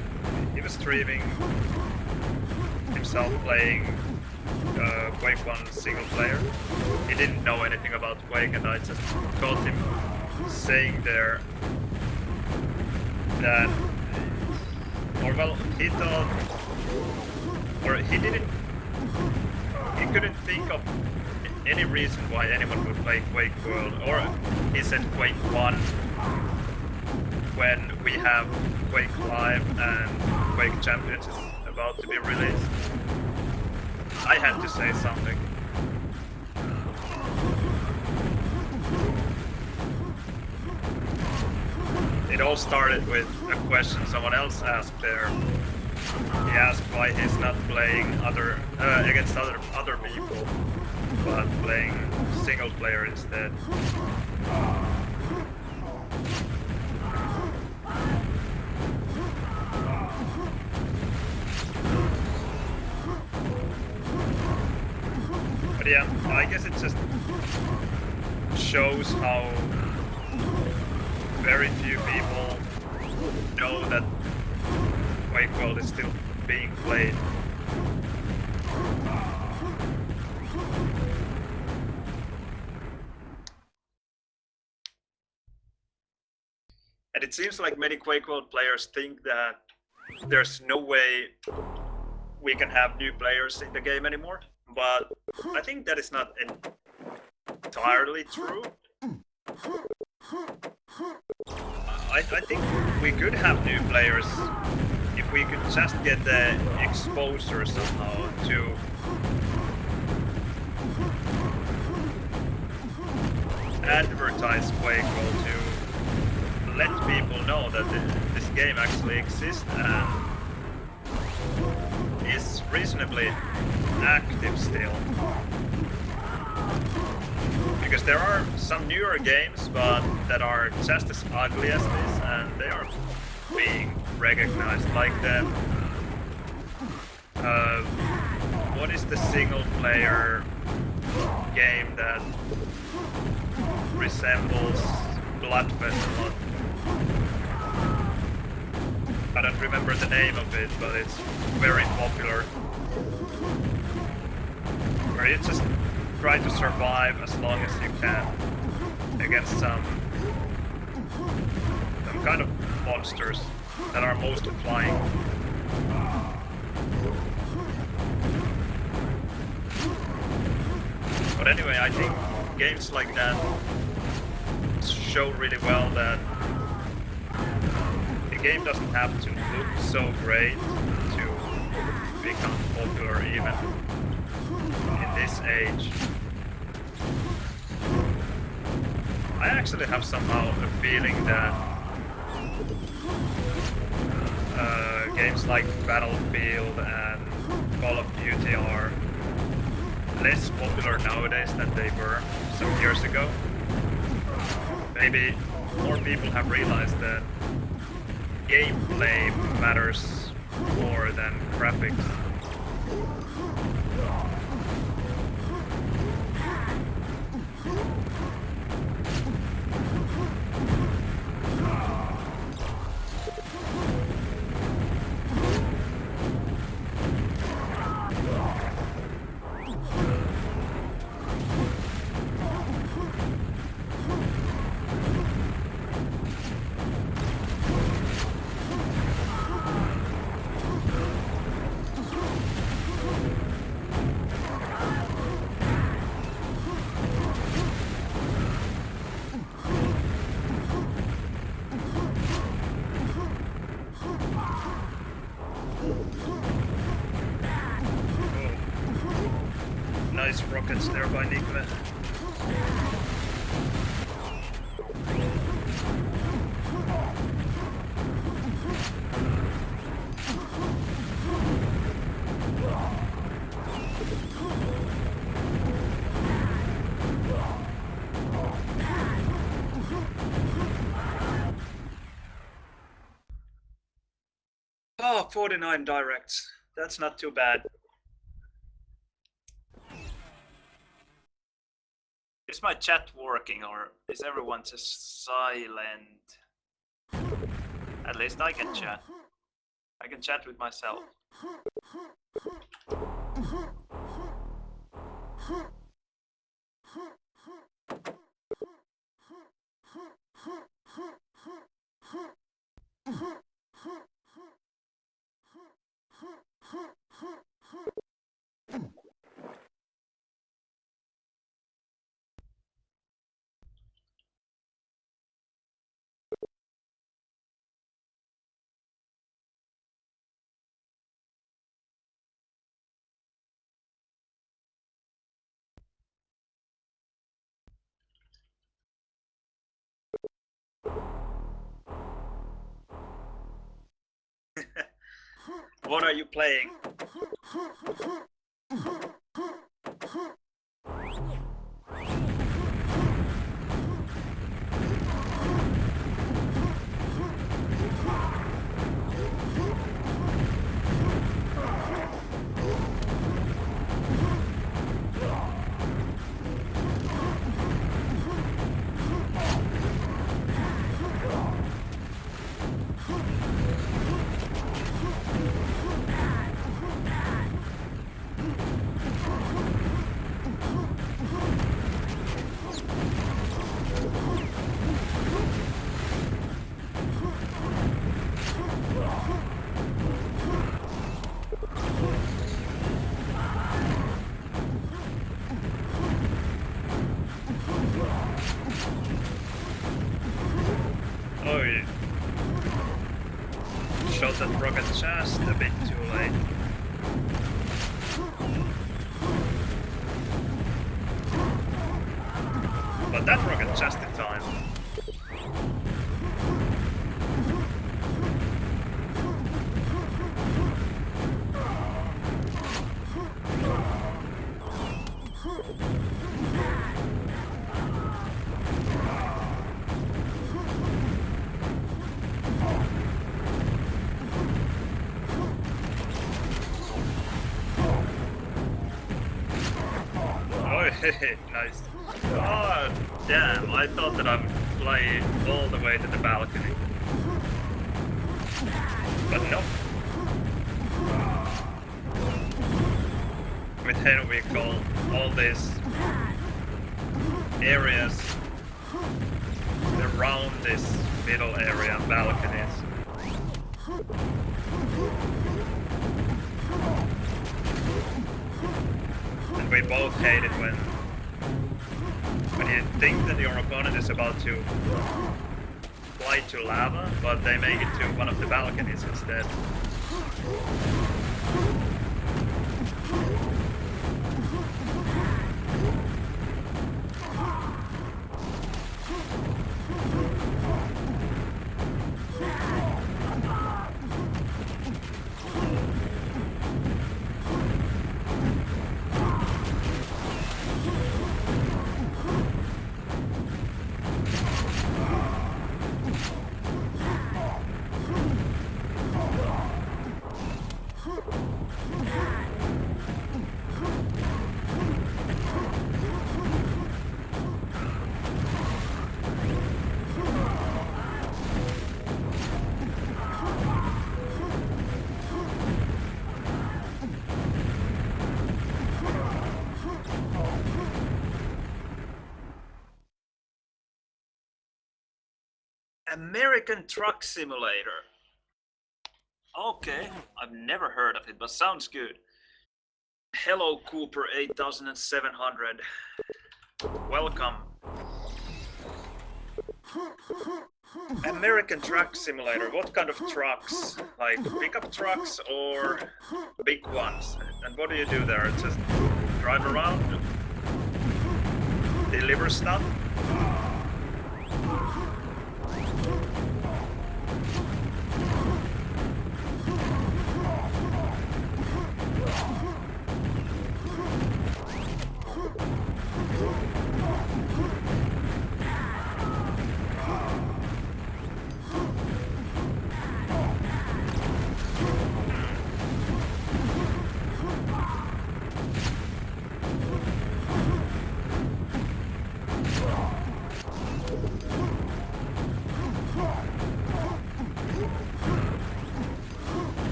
he was streaming himself playing Quake 1 single player. He didn't know anything about Quake, and I just caught him saying there that, or well, he thought, or he couldn't think of any reason why anyone would play Quakeworld, or he said Quake 1 when we have Quake Live and Quake Champions is about to be released. I had to say something. It all started with a question someone else asked there. He asked why he's not playing against other people, but playing single player instead. But yeah, I guess it just shows how very few people know that Quakeworld is still being played. And it seems like many Quakeworld players think that there's no way we can have new players in the game anymore, but I think that is not entirely true. I think we could have new players if we could just get the exposure somehow to advertise Quakeworld, to let people know that this game actually exists and is reasonably active still. Because there are some newer games, but that are just as ugly as this, and they are being recognized. Like the what is the single-player game that resembles Bloodfest a lot? I don't remember the name of it, but it's very popular. Where you just try to survive as long as you can against some kind of monsters that are mostly flying. But anyway, I think games like that show really well that the game doesn't have to look so great to become popular even in this age. I actually have somehow a feeling that games like Battlefield and Call of Duty are less popular nowadays than they were some years ago. Maybe more people have realized that gameplay matters more than graphics. nice rockets there by Nikve. Oh, 49 directs. That's not too bad. Is my chat working or is everyone just silent? At least I can chat. I can chat with myself. What are you playing? Oh, you shot that rocket just a bit too late. But that rocket just in time. Nice. Oh, damn, I thought that I would fly all the way to the balcony. But no. With him we call all these areas around this middle area balconies. And we both hate it when you think that your opponent is about to fly to lava, but they make it to one of the balconies instead. American Truck Simulator. Okay, I've never heard of it, but sounds good. Hello, Cooper 8700. Welcome. American Truck Simulator. What kind of trucks? Like pickup trucks or big ones? And what do you do there? Just drive around, deliver stuff?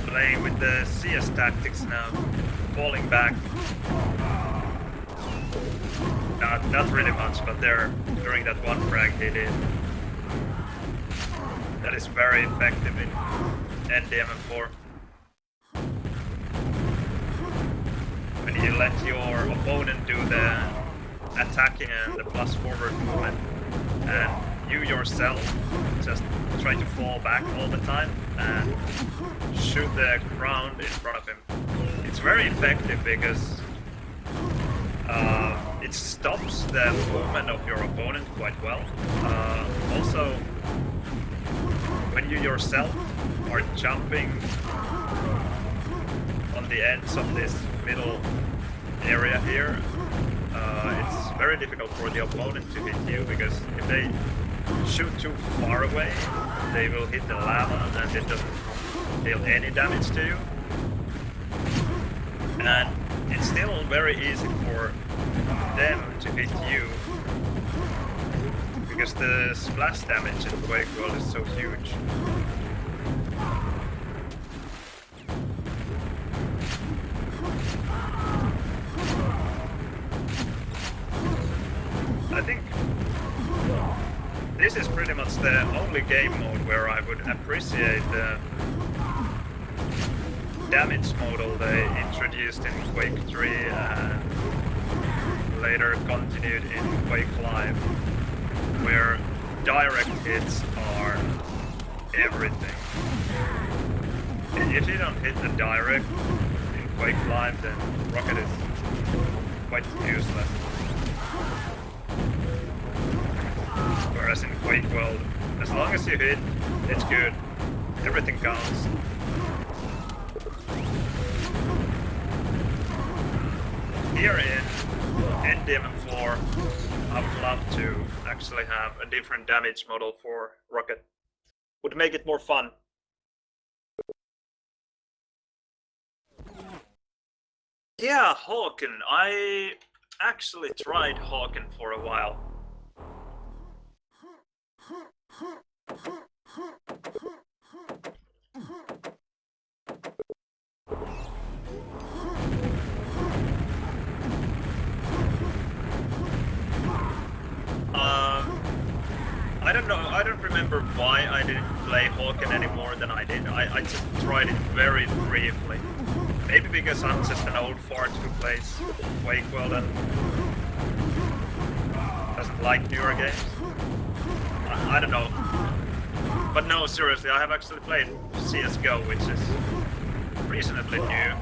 Playing with the CS tactics now, falling back. Not really much, but there during that one frag he did. That is very effective in NDM4. When you let your opponent do the attacking and the plus forward movement, and you yourself just try to fall back all the time and shoot the ground in front of him. It's very effective because it stops the movement of your opponent quite well. Also, when you yourself are jumping on the ends of this middle area here, it's very difficult for the opponent to hit you, because if they shoot too far away, they will hit the lava and it doesn't deal any damage to you. And it's still very easy for them to hit you, because the splash damage in Quakeworld is so huge. I think this is pretty much the only game mode where I would appreciate the damage model they introduced in Quake 3 and later continued in Quake Live, where direct hits are everything. If you don't hit the direct in Quake Live, then Rocket is quite useless. Whereas in Quakeworld, as long as you hit, it's good. Everything counts. Here in NDM4, I would love to actually have a different damage model for Rocket. Would make it more fun. Yeah, Hawken. I actually tried Hawken for a while. I don't know, I don't remember why I didn't play Hawken any more than I did. I just tried it very briefly. Maybe because I'm just an old fart who plays Quakeworld and doesn't like newer games. I don't know. But no, seriously, I have actually played CSGO, which is reasonably new.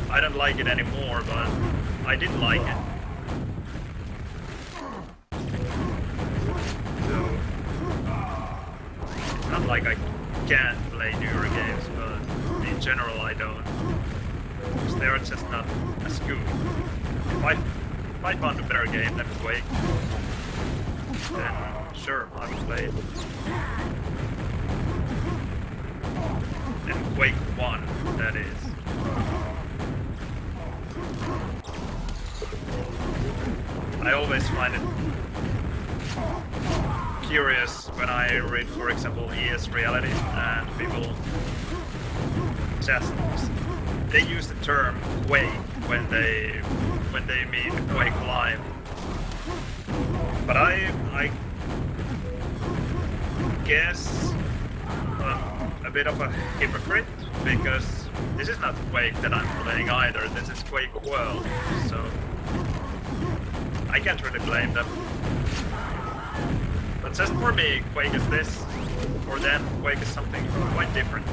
I don't like it anymore, but I did like it. Not like I can't play newer games, but in general I don't. Because they're just not as good. If I found a better game than Quake, then sure, I would play it. And Quake 1, that is. I always find it curious when I read, for example, ES Reality, and people just they use the term Quake when they mean Quake Live. But I guess I'm a bit of a hypocrite, because this is not Quake that I'm playing either. This is Quakeworld, so I can't really blame them. But just for me, Quake is this. For them, Quake is something quite different.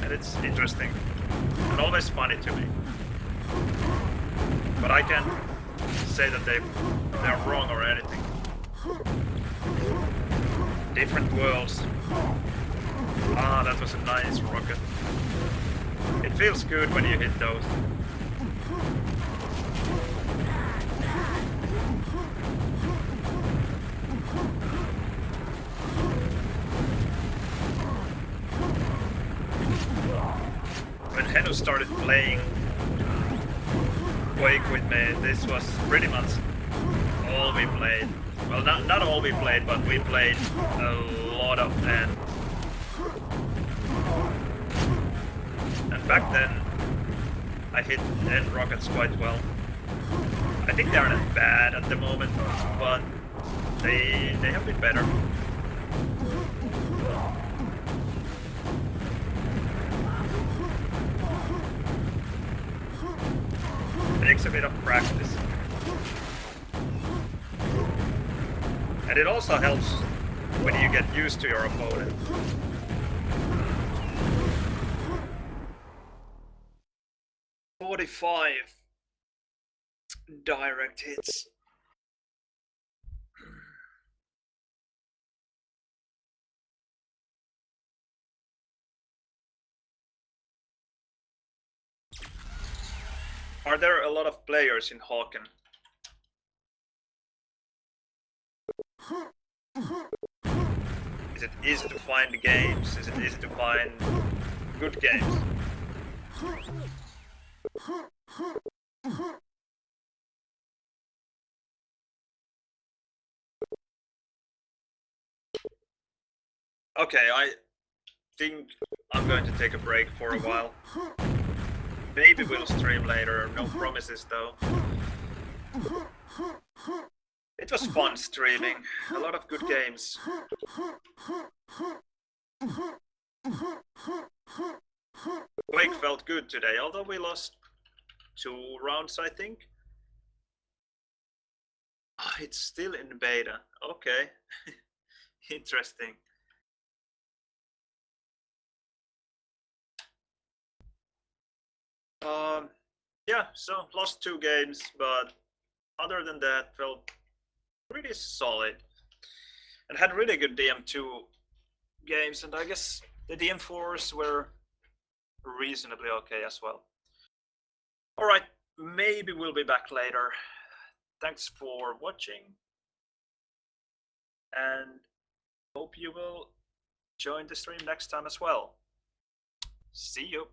And it's interesting. And always funny to me. But I can't say that they're wrong or anything. Different worlds. Ah, that was a nice rocket. It feels good when you hit those. When Henu started playing Quake with me, this was pretty much all we played. Well, not all we played, but we played a lot of them. And back then, I hit end rockets quite well. I think they are not bad at the moment, but they have been better. Takes a bit of practice. And it also helps when you get used to your opponent. "45 direct hits. Are there a lot of players in Hawken? Is it easy to find games? Is it easy to find good games? Okay, I think I'm going to take a break for a while. Maybe we'll stream later, no promises though. It was fun streaming, a lot of good games. Quake felt good today, although we lost 2 rounds, I think. Oh, it's still in beta, okay. Interesting. Yeah, so lost 2 games, but other than that, felt pretty solid. And had really good DM2 games, and I guess the DM4s were reasonably okay as well. Alright, maybe we'll be back later. Thanks for watching, and hope you will join the stream next time as well. See you!